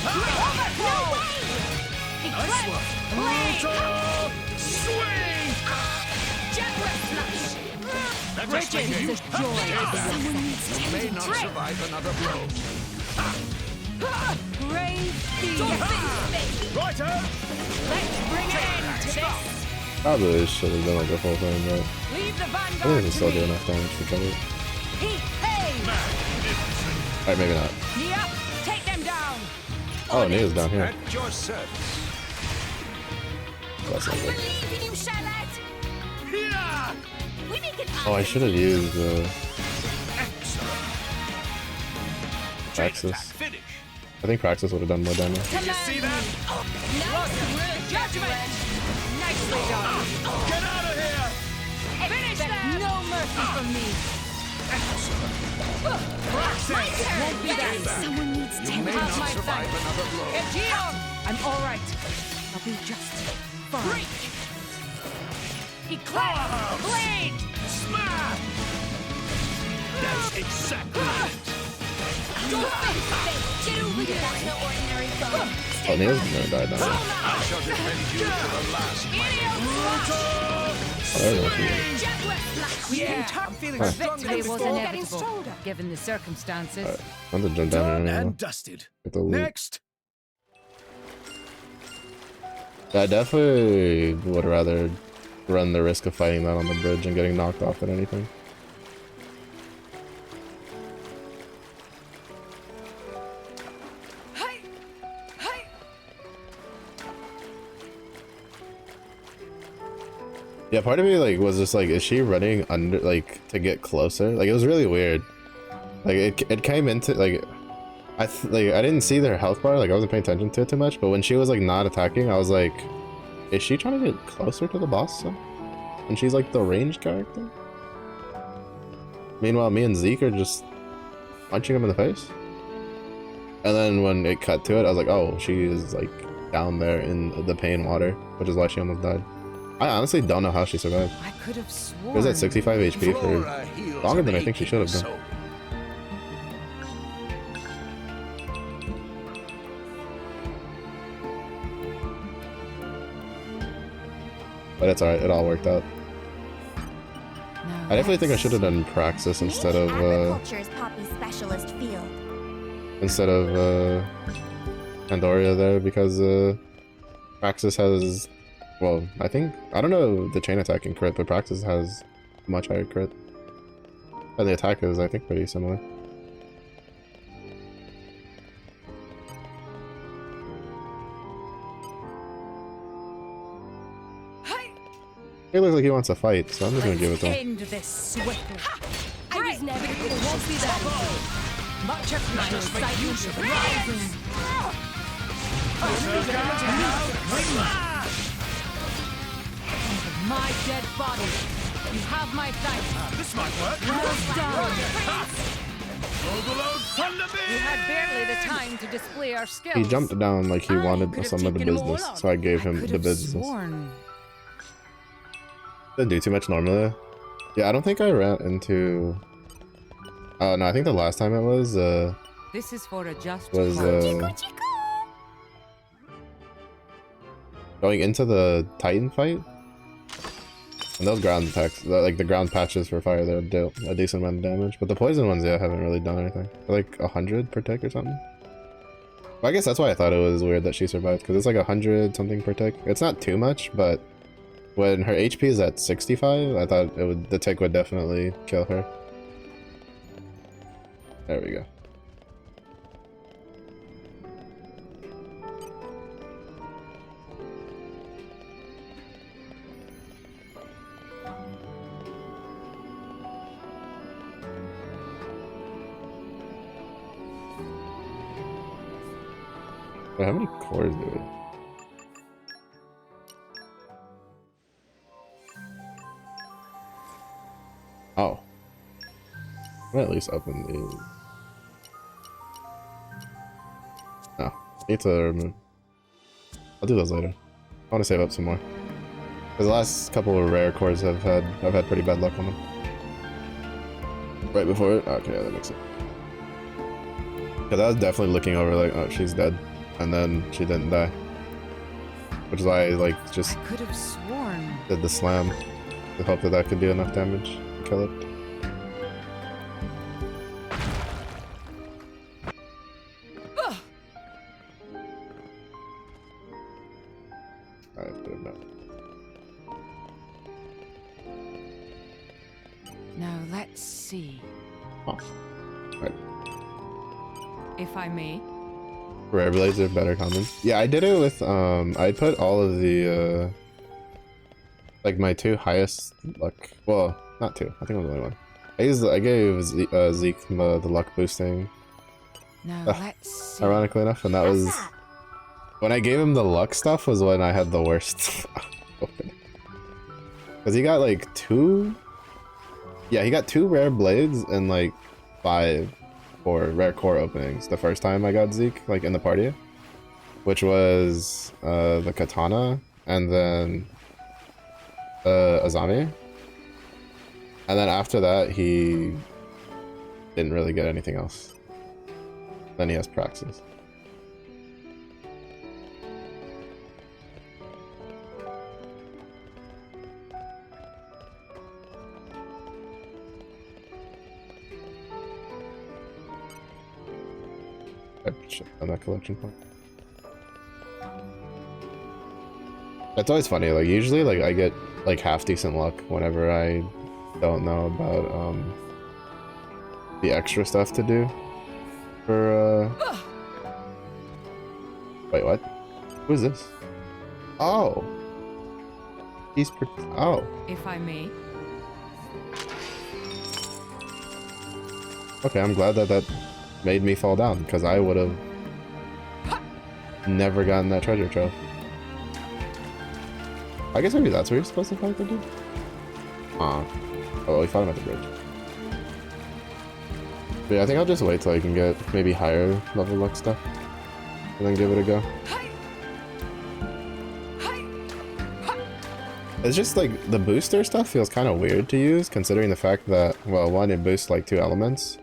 Overflow.
Nice one. Brutal swing.
Generous flash.
Let us make
Bridges
use
of joy.
We may not survive another blow.
Brave beast.
Righto.
Let's bring an end to this.
Probably should have done like the whole thing, but
Leave the
I think we
vanguard
can
to
still do
me.
enough damage to cover it.
Heat, hey.
Alright, maybe not.
Nia, take them down.
Oh, Nia's down here.
At your service.
That's not good.
believe in you, Charlotte.
Here.
We make it
Oh, I should have used
Excellent.
Praxis.
Finish.
I think Praxis would have done more damage.
Did you see that?
Judgment. Nice Nicely done.
Get out of here!
Finish that! No mercy from me. It won't be that.
Someone needs to
Have my sight. Egeon! I'm all right. I'll be just fine. Eclipse! Blade!
Smash! That's exactly it.
Don't be fake. Get over here.
That's no ordinary foe.
Oh, Neil's gonna die now.
I shall defend you to the last.
Oh, there we go.
Yeah,
I'm feeling
Huh.
stronger
victory
than
was
before.
inevitable, given the circumstances.
Alright, I'm gonna jump down
Done
there now.
and dusted.
Get the loot.
Next.
I definitely would rather run the risk of fighting that on the bridge and getting knocked off than anything. Yeah, part of me like was just like, is she running under like to get closer? Like it was really weird. Like it came into like I didn't see their health bar, like I wasn't paying attention to it too much, but when she was like not attacking, I was like, is she trying to get closer to the boss? And she's like the ranged character. Meanwhile, me and Zeke are just punching him in the face. And then when it cut to it, I was like, oh, she is like down there in the pain water, which is why she almost died. I honestly don't know how she survived.
I could have
She
sworn.
was at 65 HP for longer than I think she should have done. But it's alright, it all worked out. I definitely think I should have done Praxis instead of
Agriculture's Poppy specialist field.
Pandoria there, because Praxis has, well, I don't know the chain attack and crit, but Praxis has much higher crit. And the attack is, I think, pretty similar. He looks like he wants to fight, so I'm just gonna give it to him.
End this swiftly.
I was never
It won't be that easy. Much of my excitement is rising. My dead body. You have my thanks.
This might work.
Well done.
Overload Thunderbeam!
We had barely the time to display our skills.
He jumped down like he wanted
could have
some of the
taken them all
business,
on.
so I gave
I
him
could
the
have
business.
sworn.
Didn't do too much normally. Yeah, I don't think I ran into... Oh, no, I think the last time it was,
This is for a just
was,
cause.
going into the Titan fight. And those ground attacks, like the ground patches for fire, they'll deal a decent amount of damage. But the poison ones, yeah, haven't really done anything. They're like 100 per tick or something. Well, I guess that's why I thought it was weird that she survived, because it's like 100 something per tick. It's not too much, but when her HP is at 65, I thought the tick would definitely kill her. There we go. Wait, how many cores do we? Oh. I'm gonna at least open these. No. Need to remove. I'll do those later. I want to save up some more. Because the last couple of rare cores I've had pretty bad luck on them. Right before it? Okay, yeah, that makes sense. Because I was definitely looking over like, oh, she's dead. And then she didn't die. Which is why I like just
I could have sworn.
did the slam to hope that could do enough damage to kill it. Alright, put it back.
Now let's see.
Oh. Right.
If I may.
Rare blades are better common. Yeah, I did it with I put all of the like my two highest luck. Well, not two. I think I'm the only one. I gave Zeke the luck boosting.
Now let's see.
Ironically enough, and that was when I gave him the luck stuff was when I had the worst opening. Because he got like 2... Yeah, he got 2 rare blades and like 5 for rare core openings the first time I got Zeke, like in the party. Which was the katana and then Azami. And then after that, he didn't really get anything else. Then he has Praxis. On that collection point. That's always funny. Like usually, like I get like half decent luck whenever I don't know about the extra stuff to do for wait, what? Who is this? Oh, he's oh.
If I may.
Okay, I'm glad that that made me fall down because I would have never gotten that treasure trove. I guess maybe that's where you're supposed to fight the dude. Oh, we fought him at the bridge. But yeah, I think I'll just wait till I can get maybe higher level luck stuff and then give it a go. It's just like the booster stuff feels kind of weird to use considering the fact that, well, 1, it boosts like 2 elements,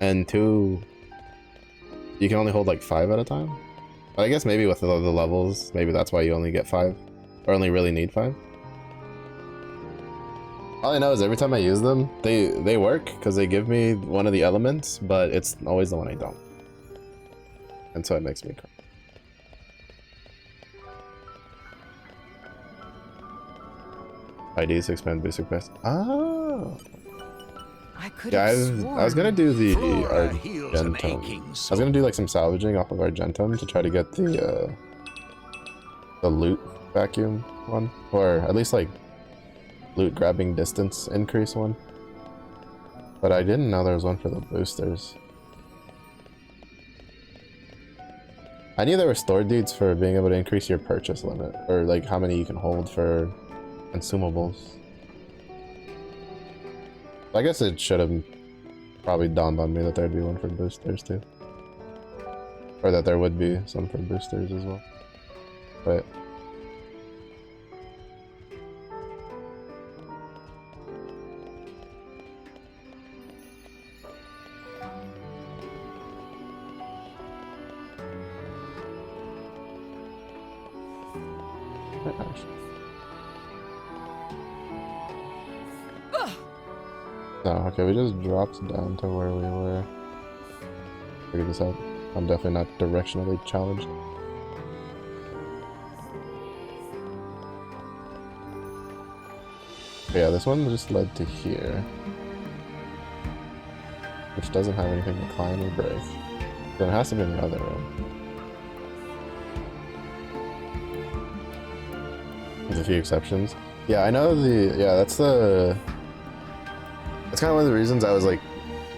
and 2, you can only hold like 5 at a time. But I guess maybe with the levels, maybe that's why you only get 5, or only really need 5. All I know is every time I use them, they work because they give me one of the elements, but it's always the one I don't, and so it makes me cry. IDs expand booster quest. Oh. Yeah, I was gonna do the Argentum. I was gonna do like some salvaging off of Argentum to try to get the loot vacuum one, or at least like loot grabbing distance increase one. But I didn't know there was one for the boosters. I knew there were store dudes for being able to increase your purchase limit, or like how many you can hold for consumables. I guess it should have probably dawned on me that there'd be one for boosters too. Or that there would be some for boosters as well. But no, okay, we just dropped down to where we were. Figure this out. I'm definitely not directionally challenged. But yeah, this one just led to here. Which doesn't have anything to climb or break. So it has to be in the other room. With a few exceptions. Yeah, I know that's kind of one of the reasons I was like,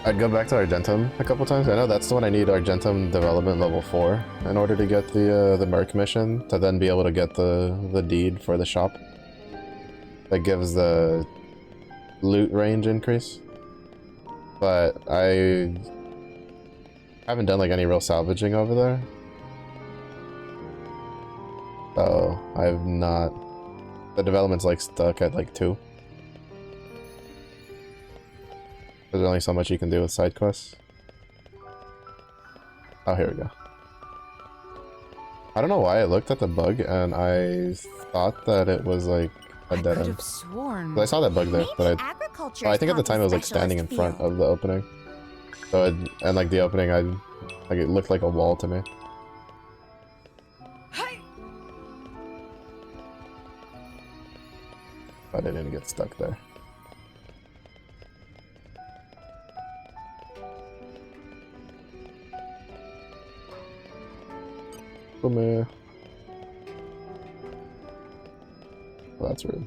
I'd go back to Argentum a couple times. I know that's the one I need Argentum development level 4 in order to get the Merc mission, to then be able to get the deed for the shop. That gives the loot range increase. But I haven't done like any real salvaging over there. So I've not, the development's like stuck at like 2. There's only so much you can do with side quests. Oh, here we go. I don't know why I looked at the bug and I thought that it was like a dead end. I saw that bug there, but I think at the time it was like standing in front of the opening. So and like the opening, like it looked like a wall to me. I didn't get stuck there. Come here. Oh, that's rude.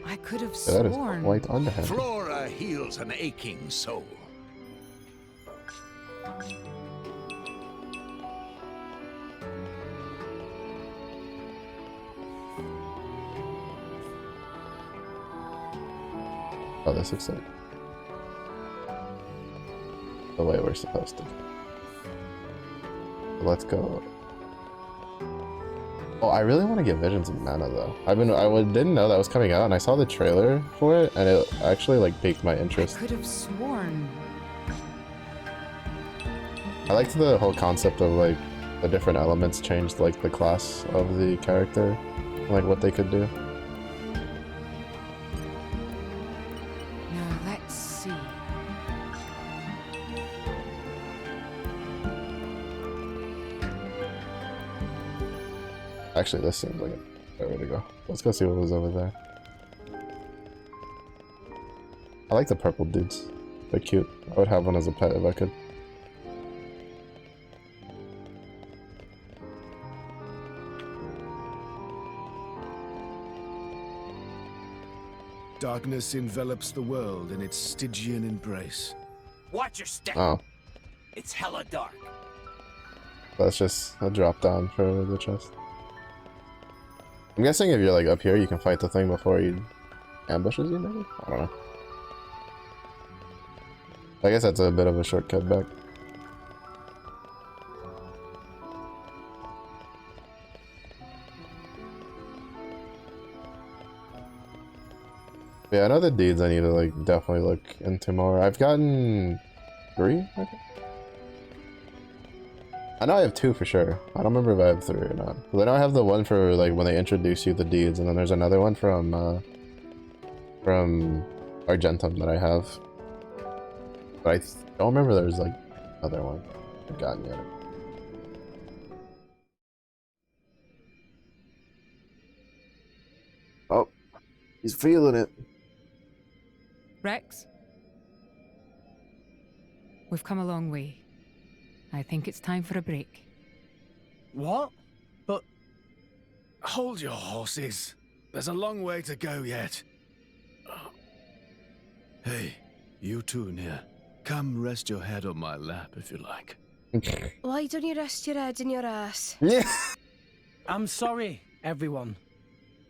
I could have
Yeah, that
sworn.
is quite underhanded.
Flora heals an aching soul.
Oh, this looks like the way we're supposed to. Let's go. Oh, I really want to get Visions of Mana though. Didn't know that was coming out, and I saw the trailer for it, and it actually like piqued my interest.
I could have sworn.
I liked the whole concept of like the different elements changed like the class of the character, like what they could do.
Now let's see.
Actually, this seems like a way to go. Let's go see what was over there. I like the purple dudes. They're cute. I would have one as a pet if I could.
Darkness envelops the world in its Stygian embrace.
Watch your step.
Oh,
It's hella dark.
that's just a drop down for the chest. I'm guessing if you're like up here, you can fight the thing before he ambushes you, maybe? I don't know. I guess that's a bit of a shortcut back. Yeah, I know the deeds I need to like definitely look into more. I've gotten 3, I think. I know I have 2 for sure. I don't remember if I have 3 or not. But I know I have the one for like when they introduce you the deeds, and then there's another one from Argentum that I have. But I don't remember there's like another one I've gotten yet. Oh, he's feeling it.
Rex? We've come a long way. I think it's time for a break.
What? But... Hold your horses. There's a long way to go yet. Hey, you two near. Come rest your head on my lap if you like.
Why don't you rest your head in your ass?
Yeah.
I'm sorry, everyone.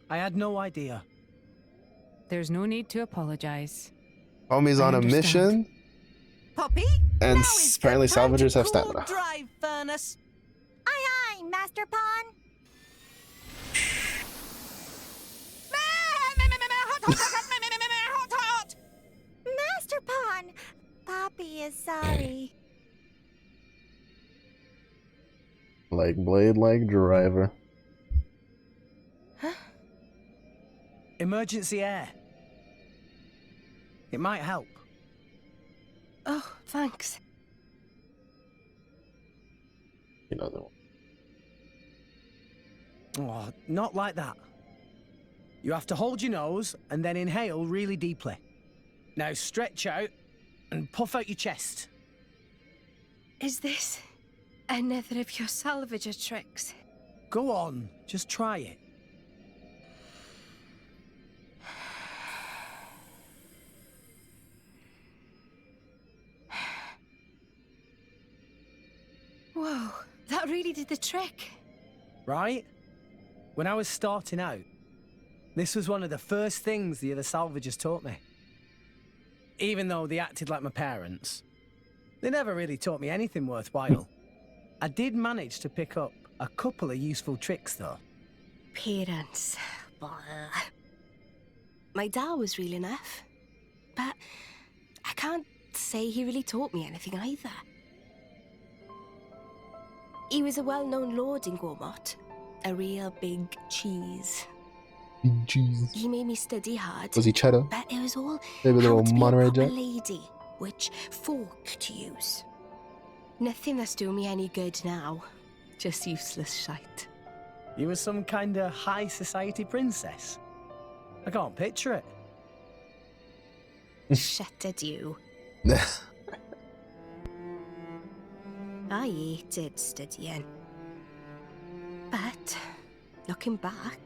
I had no idea.
There's no need to apologize.
Homie's on a mission.
Puppy?
And
Now is
apparently
the time
salvagers
to
have
cool
stamina.
drive furnace.
Aye, aye, Master Pawn. Master Pawn, Poppy is sorry.
Like blade, like driver.
Emergency air. It might help.
Oh, thanks.
Another one.
Oh, not like that. You have to hold your nose and then inhale really deeply. Now stretch out and puff out your chest.
Is this another of your salvager tricks?
Go on, just try it.
Whoa, that really did the trick.
Right? When I was starting out, this was one of the first things the other salvagers taught me. Even though they acted like my parents, they never really taught me anything worthwhile. I did manage to pick up a couple of useful tricks, though.
Parents. Blah. My dad was real enough, but I can't say he really taught me anything either. He was a well-known lord in Gormott, a real big cheese.
Big cheese.
He made me study hard.
Was he cheddar?
But it was all
Maybe a
how
little
to be a
Monterey
proper
Jack?
lady, which fork to use. Nothing that's doing me any good now. Just useless shite.
You were some kind of high society princess. I can't picture it.
Shut it, you. I hated studying. But, looking back,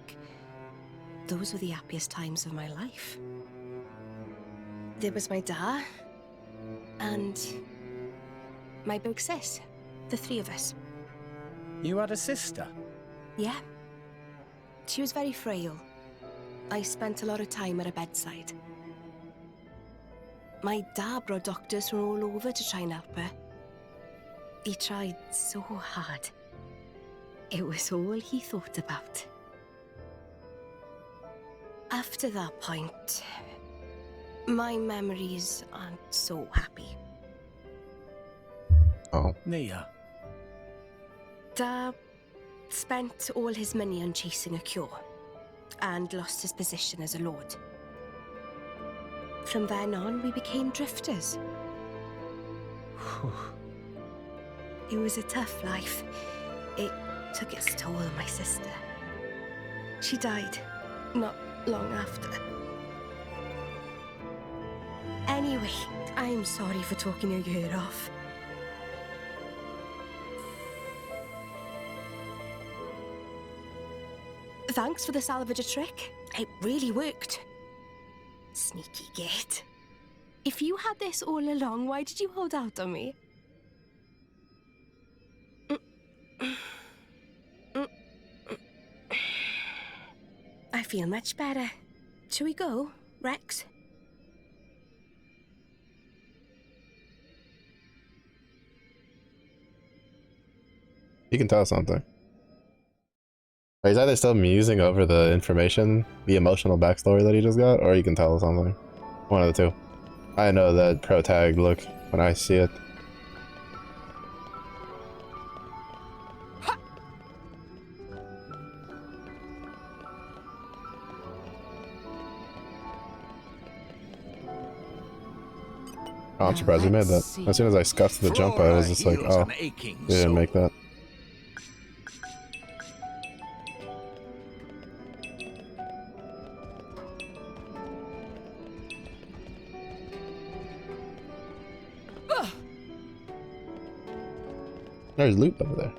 those were the happiest times of my life. There was my dad, and my big sis, the 3 of us.
You had a sister?
Yeah. She was very frail. I spent a lot of time at her bedside. My dad brought doctors from all over to try and help her. He tried so hard. It was all he thought about. After that point, my memories aren't so happy.
Oh.
Nia.
Dad spent all his money on chasing a cure and lost his position as a lord. From then on, we became drifters. It was a tough life. It took its toll on my sister. She died not long after. Anyway, I'm sorry for talking your ear off. Thanks for the salvager trick. It really worked. Sneaky git. If you had this all along, why did you hold out on me? I feel much better. Shall we go, Rex?
You can tell us something. He's either still musing over the information, the emotional backstory that he just got, or you can tell us something. One of the two. I know that pro tag look when I see it. Oh, I'm surprised we made that. As soon as I scuffed the jump, I was just like, oh, we didn't make that. There's loot over there.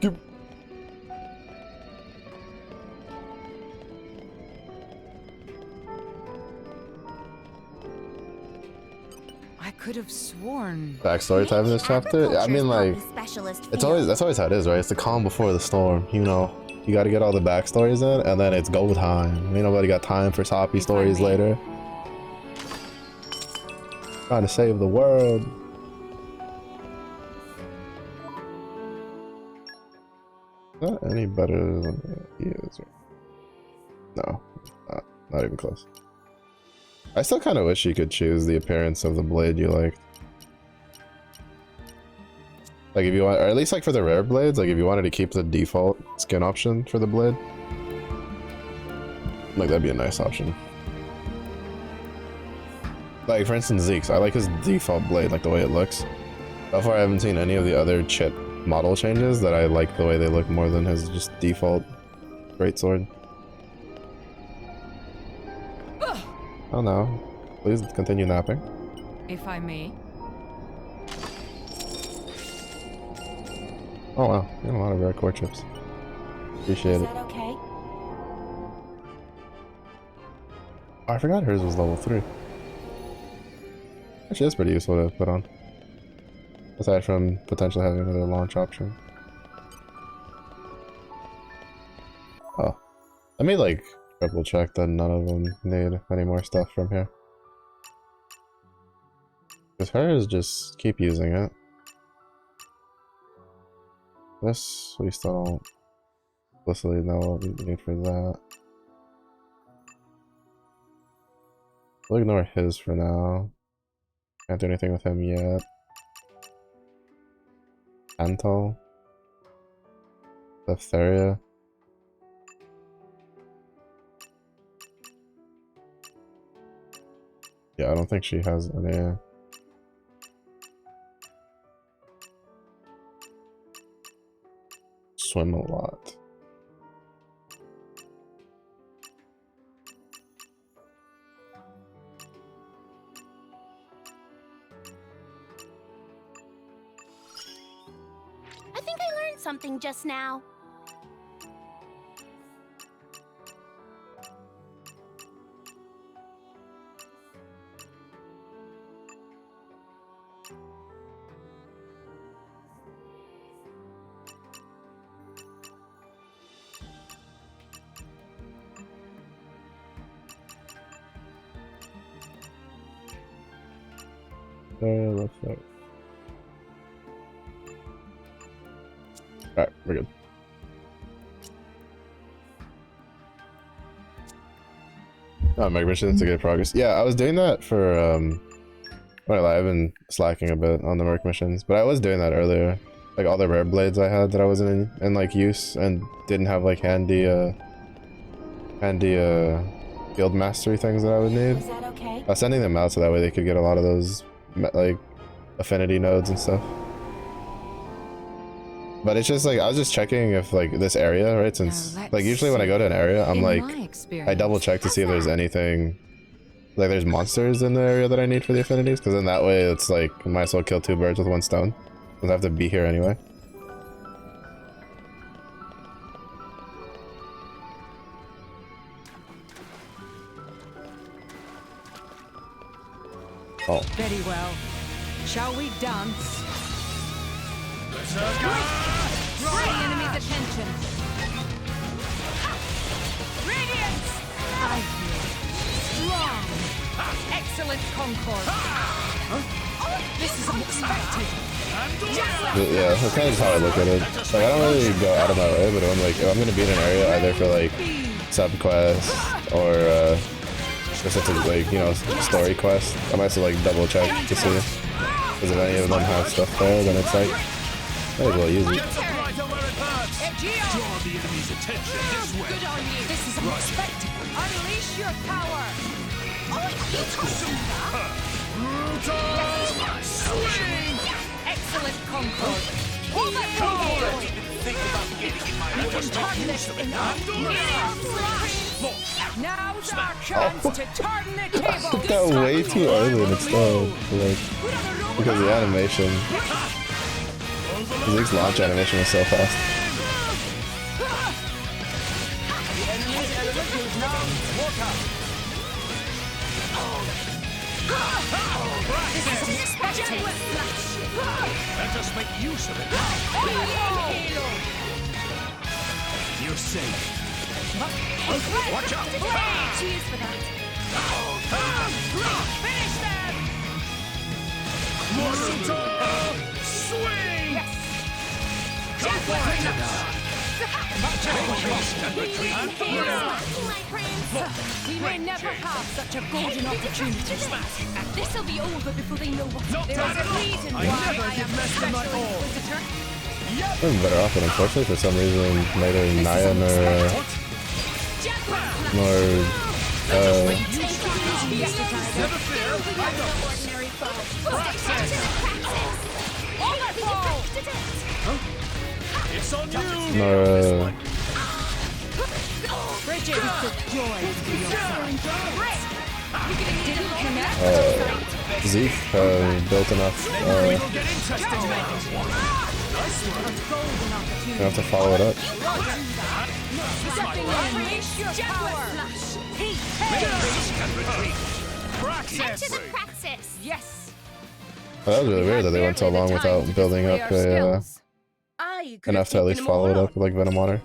Doop.
I could have sworn.
Backstory time in this chapter? I mean, like, that's always how it is, right? It's the calm before the storm, you know. You gotta get all the backstories in, and then it's go time. Ain't nobody got time for soppy stories later. Trying to save the world. Not any better than he is. No, not even close. I still kind of wish you could choose the appearance of the blade you like. Like if you want, or at least like for the rare blades, like if you wanted to keep the default skin option for the blade, like that'd be a nice option. Like for instance Zeke's, I like his default blade, like the way it looks. So far I haven't seen any of the other chit model changes that I like the way they look more than his just default greatsword. Oh no. Please continue napping.
If I may.
Oh wow, you got a lot of rare core chips. Appreciate it.
Is that okay?
Oh, I forgot hers was level 3. Actually, that's pretty useful to put on. Aside from potentially having another launch option. Oh. Let me like triple check that none of them need any more stuff from here. Because hers, just keep using it. This, we still don't explicitly know what we need for that. We'll ignore his for now. Can't do anything with him yet. Antal. Diphtheria. Yeah, I don't think she has any. Swim a lot.
I think I learned something just now.
Left side. Alright, we're good. Oh, mega missions to get progress. Yeah, I was doing that for well, I've been slacking a bit on the merc missions, but I was doing that earlier. Like all the rare blades I had that I wasn't in like use and didn't have like handy field mastery things that I would need.
Is that okay?
I was sending them out so that way they could get a lot of those like affinity nodes and stuff. But it's just like I was just checking if like this area, right? Since like usually when I go to an area, I'm like I double check to see if there's anything like there's monsters in the area that I need for the affinities, because then that way it's like I might as well kill 2 birds with 1 stone. Because I have to be here anyway. Oh.
Very well. Shall we dance? Draw the enemy's attention. Radiance! I feel strong. Excellent concord. This is unexpected.
Yeah, that's kind of just how I look at it. Like I don't really go out of my way, but I'm like if I'm gonna be in an area either for like sub-quests or specific like, you know, story quest, I might as well like double check to see. Because if any of them have stuff there, then it's like might as well use it.
Draw the enemy's attention this way.
Good on you. This is unexpected. Unleash your power.
Swing!
Excellent concord.
Think about getting in my way.
Now's our chance to turn the table.
I got way too early and it's still like because the animation. Zeke's launch animation was so fast.
Let us make use of it. You're safe. Watch out!
Cheers for that. Finish them!
Swing!
Yes.
Go for it!
We may never have such a golden opportunity. This'll be over before they know what's there. There's a reason why I am special inquisitor.
I'm better off, but unfortunately for some reason neither Naya Zeke built enough. You have to follow it up.
Enter the praxis. Yes.
Oh, that was really weird that they went so long without building up enough to at least follow it up with like Venom Water.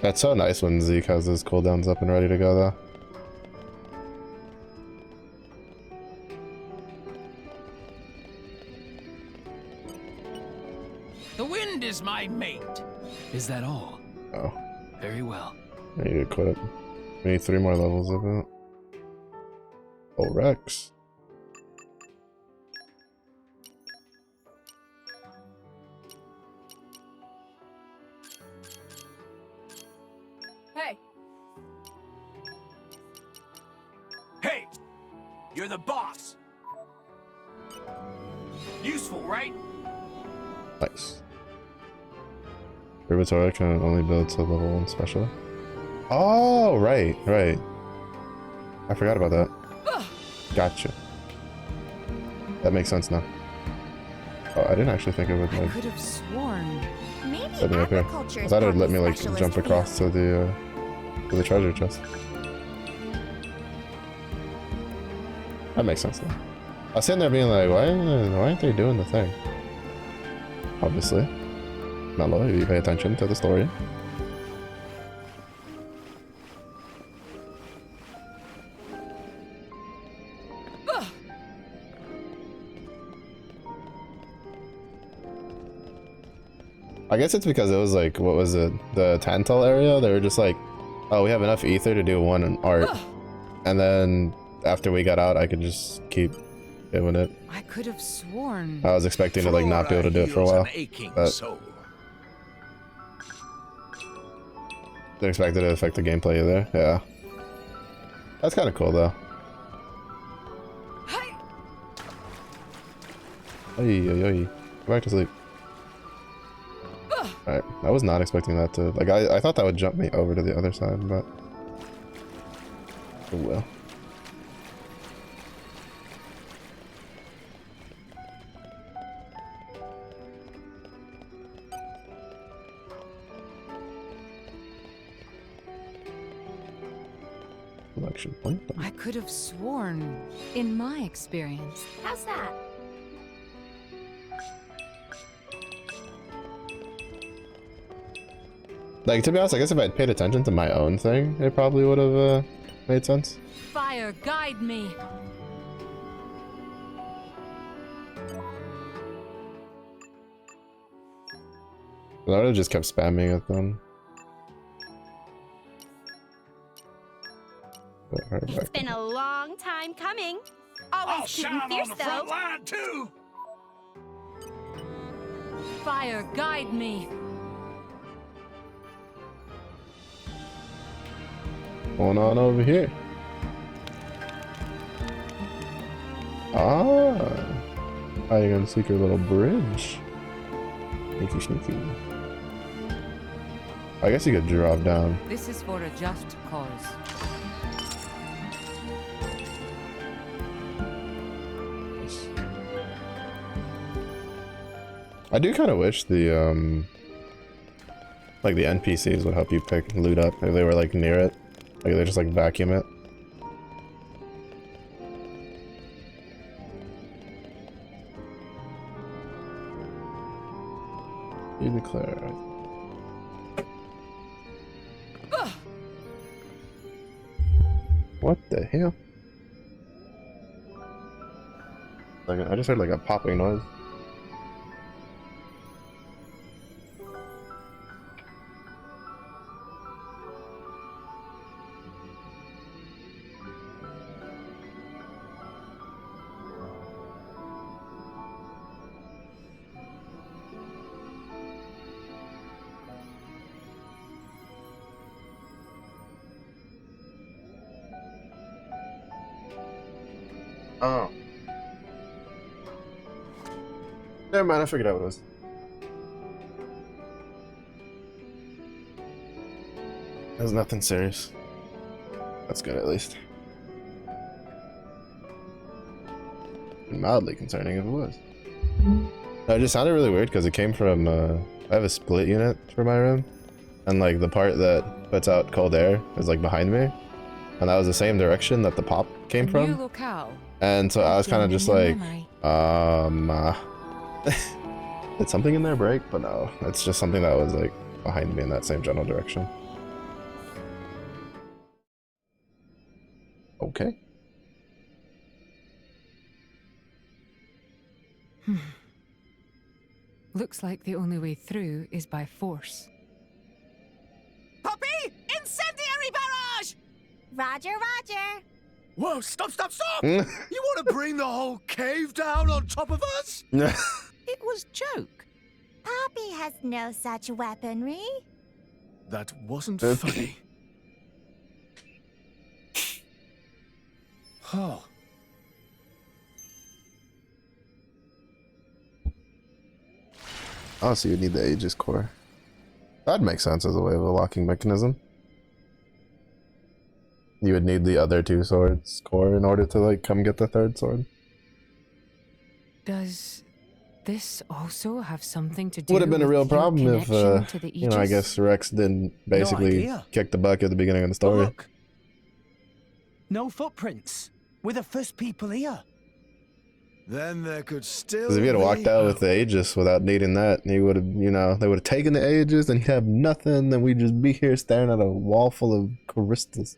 That's so nice when Zeke has his cooldowns up and ready to go though.
The wind is my mate.
Is that all?
Oh.
Very well.
I need to equip. We need 3 more levels of it. Oh, Rex.
Hey.
Hey! You're the boss! Useful, right?
Nice. Ribatora can only build to level 1 special. Oh, right. I forgot about that. Gotcha. That makes sense now. Oh, I didn't actually think it would like.
Could have sworn.
Maybe
Let me up here.
agriculture
I
is
thought it would let me
probably
like
specialist
jump
for you.
across to the treasure chest. That makes sense now. I was sitting there being like, why aren't they doing the thing? Obviously. Mellow, if you pay attention to the story. I guess it's because it was like, what was it? The Tantal area? They were just like, oh, we have enough ether to do one art. And then after we got out, I could just keep doing it.
I could have sworn.
I was expecting to like not be able to do it for a while. But they expected it to affect the gameplay either. Yeah. That's kind of cool though. Go back to sleep. Alright, I was not expecting that to, like, I thought that would jump me over to the other side, but... Oh well. Collection point.
I could have sworn, in my experience.
How's that?
Like, to be honest, I guess if I'd paid attention to my own thing, it probably would have made sense.
Fire, guide me.
I would have just kept spamming it then.
It's been a long time coming. Always cute and fierce, though.
Line too.
Fire, guide me.
Going on over here? Ah, hiding on a secret little bridge. Sneaky, sneaky. I guess you could drop down.
This is for a just cause.
I do kind of wish the like the NPCs would help you pick loot up if they were like near it. Like they just like vacuum it. You declare. What the hell? Like I just heard like a popping noise. Oh. Never mind, I figured out what it was. It was nothing serious. That's good, at least. Mildly concerning if it was. No, it just sounded really weird because it came from, I have a split unit for my room. And like the part that puts out cold air is like behind me. And that was the same direction that the pop came from.
New locale.
And so I was kind of just like, did something in there break? But no, it's just something that was like behind me in that same general direction. Okay.
Looks like the only way through is by force.
Puppy! Incendiary barrage!
Roger, Roger.
Whoa, stop, stop, stop! You want to bring the whole cave down on top of us?
It was joke.
Poppy has no such weaponry.
That wasn't funny. Oh.
Oh, so you need the Aegis core. That'd make sense as a way of a locking mechanism. You would need the other two swords core in order to like come get the third sword.
Does this also have something to do
Would have been a real problem if
to the
you know, I guess Rex didn't basically kick the bucket at the beginning of the story.
Look. No footprints. We're the first people here.
Then there could still
Because if you had walked out with the Aegis without needing that, he would have, you know, they would have taken the Aegis and he'd have nothing, then we'd just be here staring at a wall full of Charistas.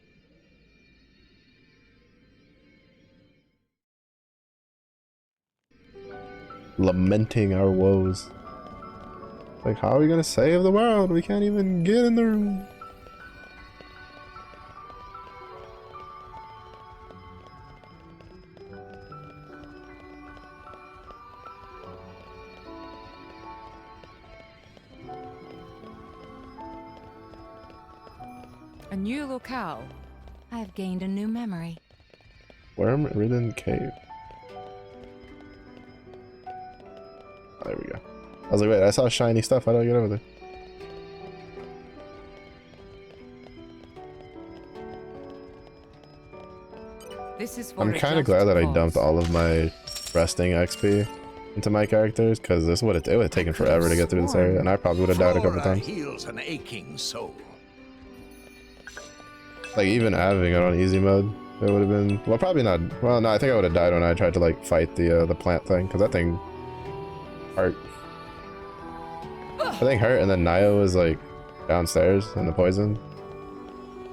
Lamenting our woes. Like, how are we gonna save the world? We can't even get in the room.
A new locale. I've gained a new memory.
Worm-ridden cave. Oh, there we go. I was like, wait, I saw shiny stuff. How do I get over there?
This is for
I'm kind of glad that I dumped all of my resting XP into my characters, because this would have taken forever to get through this area, and I probably would have died a couple times.
Heals an aching soul.
Like, even having it on easy mode, it would have been, well, probably not. Well, no, I think I would have died when I tried to like fight the plant thing, because that thing hurt. I think hurt, and then Naya was like downstairs, and the poison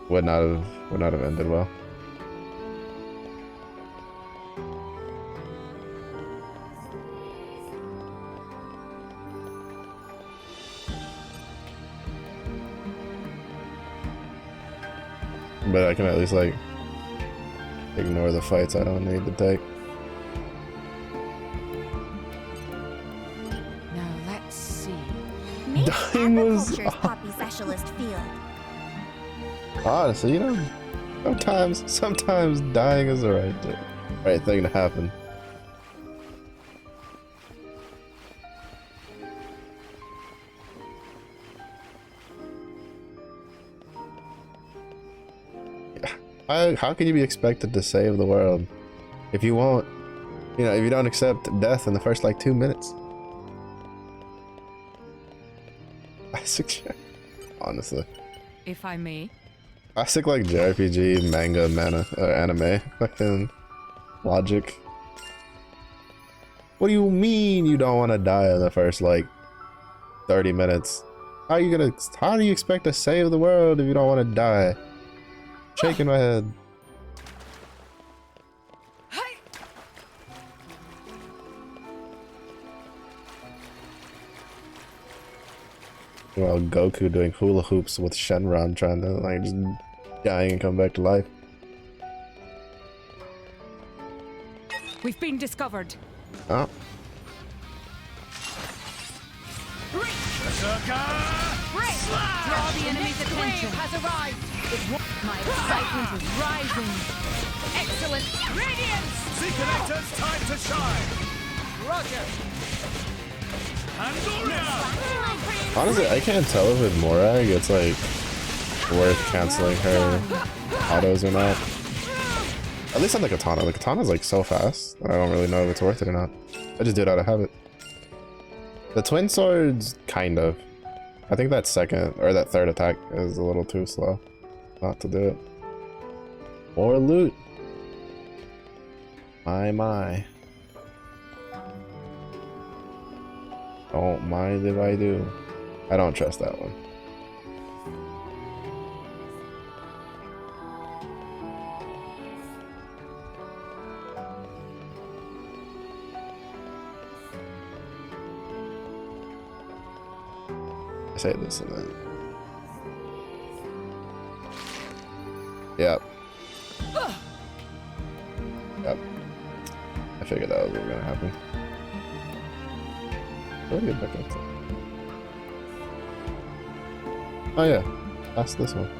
would not have ended well. But I can at least like ignore the fights I don't need to take.
Now let's see.
Dying was
Poppy specialist field.
honestly, you know, sometimes dying is the right thing to happen. How can you be expected to save the world if you won't, you know, if you don't accept death in the first like 2 minutes? Classic, honestly.
If I may.
Classic like JRPG, manga, anime, fucking logic. What do you mean you don't want to die in the first like 30 minutes? How do you expect to save the world if you don't want to die? Shaking my head. Well, Goku doing hula hoops with Shenron, trying to like just dying and come back to life.
We've been discovered.
Oh.
Draw the enemy's attention. Has arrived. My excitement is rising. Excellent. Radiance!
Z connectors, time to shine. Roger.
Honestly, I can't tell if with Morag it's like worth canceling her autos or not. At least on the katana. The katana's like so fast that I don't really know if it's worth it or not. I just do it out of habit. The twin swords, kind of. I think that second or that third attack is a little too slow not to do it. More loot. My. Don't mind if I do. I don't trust that one. I say this and then. Yep. Yep. I figured that was what was gonna happen. Where do you get back up to? Oh yeah, that's this one.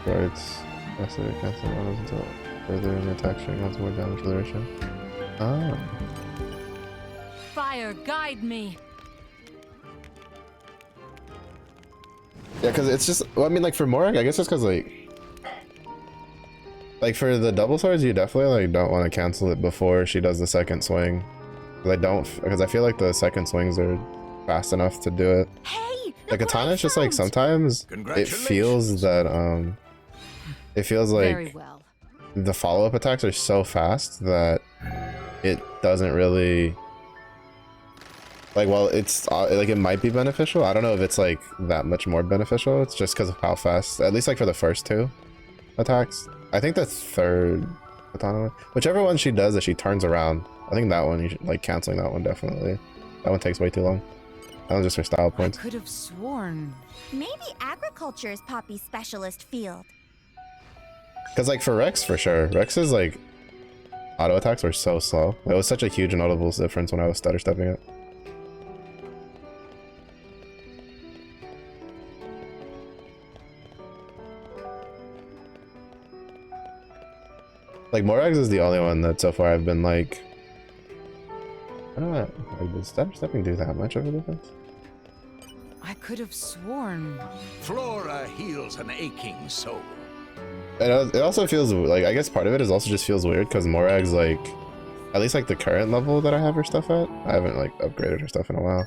Right, that's the cancel models until further an attack string has more damage duration. Ah.
Fire, guide me.
Yeah, because it's just, well, I mean, like for Morag, I guess it's because like for the double swords, you definitely like don't want to cancel it before she does the second swing. Because I feel like the second swings are fast enough to do it.
Hey,
the katana is just like sometimes it feels that
Very well.
the follow-up attacks are so fast that it doesn't really like, well, it's like it might be beneficial. I don't know if it's like that much more beneficial. It's just because of how fast, at least like for the first two attacks. I think the third katana, whichever one she does, that she turns around I think that one, you should, like, canceling that one definitely. That one takes way too long. That one's just for style
I
points.
could have sworn.
Maybe agriculture is Poppy's specialist field.
Because, like, for Rex, for sure. Rex's, like, auto attacks were so slow. It was such a huge notable difference when I was stutter stepping it. Like, Morags is the only one that so far I've been like, I don't know, like, did stutter stepping do that much of a difference?
I could have sworn.
Flora heals an aching soul.
And it also feels like, I guess part of it is also just feels weird because Morag's, like, at least like the current level that I have her stuff at, I haven't like upgraded her stuff in a while.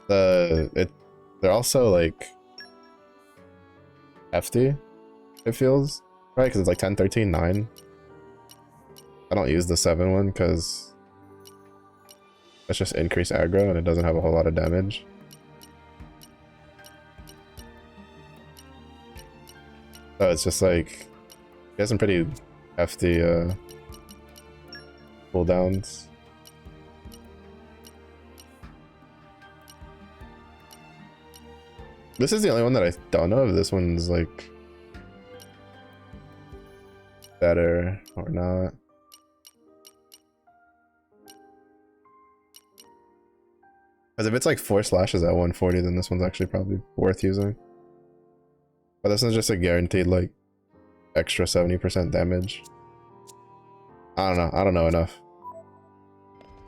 They're also like hefty, it feels, right? Because it's like 10, 13, 9. I don't use the 7 one because it's just increased aggro and it doesn't have a whole lot of damage. So it's just like, you have some pretty hefty cooldowns. This is the only one that I don't know if this one's like better or not. Because if it's like 4 slashes at 140, then this one's actually probably worth using. But this one's just a guaranteed like extra 70% damage. I don't know enough.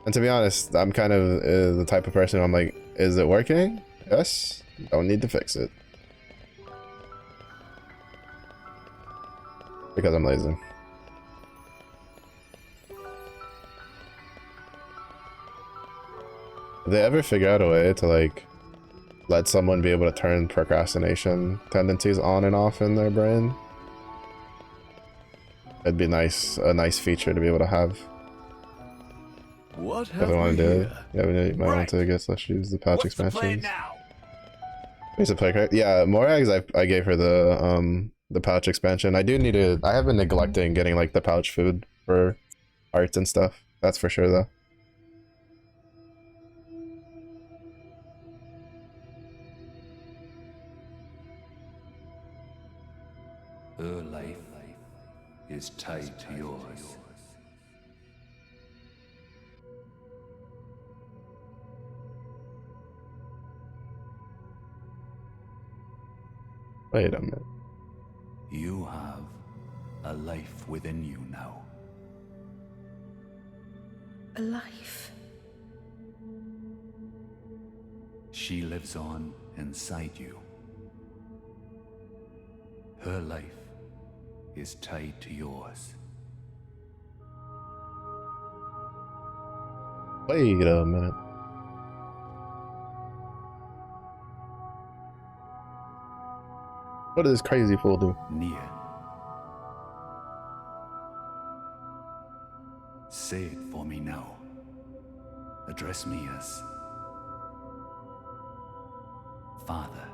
And to be honest, I'm kind of the type of person I'm like, is it working? Yes. Don't need to fix it. Because I'm lazy. If they ever figure out a way to like let someone be able to turn procrastination tendencies on and off in their brain, it'd be a nice feature to be able to have.
What
if I want to do it, yeah, we might want to guess. Let's use the pouch expansions. Here's a play card. Yeah, Morags, I gave her the pouch expansion. I do need to. I have been neglecting getting like the pouch food for arts and stuff. That's for sure though.
Her life is tied to yours.
Wait a minute.
You have a life within you now.
A life?
She lives on inside you. Her life is tied to yours.
Wait a minute. What did this crazy fool do?
Near. Say it for me now. Address me as Father.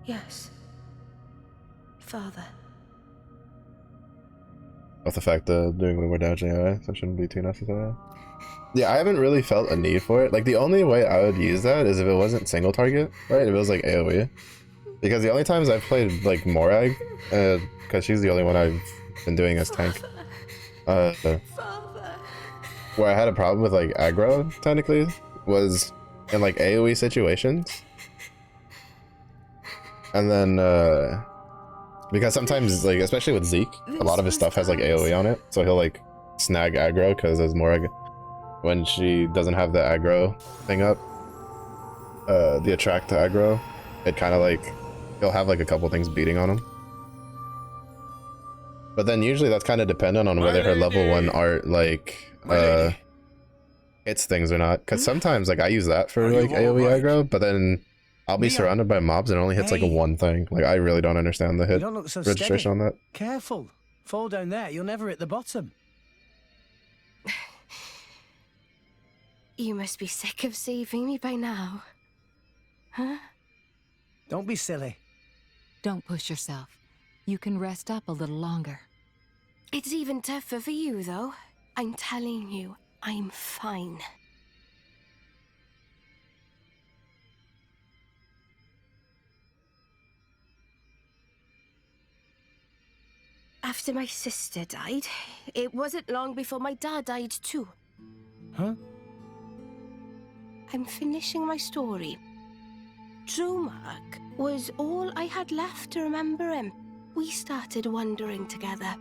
Yes. Father.
Of the fact that doing way more damage than AI, so it shouldn't be too necessary. Yeah, I haven't really felt a need for it. Like, the only way I would use that is if it wasn't single target, right? If it was like AoE. Because the only times I've played like Morag, because she's the only one I've been doing as tank, where I had a problem with like aggro, technically, was in like AoE situations. And then, because sometimes, like, especially with Zeke, a lot of his stuff has like AoE on it, so he'll like snag aggro because as Morag, when she doesn't have the aggro thing up, the attract to aggro, it kind of like, he'll have like a couple things beating on him. But then usually that's kind of dependent on whether her level 1 art like hits things or not. Because sometimes like I use that for like AoE aggro, but then I'll be surrounded by mobs and it only hits like a one thing. Like I really don't understand the hit registration on that.
Careful. Fall down there, you'll never hit the bottom.
You must be sick of saving me by now. Huh?
Don't be silly.
Don't push yourself. You can rest up a little longer.
It's even tougher for you, though. I'm telling you, I'm fine. After my sister died, it wasn't long before my dad died too.
Huh?
I'm finishing my story. Drumark was all I had left to remember him. We started wandering together.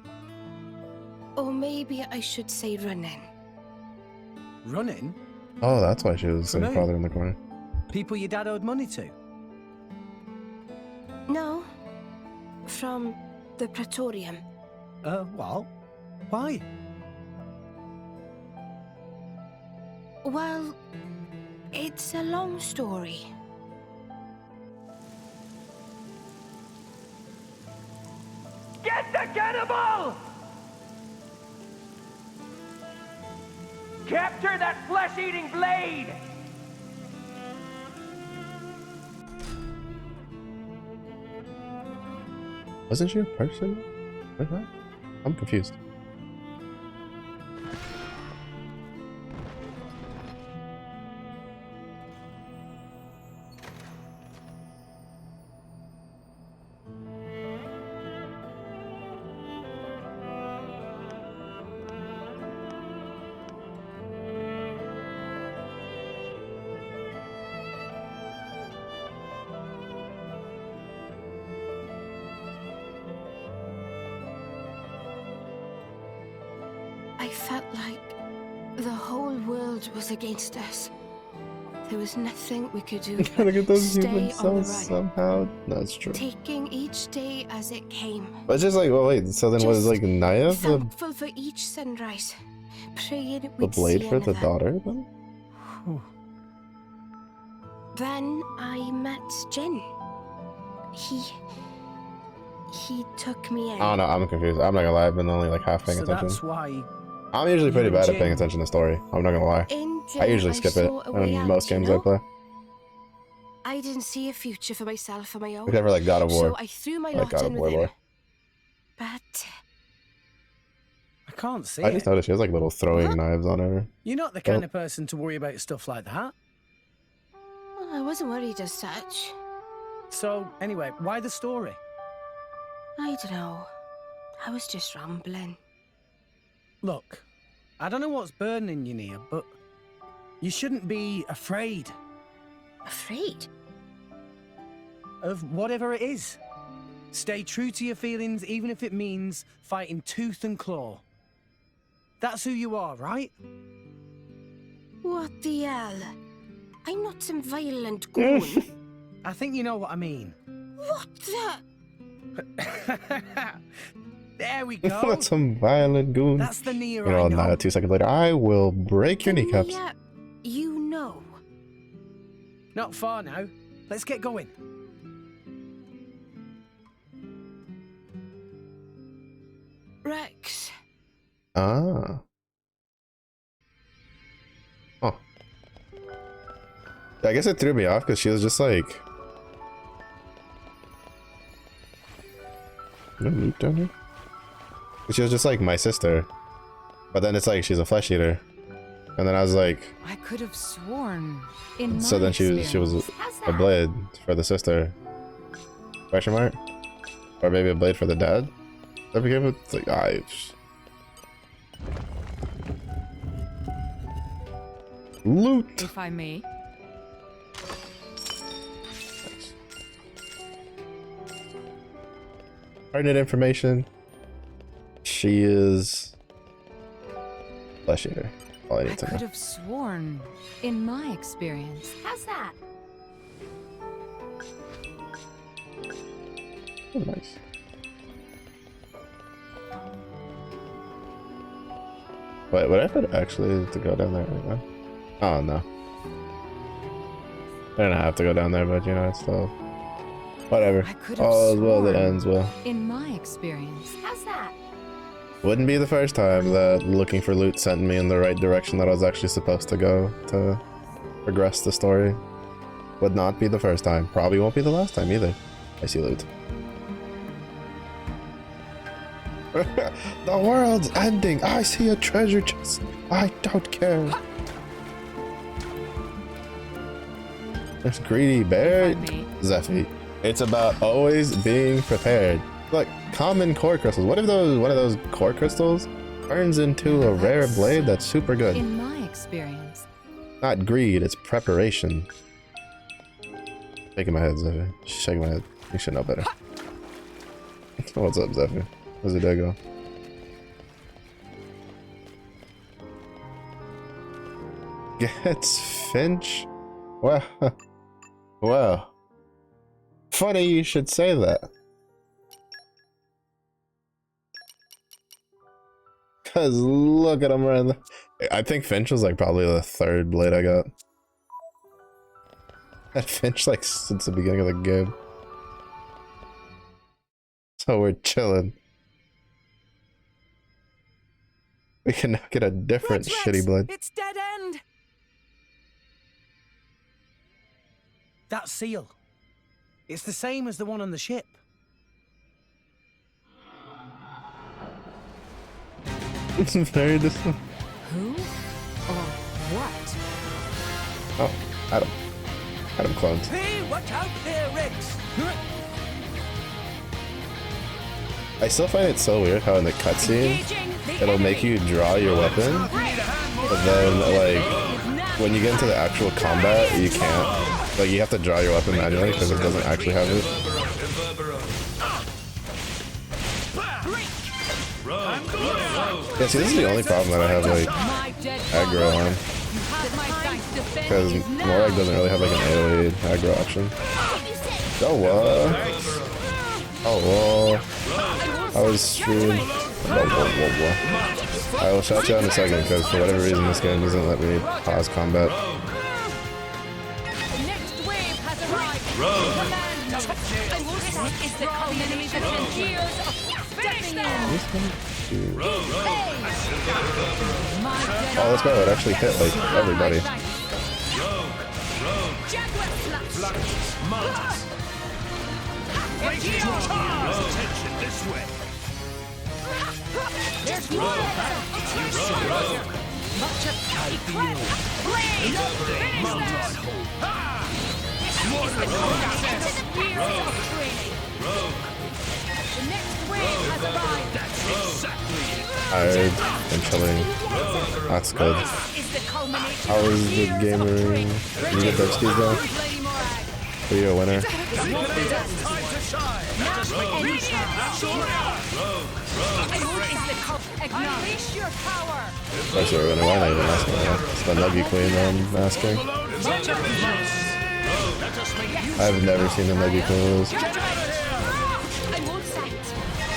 Or maybe I should say running.
Running?
Oh, that's why she was
For me?
farther in the corner.
People your dad owed money to?
No. From the Praetorium.
What? Why?
Well, it's a long story.
Get the cannibal! Capture that flesh-eating blade!
Wasn't she a person? Wait, what? I'm confused.
I felt like the whole world was against us. There was nothing we could do
Gotta get
but
those
stay
human
on the
cells
run,
somehow. That's true.
taking each day as it came.
But it's just like, well, wait. So then, was like Naya the
Thankful for each sunrise, praying we'd
blade
see
for the
another.
daughter? Then?
Then I met Jin. He took me in.
I don't know. I'm confused. I'm not gonna lie. I've been only like half paying
So
attention.
that's why...
I'm usually pretty
you and
bad at paying
Jin-
attention to story. I'm not gonna lie.
In
I
Jin,
usually skip it
saw a way
in
out,
most
you
games I
know?
play.
I didn't see a future for myself on my own.
Except for like God of War.
So I threw my
Like
lot
God of
in
War
with him.
lore.
But
I can't see
I
it.
just noticed she has like little throwing knives on her.
You're not the kind of person to worry about stuff like that.
I wasn't worried as such.
So, anyway, why the story?
I don't know. I was just rambling.
Look, I don't know what's burning you, Nia, but you shouldn't be afraid.
Afraid?
Of whatever it is. Stay true to your feelings, even if it means fighting tooth and claw. That's who you are, right?
What the hell? I'm not some violent goon.
I think you know what I mean.
What the?
There we go.
That's some violent goon.
That's the Nia
You know,
I know.
Naya 2 seconds later, I will break your kneecaps.
Yeah, you know.
Not far now. Let's get going.
Rex.
Ah. Oh. I guess it threw me off because she was just like... No loot down here? She was just like my sister. But then it's like she's a flesh eater. And then I was like...
I could have sworn. In
So
my
then she was
experience.
a blade for the sister. Question mark? Or maybe a blade for the dad? That became it's like loot.
If I may.
Pertinent information. She is flesh eater. All I need
I
to
could
know.
have sworn. In my experience.
How's that?
Oh, nice. Wait, would I put actually to go down there right now? Oh no. I don't have to go down there, but you know, it's still whatever. All is well that ends well.
In my experience.
How's that?
Wouldn't be the first time that looking for loot sent me in the right direction that I was actually supposed to go to progress the story. Would not be the first time. Probably won't be the last time either. I see loot. The world's ending. I see a treasure chest. I don't care. There's greedy bear. Zephy. It's about always being prepared. Like common core crystals. What if one of those core crystals turns into a rare blade that's super good?
In my experience.
Not greed, it's preparation. Shaking my head, Zephy. Shaking my head. You should know better. What's up, Zephy? How's the day go? Gets Finch? Well, well. Funny you should say that. Cause look at him right there. I think Finch was like probably the third blade I got. Had Finch like since the beginning of the game. So we're chilling. We can now get a different shitty blade.
It's dead end. That seal. It's the same as the one on the ship.
It's very distant.
Who or what?
Oh, Adam. Adam clones.
Hey, watch out there, Rex.
I still find it so weird how in the cutscene it'll make you draw your weapon, but then like when you get into the actual combat you can't. Like you have to draw your weapon manually because it doesn't actually have it. Yeah, see, this is the only problem that I have like aggro on. Because Morag doesn't really have like an AoE aggro option. Oh what? Oh whoa. I was streaming. I will shout you out in a second because for whatever reason this game doesn't let me pause combat. Oh, this guy would actually hit like everybody.
There's more of them! Much of Eclipse! Blaze! Finish them! This is the spirit of training! The next wave has arrived! That's exactly it!
Tired and chilling. That's good. How was the gamer? Did you get those skis though? Are you a winner?
Unleash your power.
That's what we're gonna win. I even asking that. It's the Nuggy Queen I'm asking. I've never seen the Nuggy Queen lose.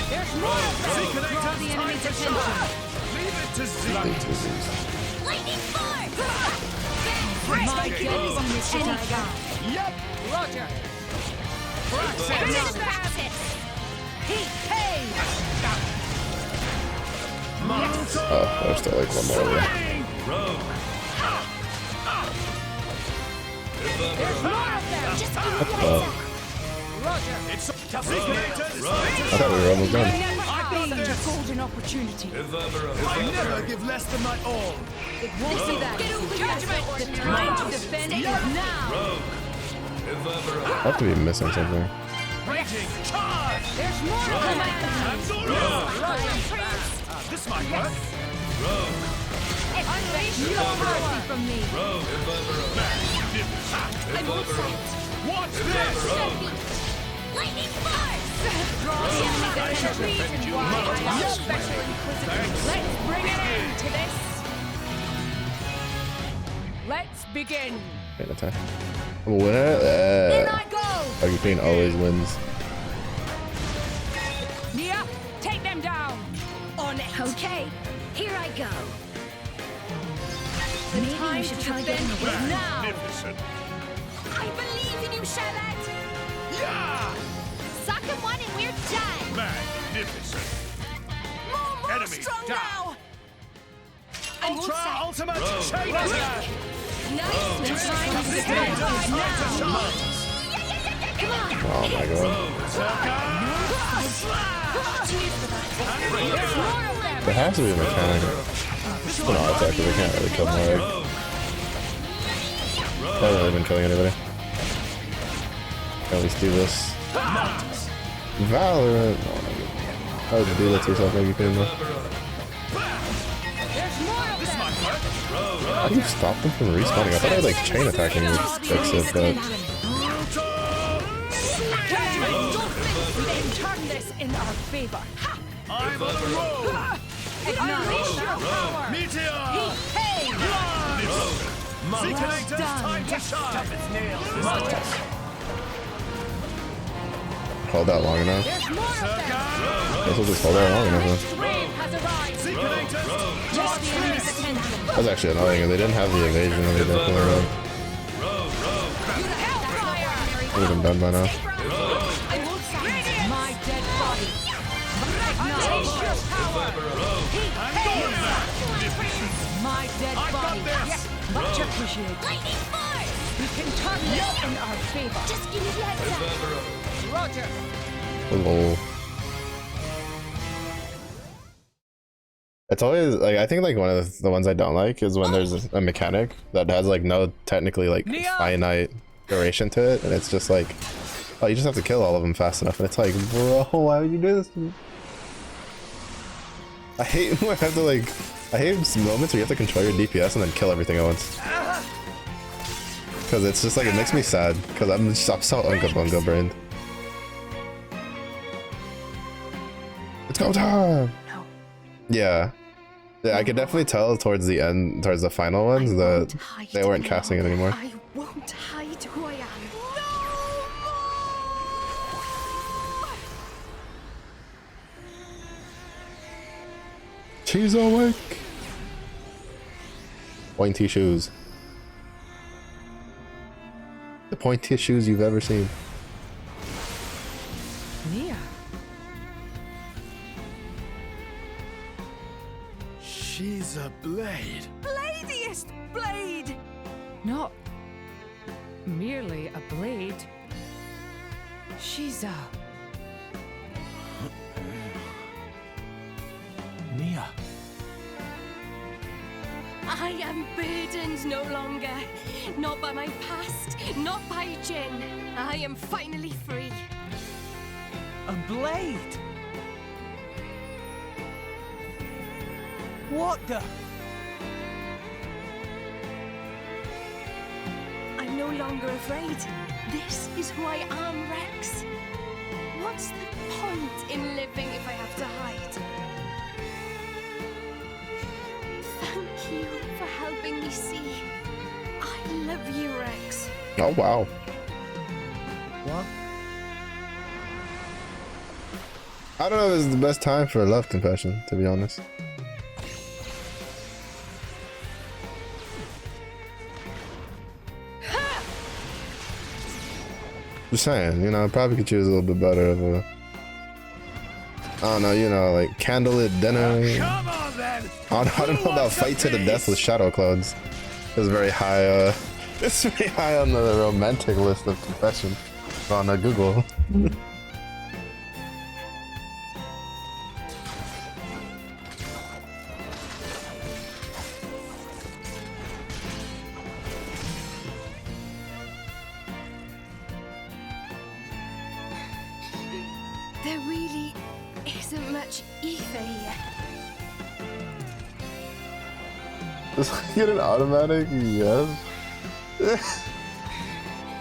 There's more of them. Draw the enemy's attention.
Lightning force!
My gaze on this anytime.
Yep! Roger!
Oh, there's still like one more over there.
There's more of them! Just
Roger.
It's
I thought we were almost done.
Such a golden opportunity.
I never give less than my all.
It won't be that. Judgment! The time to defend is now.
I have to be missing something.
There's more of them!
This might work.
Unleash your mercy from me.
I'm on sight!
Watch this!
Lightning force!
Draw the enemy's attention. Reason why I am special inquisitor. Let's bring an end to this. Let's begin.
Ain't no time. I'm a winner.
In I go.
Nuggy Queen always wins.
Nia, take them down.
On it. Okay, here I go.
The time you should try getting away now.
I believe in you, Charlotte!
Yeah!
Suck him one and we're done!
Magnificent.
More
Enemy
strong
down.
now!
Ultra ultimate chain attack!
The time to defend is now.
Come on!
Oh my god. There has to be a mechanic. No, it's actually they can't really kill my egg. I've not really been killing anybody. At least do this. Valorant! Oh my god. How would you do that to yourself, like you can though? How do you stop them from respawning? I thought I had like chain attacking would fix it, but...
We can turn this in our favor.
I'm on a roll!
Acknowledge your power!
Meteor!
Hey!
Seeker time to shine!
Hold that long enough. Guess we'll just hold that long enough then. That's actually annoying. If they didn't have the evasion, they definitely would have been done by now.
My dead body. Acknowledge your power. My dead body. Yes, much appreciated.
Lightning force!
We can turn this in our favor.
Just give me the heads up.
Roger.
Lol. It's always like I think like one of the ones I don't like is when there's a mechanic that has like no technically like finite duration to it, and it's just like, oh, you just have to kill all of them fast enough, and it's like, bro, why would you do this to me? I hate when I have to like, I hate moments where you have to control your DPS and then kill everything at once. Because it's just like it makes me sad because I'm so unga brained. It's go time. No. Yeah, I could definitely tell towards the end, towards the final ones, that they weren't casting it anymore.
I won't hide who I am.
She's awake. Pointy shoes. The pointiest shoes you've ever seen.
Nia.
She's a blade.
Bladiest blade! Not merely a blade. She's a...
Nia.
I am burdened no longer. Not by my past, not by Jin. I am finally free.
A blade? What the?
I'm no longer afraid. This is who I am, Rex. What's the point in living if I have to hide? Thank you for helping me see. I love you, Rex.
Oh wow.
What?
I don't know if this is the best time for a love confession, to be honest. Just saying, you know, I probably could choose a little bit better of a... I don't know, you know, like candlelit dinner.
Come on then!
I don't know about fight to the death with shadow clouds. It's very high, it's very high on the romantic list of confession on Google.
There really isn't much ether here.
Does he get an automatic? Yes.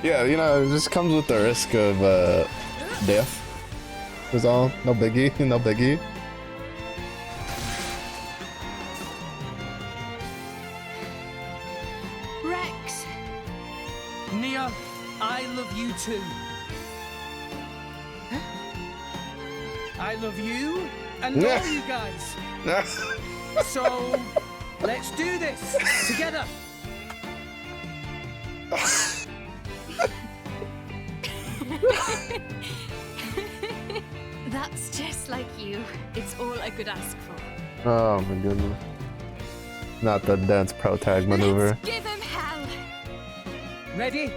Yeah, you know, it just comes with the risk of death. Is all. No biggie, no biggie.
Rex!
Nia, I love you too. I love you and all you guys. So, let's do this together.
That's just like you. It's all I could ask for.
Oh my goodness. Not the dance pro tag maneuver.
Let's give him hell.
Ready?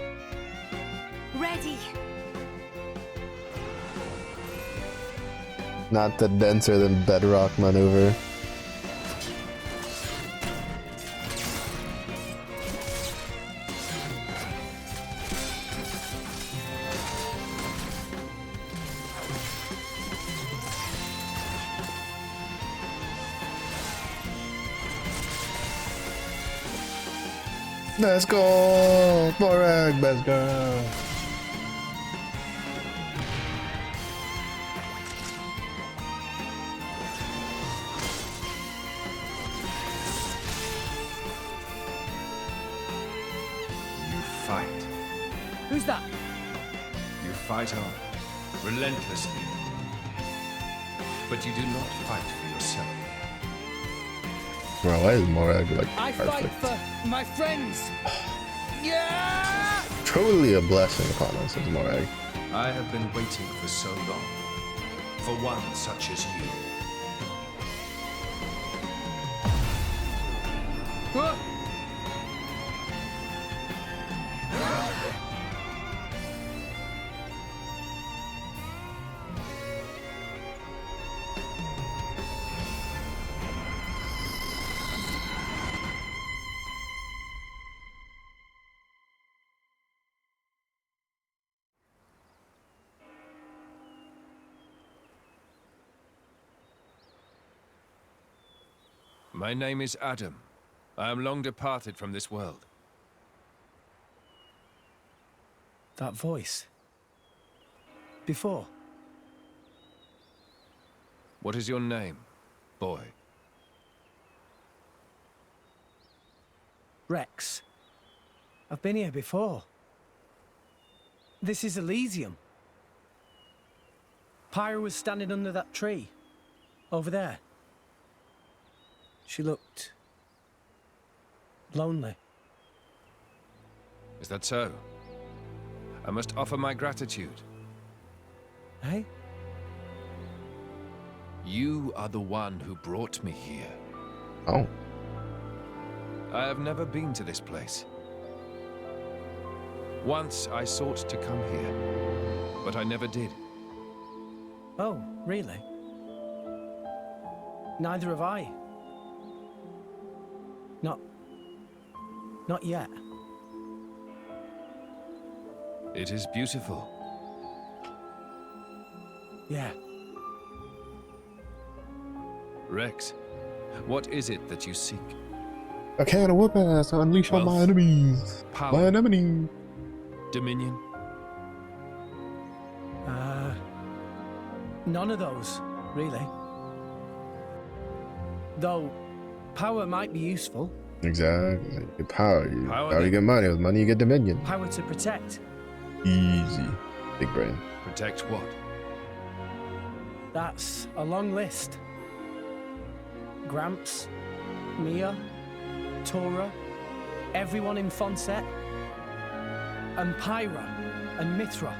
Ready.
Not the denser than bedrock maneuver. Let's go! Morag, let's go!
Fight.
Who's that?
You fight on, relentlessly. But you do not fight for yourself.
Bro, why is Morag like
I
perfect?
fight for my friends. Yeah!
Truly a blessing upon us, says Morag.
I have been waiting for so long. For one such as you.
Huh?
My name is Adam. I am long departed from this world.
That voice. Before.
What is your name, boy?
Rex. I've been here before. This is Elysium. Pyra was standing under that tree. Over there. She looked... lonely.
Is that so? I must offer my gratitude.
Hey?
You are the one who brought me here.
Oh.
I have never been to this place. Once I sought to come here, but I never did.
Oh, really? Neither have I. Not yet.
It is beautiful.
Yeah.
Rex, what is it that you seek?
A can of whoop ass to unleash on my enemies.
Power.
My enemy.
Dominion?
None of those, really. Though, power might be useful.
Exactly. Your power.
Power,
How you get money? With money you get dominion.
Power to protect.
Easy. Big brain.
Protect what?
That's a long list. Gramps, Mia, Tora, everyone in Fonset, and Pyra, and Mithra.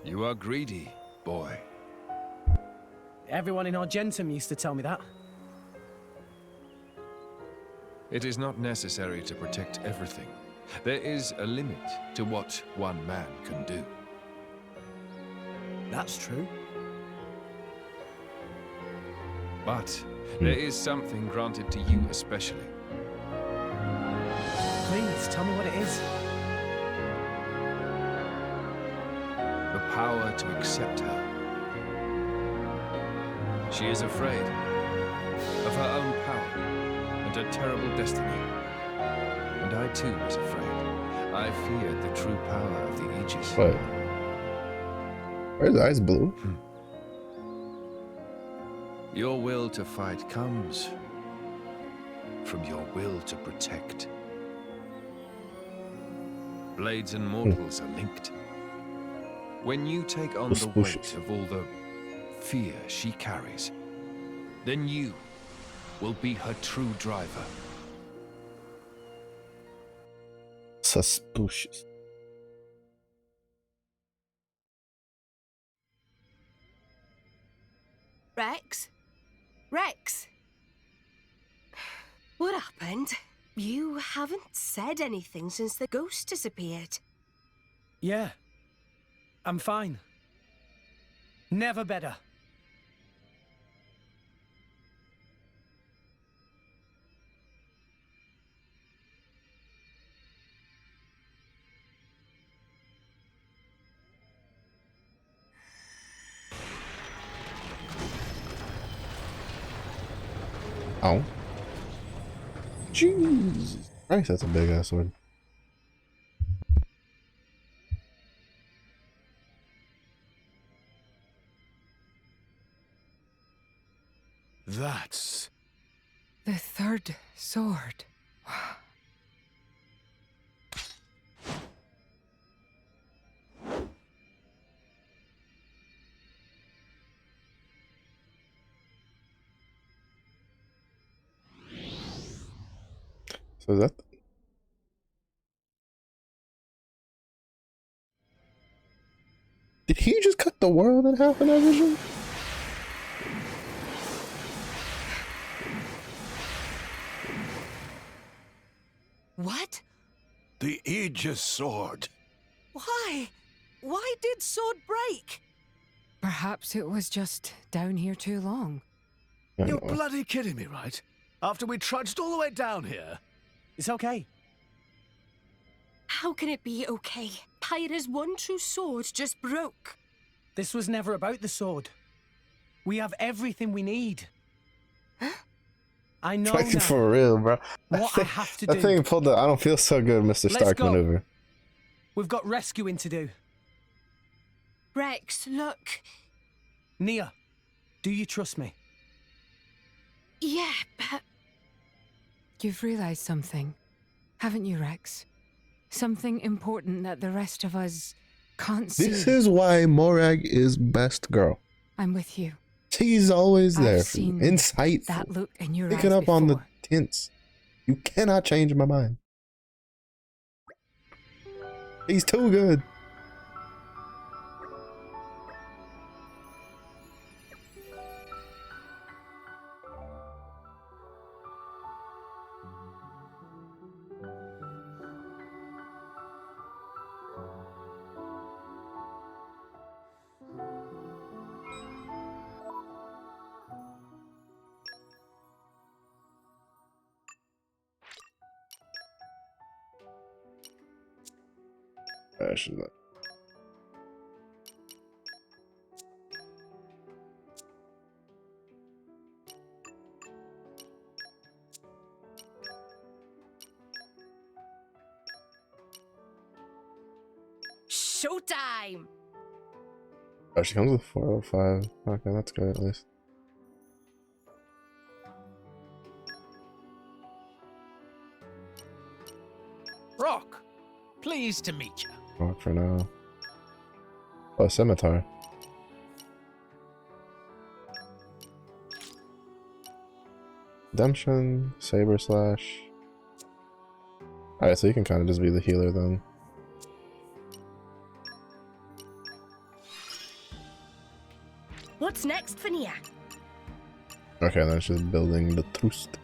You are greedy, boy.
Everyone in Argentum used to tell me that.
It is not necessary to protect everything. There is a limit to what one man can do.
That's true.
But there is something granted to you especially.
Please, tell me what it is.
The power to accept her. She is afraid of her own power and her terrible destiny. And I too was afraid. I feared the true power of the Aegis.
What? Why are his eyes blue?
Your will to fight comes from your will to protect. Blades and mortals are linked. When you take on the weight of all the fear she carries, then you will be her true driver.
Suspicious.
Rex? Rex? What happened? You haven't said anything since the ghost disappeared.
Yeah. I'm fine. Never better.
Oh. Jesus Christ, that's a big ass sword.
That's
the third sword.
So is that... Did he just cut the world in half in that vision?
What?
The Aegis sword.
Why? Why did sword break? Perhaps it was just down here too long.
You're bloody kidding me, right? After we trudged all the way down here.
It's okay.
How can it be okay? Pyra's one true sword just broke.
This was never about the sword. We have everything we need. I know
Like,
now
for real, bro.
what I have to do.
That thing pulled the I don't feel so good, Mr.
Let's
Stark
go.
maneuver.
We've got rescuing to do.
Rex, look.
Nia, do you trust me?
Yeah, but...
You've realized something, haven't you, Rex? Something important that the rest of us can't see.
This is why Morag is best girl.
I'm with you.
She's always there
I've
for you.
seen
Insightful.
that look in your
Picking
eyes
up on the
before.
tints. You cannot change my mind. He's too good. I should not.
Showtime!
Oh, she comes with 405. Okay, that's good at least.
Rock, pleased to meet you.
Walk for now. Oh, scimitar. Redemption, saber slash. Alright, so you can kind of just be the healer then.
What's next for Nia?
Okay, then she's building the trust.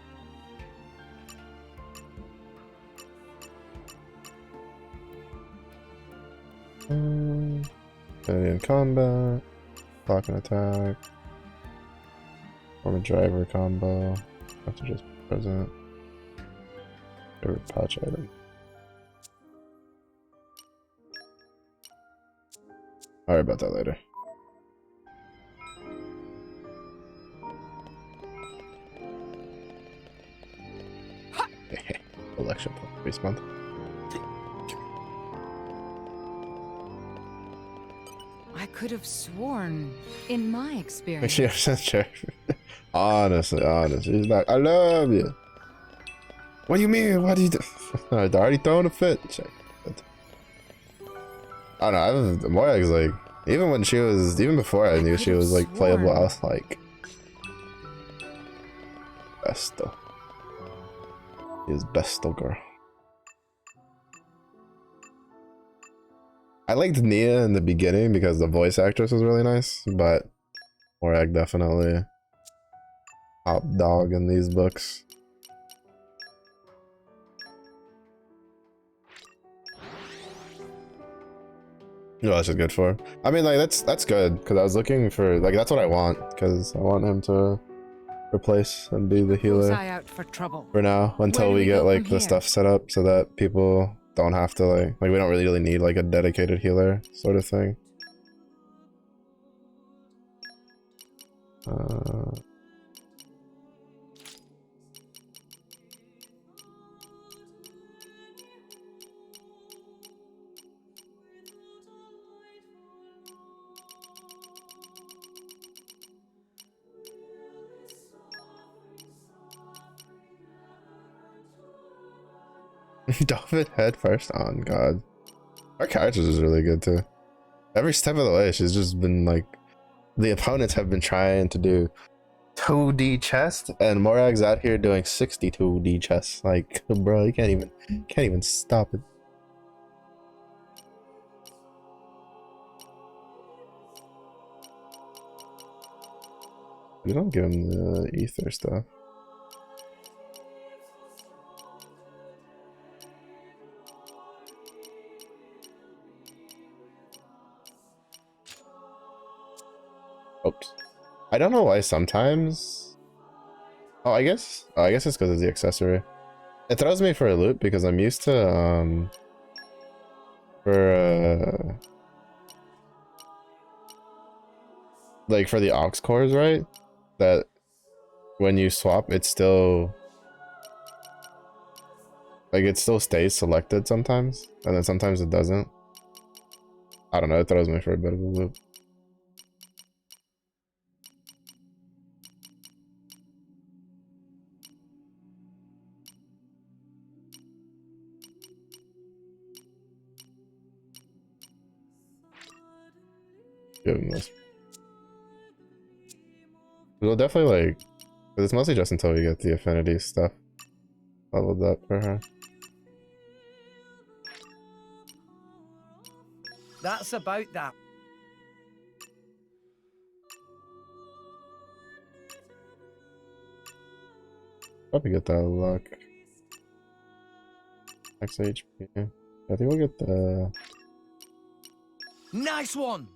In combat, block and attack, form a driver combo, have to just present, favorite pouch item. I'll worry about that later. Election base month.
I could have sworn, in my experience.
Sure. Honestly, he's like, I love you. What do you mean? What do you do? They're already throwing a fit. Check. I don't know. Morag's like, even when she was, even before I knew she was like playable, I was like, besto. He is besto girl. I liked Nia in the beginning because the voice actress was really nice, but Morag definitely top dog in these books. No, that's just good for. I mean, like that's good because I was looking for like that's what I want because I want him to replace and be the healer
Eye out for trouble.
for now until
Where do
we
we
get
go
like
from
the
here?
stuff set up so that people don't have to like we don't really need like a dedicated healer sort of thing. Dove it head first on. God, our characters is really good too. Every step of the way, she's just been like, the opponents have been trying to do 2D chess, and Morag's out here doing 62D chess. Like, bro, you can't even stop it. We don't give him the ether stuff. Oops. I don't know why sometimes. Oh, I guess it's because of the accessory. It throws me for a loop because I'm used to like for the aux cores, right? That when you swap, it's still like it still stays selected sometimes, and then sometimes it doesn't. I don't know. It throws me for a bit of a loop. Give him this. We'll definitely like, but it's mostly just until we get the affinity stuff leveled up for her.
That's about that.
Probably get that luck. Max HP. I think we'll get the.
Nice one.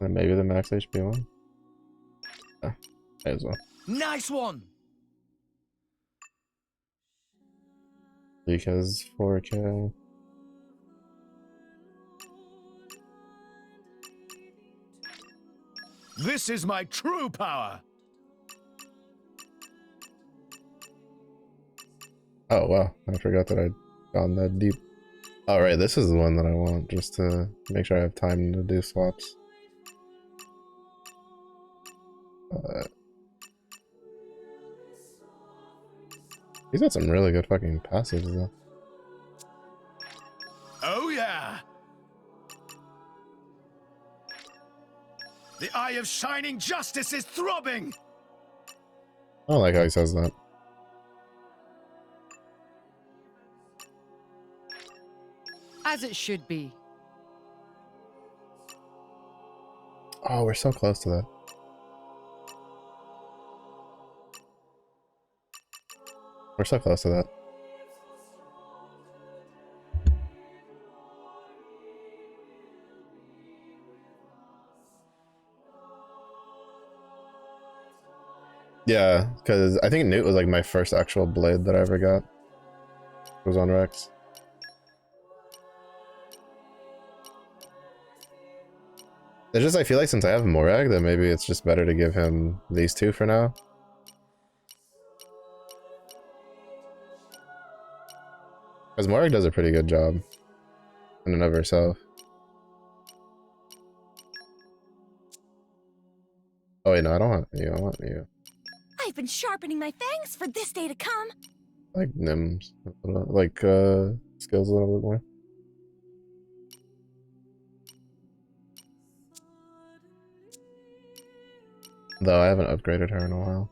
And maybe the max HP one. Yeah, may as well.
Nice one.
Because 4K.
This is my true power.
Oh wow, I forgot that I'd gone that deep. All right, this is the one that I want just to make sure I have time to do swaps. He's got some really good fucking passives though.
Oh yeah. The eye of shining justice is throbbing.
I don't like how he says that.
As it should be.
Oh, we're so close to that. We're so close to that. Yeah, because I think Newt was like my first actual blade that I ever got. It was on Rex. It's just, I feel like since I have Morag, that maybe it's just better to give him these two for now. Because Morag does a pretty good job in and of herself. Oh wait, no, I don't want you, I want you.
I've been sharpening my fangs for this day to come.
Like Nims, like skills a little bit more. Though I haven't upgraded her in a while.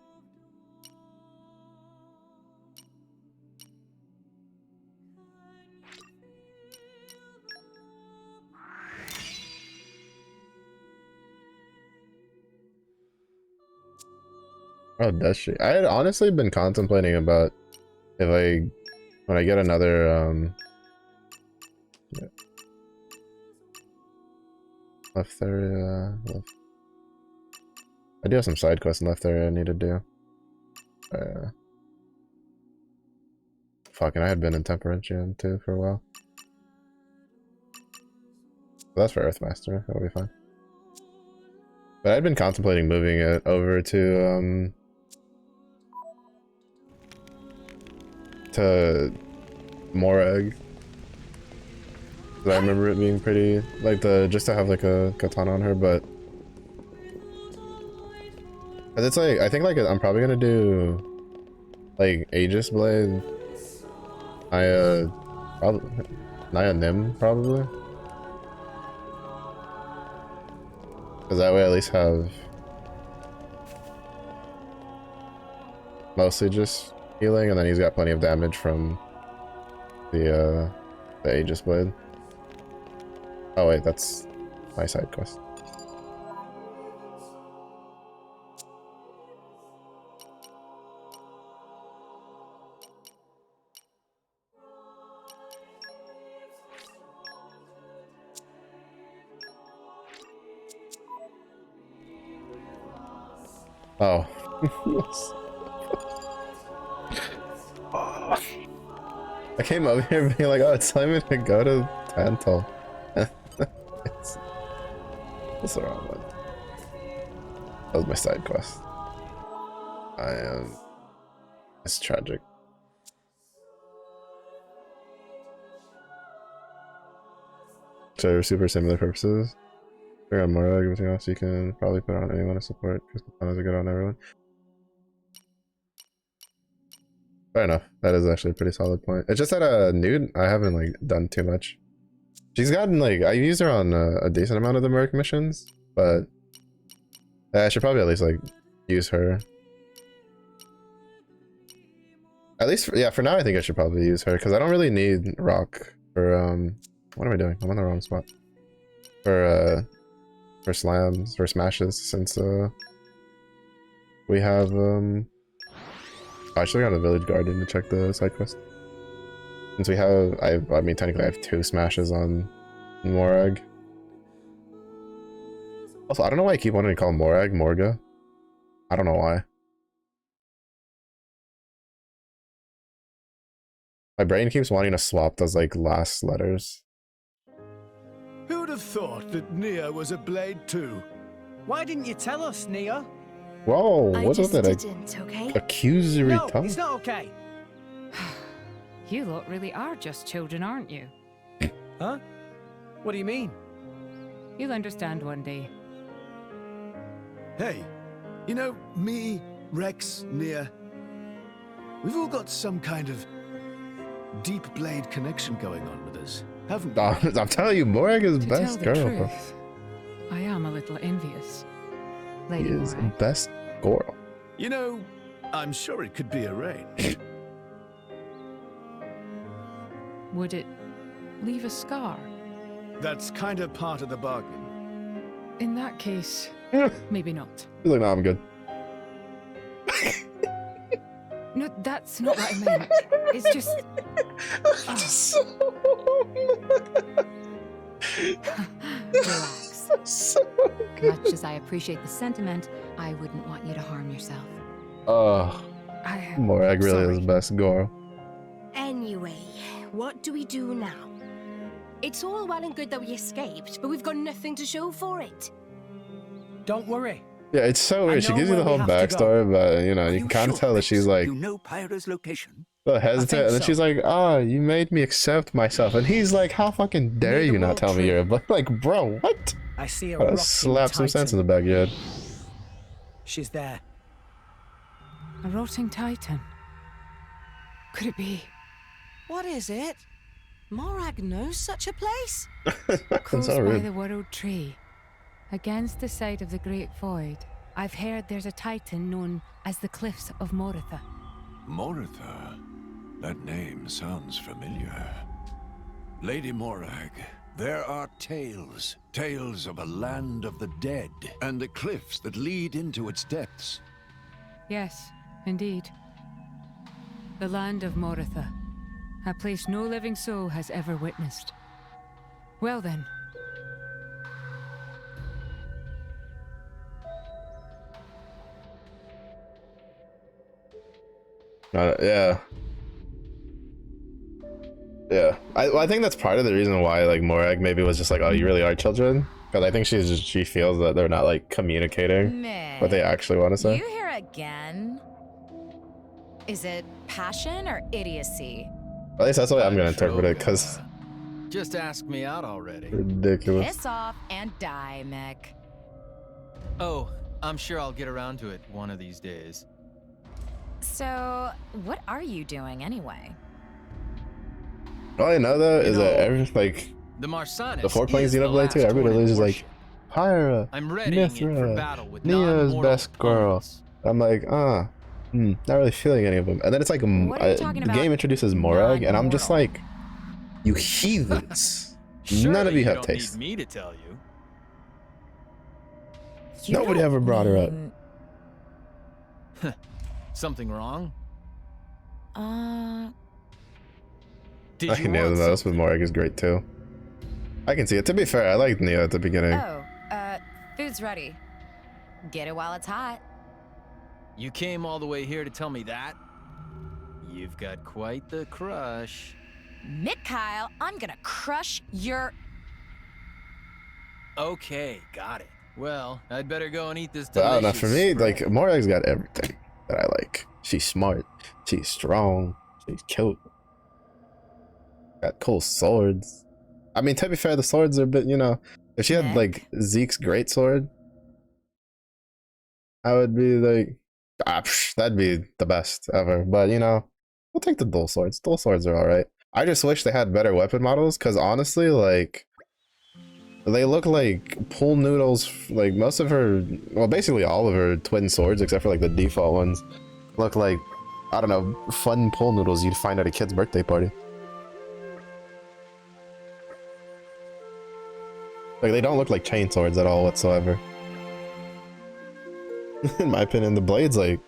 Oh, does she? I had honestly been contemplating about if when I get another, Left area. I do have some side quests in left area I need to do. Fucking, I had been in Temperance too for a while. But that's for Earthmaster. That'll be fine. But I'd been contemplating moving it over to Morag. I remember it being pretty, like, just to have like a katana on her, but it's like, I think like I'm probably gonna do like Aegis Blade, Naya Nim probably, because that way I at least have mostly just healing, and then he's got plenty of damage from the Aegis Blade. Oh wait, that's my side quest. Oh. I came over here being like, oh, it's time to go to Tantal. That's the wrong one. That was my side quest. It's tragic. So super similar purposes. Figure out more, everything else you can probably put on anyone to support, because katanas are good on everyone. Fair enough. That is actually a pretty solid point. It's just that Nude, I haven't like done too much. She's gotten like, I used her on a decent amount of the Merc missions, but I should probably at least like use her. At least, yeah, for now I think I should probably use her, because I don't really need Rock for, what am I doing? I'm on the wrong spot. For slams, for smashes, since, we have, I should have got a Village Guardian to check the side quest. Since we have, I mean, technically I have 2 smashes on Morag. Also, I don't know why I keep wanting to call Morag Morga. I don't know why. My brain keeps wanting to swap those, like, last letters.
Who'd have thought that Nia was a blade too?
Why didn't you tell us, Nia?
Whoa, what's with that?
Okay?
Accusory tongue?
It's not okay.
You lot really are just children, aren't you?
Huh? What do you mean?
You'll understand one day.
Hey, you know, me, Rex, Nia, we've all got some kind of deep blade connection going on with us, haven't we?
I'm telling you, Morag is best
girl.
girl, bro.
I am a little envious.
He
Lady
is
Morag.
best girl.
You know, I'm sure it could be arranged.
Would it leave a scar?
That's kind of part of the bargain.
In that case, maybe not.
He's like, no, I'm good.
No, that's not what I meant. It's just...
Relax.
So
much as I appreciate the sentiment, I wouldn't want you to harm yourself.
Morag really is best girl.
Anyway, what do we do now? It's all well and good that we escaped, but we've got nothing to show for it.
Don't worry.
Yeah, it's so weird. She gives you the whole backstory, but you know, you can kind of tell that she's like
You know Pyra's location?
so hesitant, and then she's like, "Ah, you made me accept myself," and he's like, "How fucking dare you not tell me you're?" But like, bro, what?
I see a
Gotta
rotting
slap some sense in the
titan.
back of your head.
She's there.
A rotting titan. Could it be?
What is it? Morag knows such a place?
Close
so
by
rude.
the World Tree, against the side of the Great Void, I've heard there's a titan known as the Cliffs of Moritha.
Moritha? That name sounds familiar. Lady Morag, there are tales. Tales of a land of the dead, and the cliffs that lead into its depths.
Yes, indeed. The land of Moritha, a place no living soul has ever witnessed. Well then,
Yeah. Yeah. I think that's part of the reason why like Morag maybe was just like, oh, you really are children? Because I think she feels that they're not like communicating what they actually want to say.
You here again? Is it passion or idiocy?
At least that's the way I'm gonna interpret it, because
just ask me out already.
Ridiculous.
Piss off and die, Mick.
Oh, I'm sure I'll get around to it one of these days.
So, what are you doing anyway?
All I know though is that
the Marsanis
before playing Xenoblade 2, everybody was just like, Pyra, Mithra, Neo's best girl. I'm like, not really feeling any of them. And then it's like the game introduces Morag, and I'm just like, you heathens. None of you have taste.
Need me to tell you.
Nobody ever brought her up.
Something wrong?
I Neo the most with Morag is great too. I can see it. To be fair, I liked Neo at the beginning.
Oh, food's ready. Get it while it's hot.
You came all the way here to tell me that? You've got quite the crush.
Mick Kyle, I'm gonna crush your...
Okay, got it. Well, I'd better go and eat this
But I don't know,
delicious
for me,
spread.
like, Morag's got everything that I like. She's smart, she's strong, she's cute. Got cool swords. I mean, to be fair, the swords are a bit, you know, if she had, like, Zeke's great sword, I would be like, that'd be the best ever. But, you know, we'll take the dual swords. Dual swords are alright. I just wish they had better weapon models, because honestly, like, they look like pool noodles. Like, most of her, well, basically all of her twin swords, except for, like, the default ones, look like, I don't know, fun pool noodles you'd find at a kid's birthday party. Like, they don't look like chain swords at all whatsoever. In my opinion, the blades, like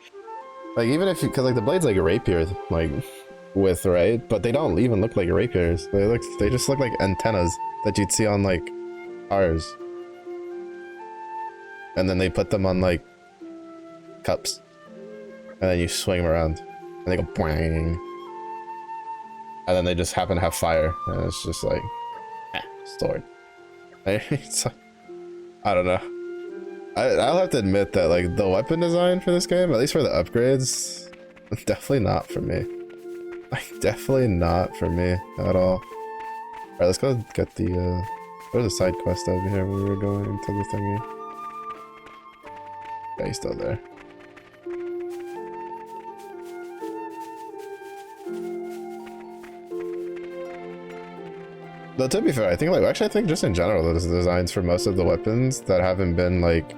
even if, because like the blades like a rapier, like with, right? But they don't even look like rapiers. They just look like antennas that you'd see on like cars. And then they put them on like cups, and then you swing them around, and they go boing. And then they just happen to have fire, and it's just like, sword. I don't know. I'll have to admit that like the weapon design for this game, at least for the upgrades, definitely not for me. Like, definitely not for me at all. Alright, let's go get the there's a side quest over here when we were going into the thingy. Yeah, he's still there. Though to be fair, I think like actually I think just in general the designs for most of the weapons that haven't been like,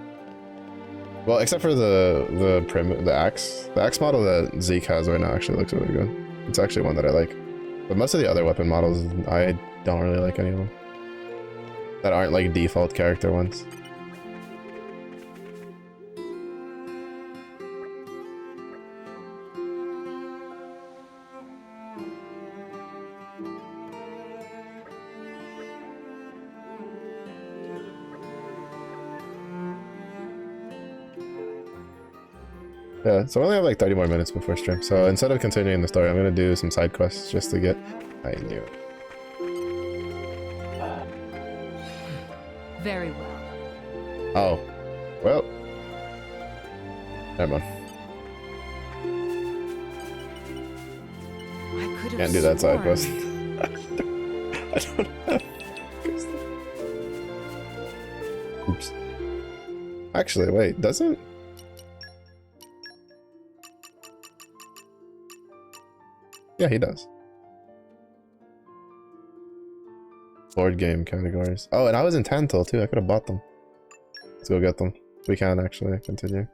well, except for the axe model that Zeke has right now actually looks really good. It's actually one that I like. But most of the other weapon models I don't really like any of them. That aren't like default character ones. Yeah, so I only have like 30 more minutes before stream, so instead of continuing the story, I'm gonna do some side quests just to get... I knew it.
Very well.
Oh. Well. Never mind.
I could have
Can't do that side
sworn.
quest. I don't have... Oops. Actually, wait, doesn't... Yeah, he does. Board game categories. Oh, and I was in Tantal too. I could have bought them. Let's go get them. We can actually continue.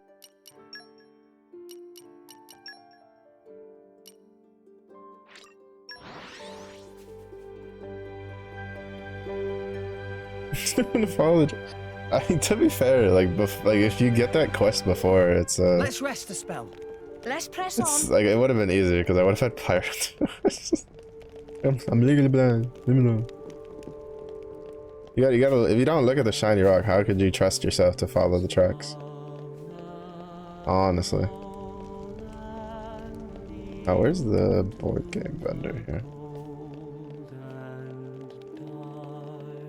Follow the... I mean, to be fair, like if you get that quest before, it's
Let's rest the spell.
Let's press
it's
on.
like it would have been easier because I would have had pirates. I'm legally blind. Leave me alone. You gotta. If you don't look at the shiny rock, how could you trust yourself to follow the tracks? Honestly. Oh, where's the board game vendor here?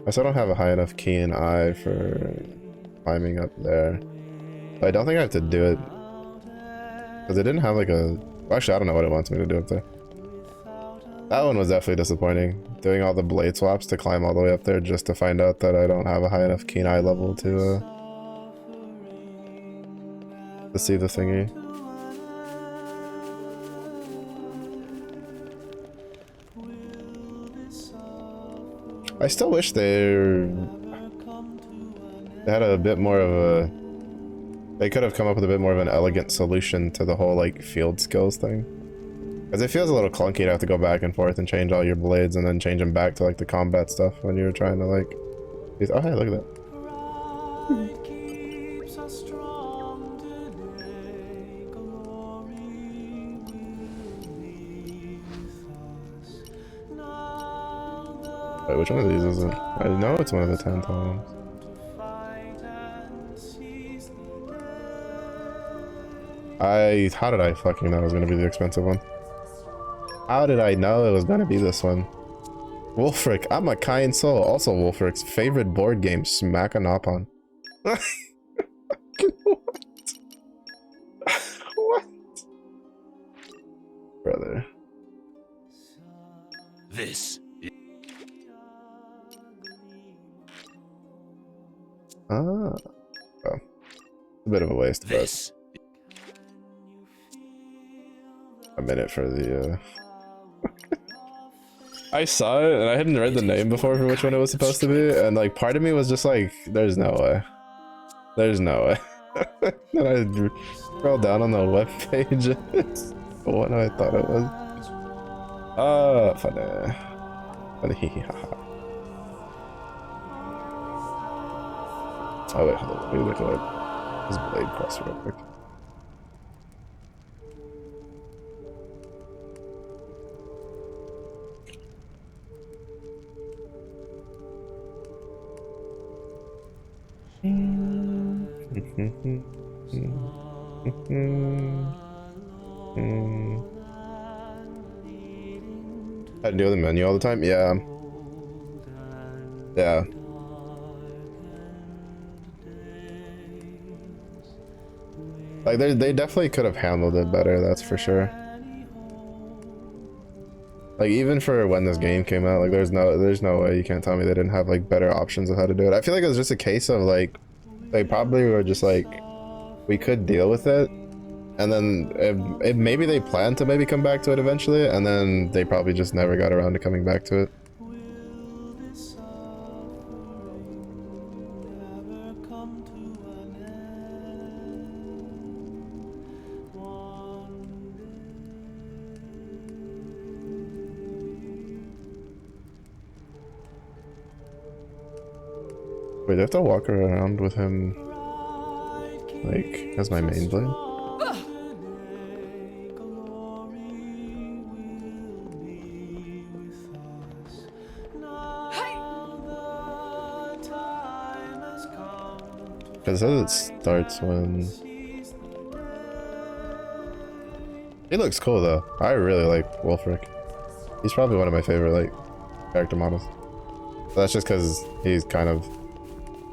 I still don't have a high enough keen eye for climbing up there. But I don't think I have to do it. Because it didn't have like a... Well, actually, I don't know what it wants me to do up there. That one was definitely disappointing. Doing all the blade swaps to climb all the way up there just to find out that I don't have a high enough keen eye level to see the thingy. I still wish they had a bit more of a... They could have come up with a bit more of an elegant solution to the whole, like, field skills thing. Because it feels a little clunky to have to go back and forth and change all your blades and then change them back to, like, the combat stuff when you're trying to, like... Oh, hey, look at that. Wait, which one of these is it? I know it's one of the 10 tomes. How did I fucking know it was gonna be the expensive one? How did I know it was gonna be this one? Wolfric, I'm a kind soul. Also Wolfric's favorite board game, Smack-a-Nop-on. What? What? Brother.
This.
Ah. Oh. A bit of a waste, but a minute for the I saw it and I hadn't read the name before for which one it was supposed to be, and like part of me was just like, there's no way. There's no way. Then I scrolled down on the webpage and it's the one I thought it was. Funny. Funny, haha. Oh wait, hold on. Let me look at his blade quest real quick. I do the menu all the time? Yeah. Yeah. Like, they definitely could have handled it better, that's for sure. Like, even for when this game came out, like, there's no way you can't tell me they didn't have, like, better options of how to do it. I feel like it was just a case of, like, they probably were just like, we could deal with it, and then maybe they planned to maybe come back to it eventually, and then they probably just never got around to coming back to it. Wait, do I have to walk around with him, like, as my main blade? Because it says it starts when... He looks cool though. I really like Wolfric. He's probably one of my favorite, like, character models. But that's just because he's kind of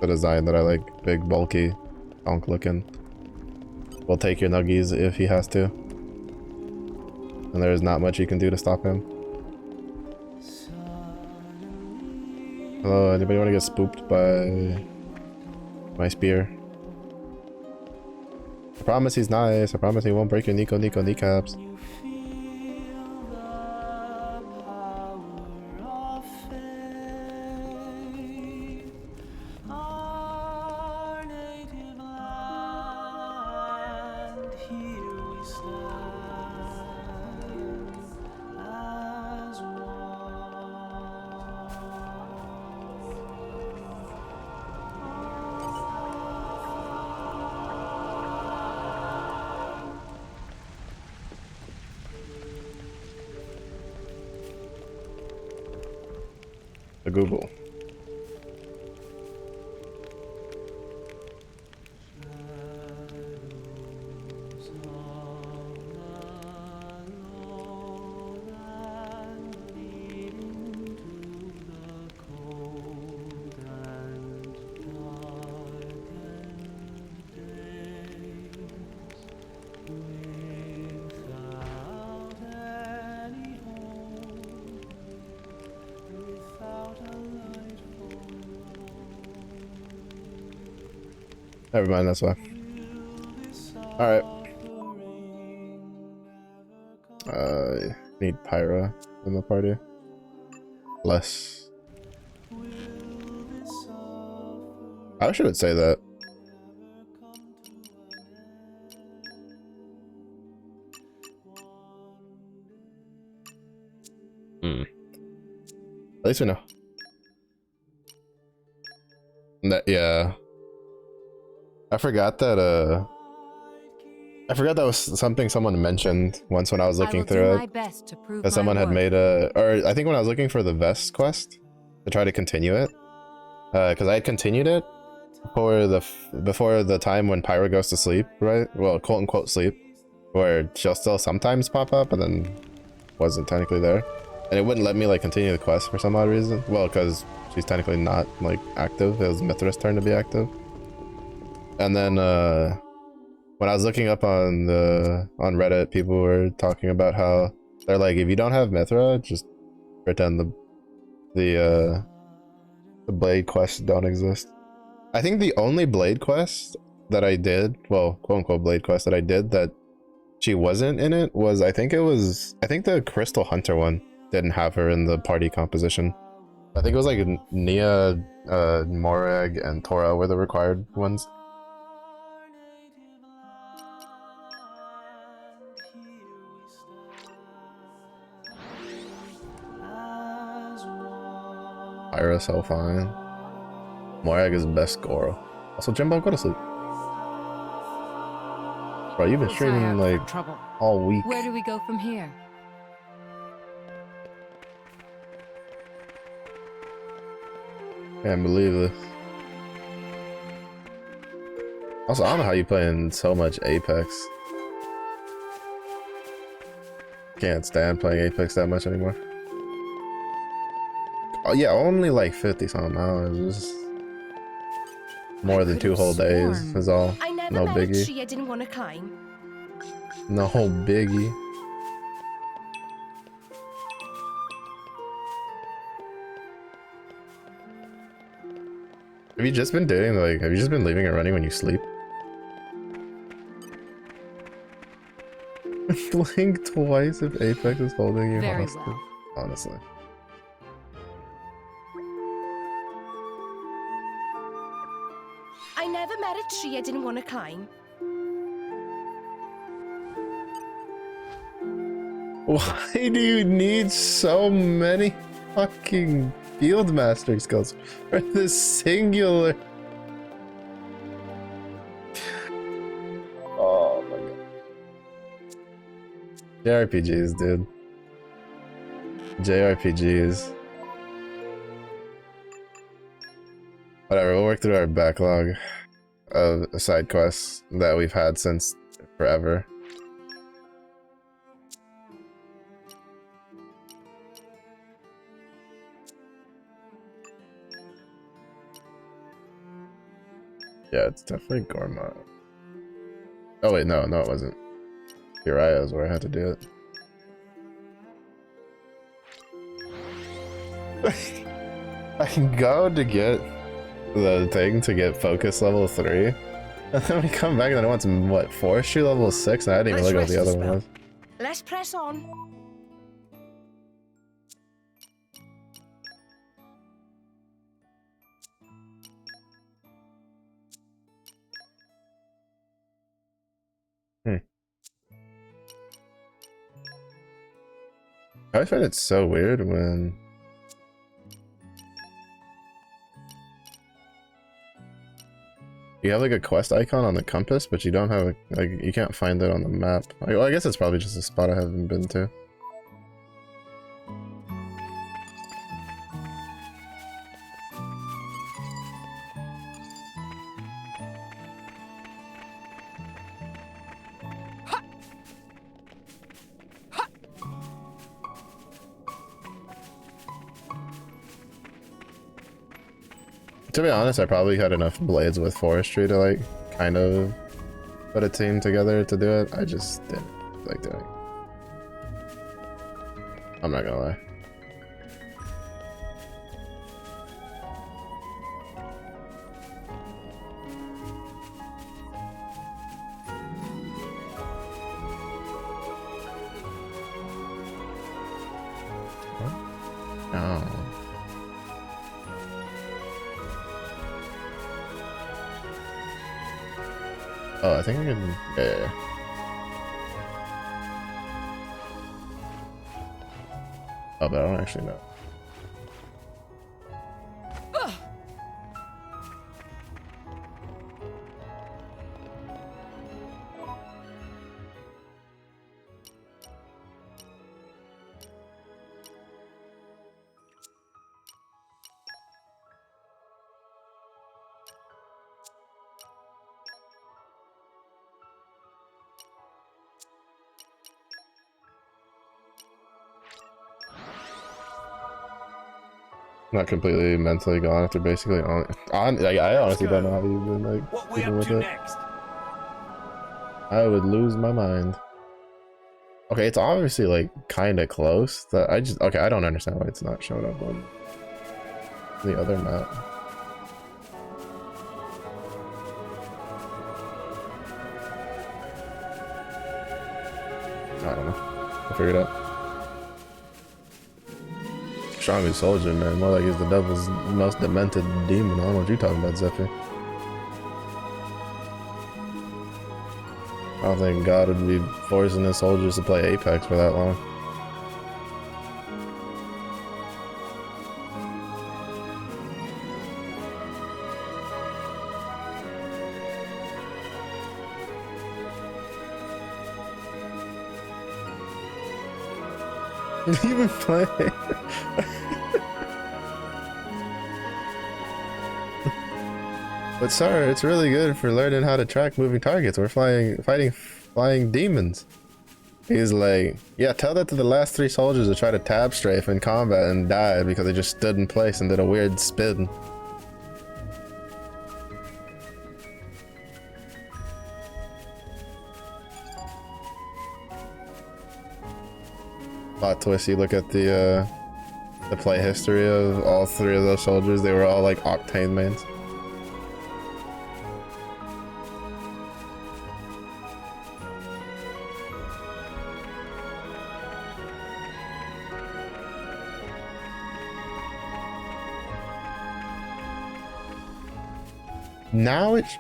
the design that I like. Big, bulky, donk looking. Will take your nuggies if he has to. And there's not much you can do to stop him. Hello, anybody want to get spooked by my spear? I promise he's nice. I promise he won't break your Nico kneecaps. Google. Never mind, that's why. Alright. Need Pyra in the party. Less. I wish I would say that. At least we know. That, yeah. I forgot that was something someone mentioned once when I was looking through it. Because someone had made or I think when I was looking for the Vest quest to try to continue it. Because I had continued it before the time when Pyra goes to sleep, right? Well, quote unquote sleep, where she'll still sometimes pop up and then wasn't technically there, and it wouldn't let me like continue the quest for some odd reason. Well, because she's technically not like active. It was Mithra's turn to be active, and then when I was looking up on Reddit, people were talking about how they're like, if you don't have Mithra, just pretend the blade quests don't exist. I think the only blade quest that I did, well, quote unquote blade quest that I did that she wasn't in it was, I think the Crystal Hunter one didn't have her in the party composition. I think it was like Nia, Morag, and Tora were the required ones. Pyra so fine. Morag is the best Goro. Also, Jimbo, go to sleep. Bro, you've been streaming like all week.
Where do we go from here?
Can't believe this. Also, I don't know how you playing so much Apex. Can't stand playing Apex that much anymore. Oh yeah, only like 50 something hours. Just more than 2 whole days is all.
I never
No
met a
biggie.
tree I didn't want to climb.
No biggie. Have you just been doing like, have you just been leaving it running when you sleep? Blink twice if Apex is holding you
Very
hostage.
well.
Honestly.
I never met a tree I didn't want to climb.
Why do you need so many fucking field master skills for this singular? Oh my god. JRPGs, dude. JRPGs. Whatever, we'll work through our backlog of side quests that we've had since forever. Yeah, it's definitely Gorma. Oh wait, no, it wasn't. Uriah is where I had to do it. I can go to get the thing to get focus level 3, and then we come back and then it wants, what, forestry level 6, and I didn't even look at what the other one was.
Let's press on.
I always find it so weird when you have like a quest icon on the compass, but you don't have a, like, you can't find it on the map. Like, well, I guess it's probably just a spot I haven't been to. To be honest, I probably had enough blades with forestry to like kind of put a team together to do it. I just didn't like doing it. I'm not gonna lie. Oh, I think I can. Yeah. Oh, but I don't actually know. Not completely mentally gone after basically like, I honestly don't know how you've been like keeping with it. Next? I would lose my mind. Okay, it's obviously like kind of close. That I don't understand why it's not showing up on the other map. I don't know. I'll figure it out. Strongest soldier, man. More like he's the devil's most demented demon. I don't know what you're talking about, Zephyr. I don't think God would be forcing his soldiers to play Apex for that long. You've been playing. But sir, it's really good for learning how to track moving targets. We're fighting flying demons. He's like, yeah, tell that to the last 3 soldiers who tried to tab strafe in combat and died because they just stood in place and did a weird spin. Plot twist, you look at the play history of all 3 of those soldiers, they were all like Octane mains. Now it's...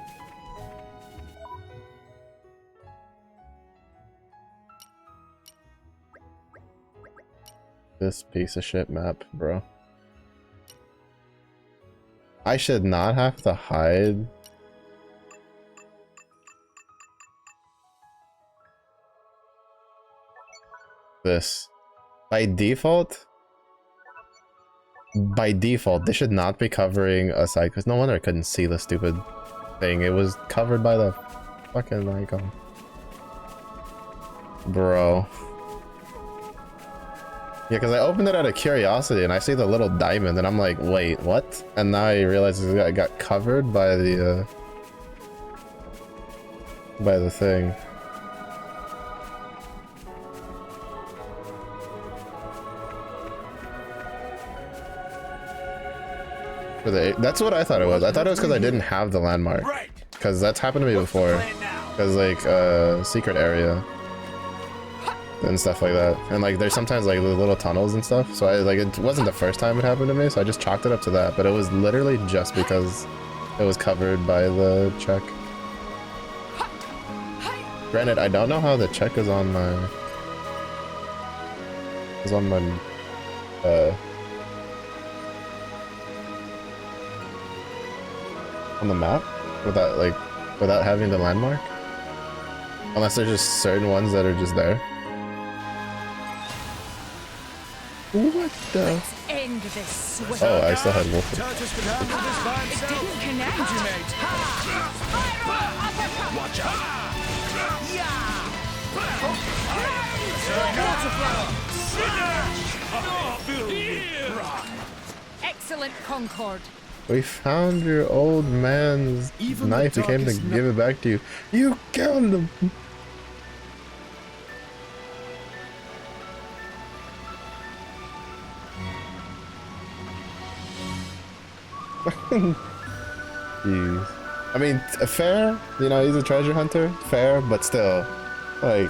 This piece of shit map, bro. I should not have to hide. This. By default, they should not be covering a side, because no wonder I couldn't see the stupid thing. It was covered by the fucking icon. Bro. Yeah, because I opened it out of curiosity and I see the little diamond and I'm like, wait, what? And now I realize it got covered by the thing. That's what I thought it was. I thought it was because I didn't have the landmark. Because that's happened to me before. Because like secret area and stuff like that. And like there's sometimes like the little tunnels and stuff. So I like it wasn't the first time it happened to me, so I just chalked it up to that. But it was literally just because it was covered by the check. Granted, I don't know how the check is on my on the map without having the landmark, unless there's just certain ones that are just there. What the?
Let's end this swift.
Oh, I still had wolf.
It didn't connect.
Watch out!
Excellent Concord.
We found your old man's knife. We came to give it back to you. You killed him. Jeez. I mean, fair. You know, he's a treasure hunter. Fair, but still, like.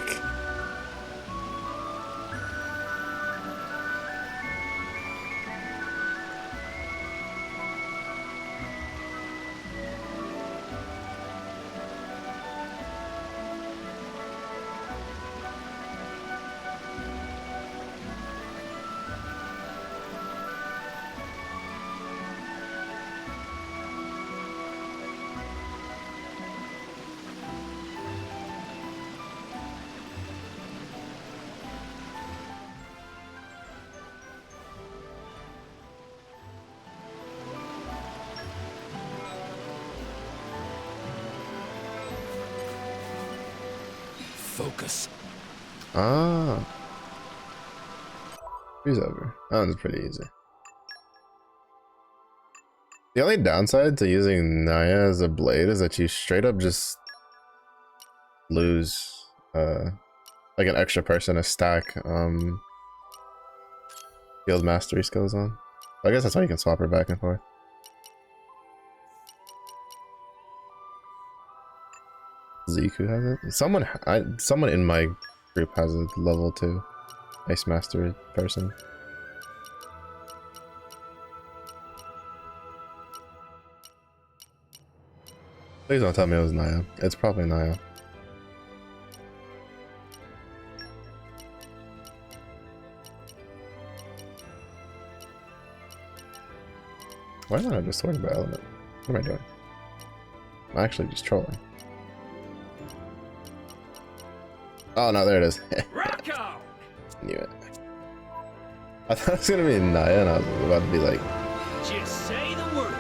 Focus.
Ah. Freeze over. That one's pretty easy. The only downside to using Naya as a blade is that you straight up just lose like an extra person to stack field mastery skills on. I guess that's why you can swap her back and forth. Ziku has it. Someone in my group has a level 2 ice mastery person. Please don't tell me it was Naya. It's probably Naya. Why am I not just sorting by element? What am I doing? I'm actually just trolling. Oh no, there it is. Knew it. I thought it was gonna be Naya and I was about to be like...
Just say the word.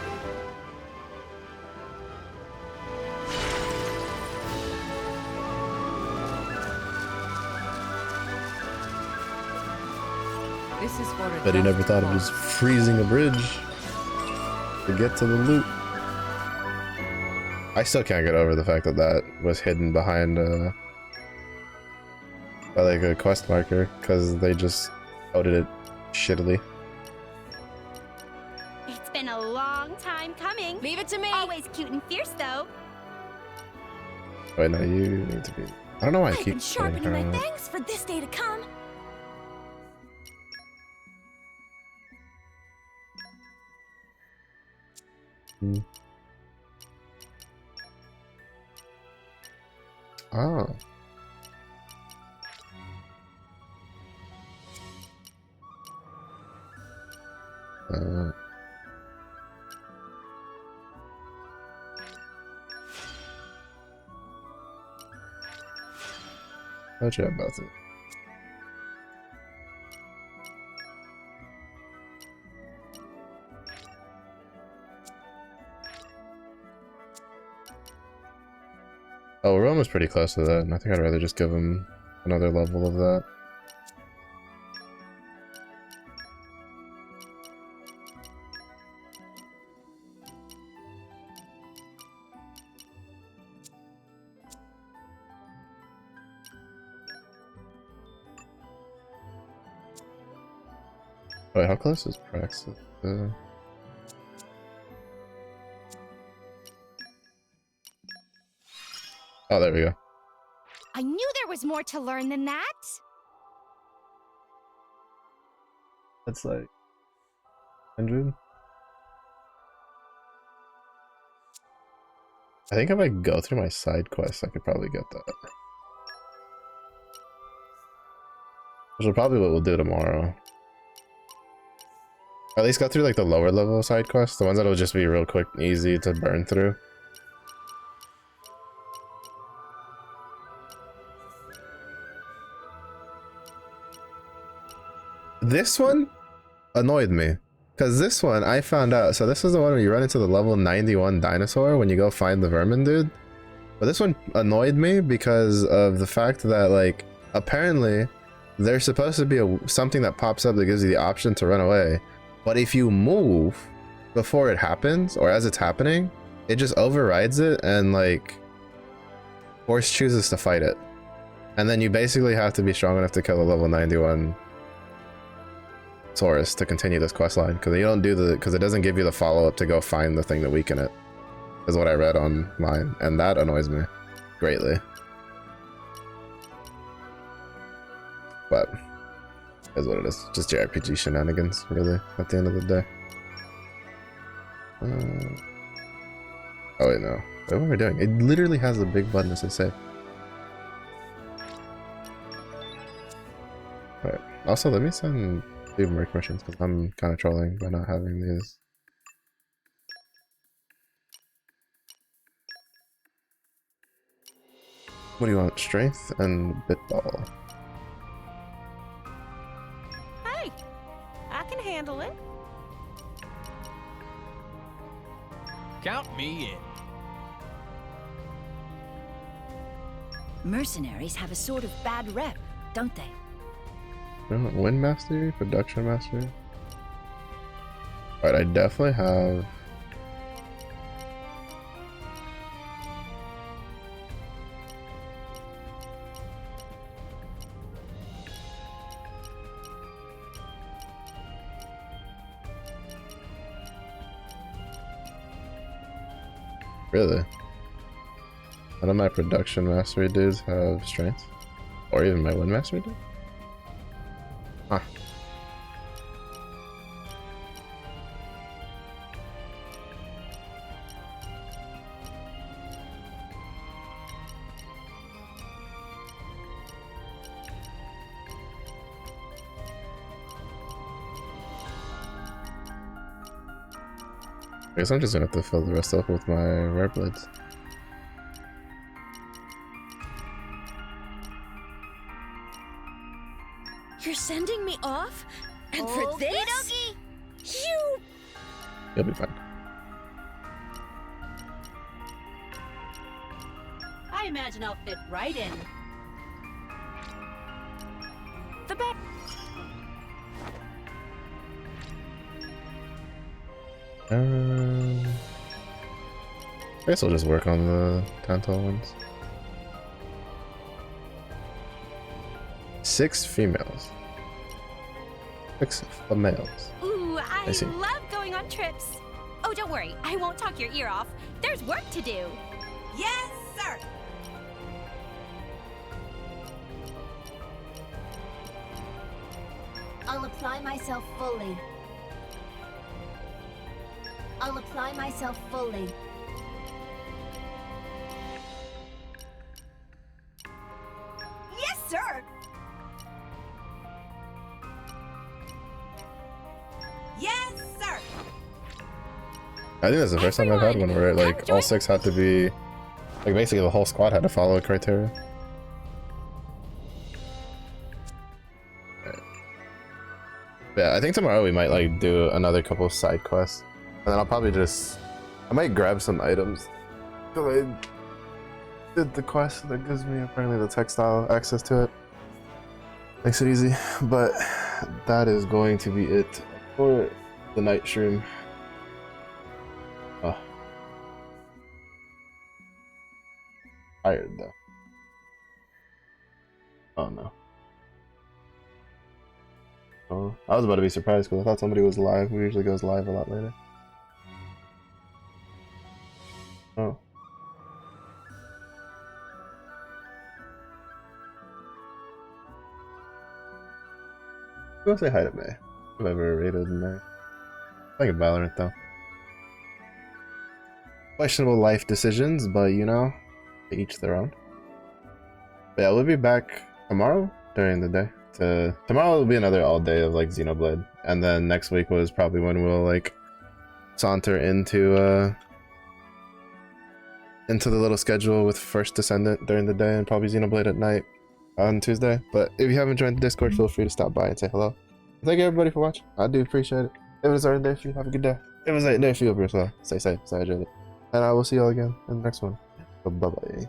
This is for a
But he never thought of just freezing a bridge to get to the loot. I still can't get over the fact that that was hidden behind by like a quest marker because they just coded it shittily.
It's been a long time coming.
Leave it to me.
Always cute and fierce, though.
Wait, no, you need to be. I don't know why I
I've
keep
been
putting
sharpening
her
my
on it.
fangs for this day to come.
Oh. I'll chat about it. Oh, we're almost pretty close to that, and I think I'd rather just give him another level of that. Wait, how close is Prax? Oh, there we go.
I knew there was more to learn than that.
That's like 100. I think if I go through my side quests, I could probably get that. Which is probably what we'll do tomorrow. At least go through like the lower level side quests, the ones that'll just be real quick and easy to burn through. This one annoyed me because this one I found out. So this is the one where you run into the level 91 dinosaur when you go find the vermin dude. But this one annoyed me because of the fact that like apparently there's supposed to be something that pops up that gives you the option to run away. But if you move before it happens or as it's happening, it just overrides it and like force chooses to fight it. And then you basically have to be strong enough to kill a level 91 Taurus to continue this quest line because you don't do because it doesn't give you the follow-up to go find the thing to weaken it, is what I read online, and that annoys me greatly. But is what it is, just JRPG shenanigans really at the end of the day. Oh wait, no, wait, what am I doing? It literally has a big button that says save. Alright, also let me send even more missions because I'm kind of trolling by not having these. What do you want? Strength and bitball.
Hey, I can handle it.
Count me in.
Mercenaries have a sort of bad rep, don't they?
Wind mastery, production mastery. Alright, I definitely have. Really? None of my production mastery dudes have strength? Or even my wind mastery dude? Huh. I guess I'm just gonna have to fill the rest up with my rare blades.
You're sending me off? And for this? You...
You'll be fine.
I imagine I'll fit right in.
The bed.
I guess I'll just work on the tantale ones. 6 females. 6 males.
Ooh, I
see.
love going on trips. Oh, don't worry. I won't talk your ear off. There's work to do.
Yes, sir.
I'll apply myself fully. I'll apply myself fully.
Yes, sir. Yes, sir.
I think that's the first time I've had one where like all 6 had to be like basically the whole squad had to follow a criteria. Yeah, I think tomorrow we might like do another couple of side quests, and then I'll probably I might grab some items because I did the quest that gives me apparently the textile access to it. Makes it easy, but that is going to be it for the night stream. Oh. Tired though. Oh no. Oh, I was about to be surprised because I thought somebody was live. We usually goes live a lot later. Oh. Go say hi to May. I've ever rated May. I think Valorant though. Questionable life decisions, but you know, to each their own. But yeah, we'll be back tomorrow during the day. Tomorrow will be another all day of like Xenoblade, and then next week was probably when we'll like saunter into the little schedule with First Descendant during the day and probably Xenoblade at night on Tuesday. But if you haven't joined the Discord, feel free to stop by and say hello. Thank you everybody for watching. I do appreciate it. If it was our day for you, have a good day. If it was a day for you, stay safe, stay hydrated. And I will see you all again in the next one. Bye bye.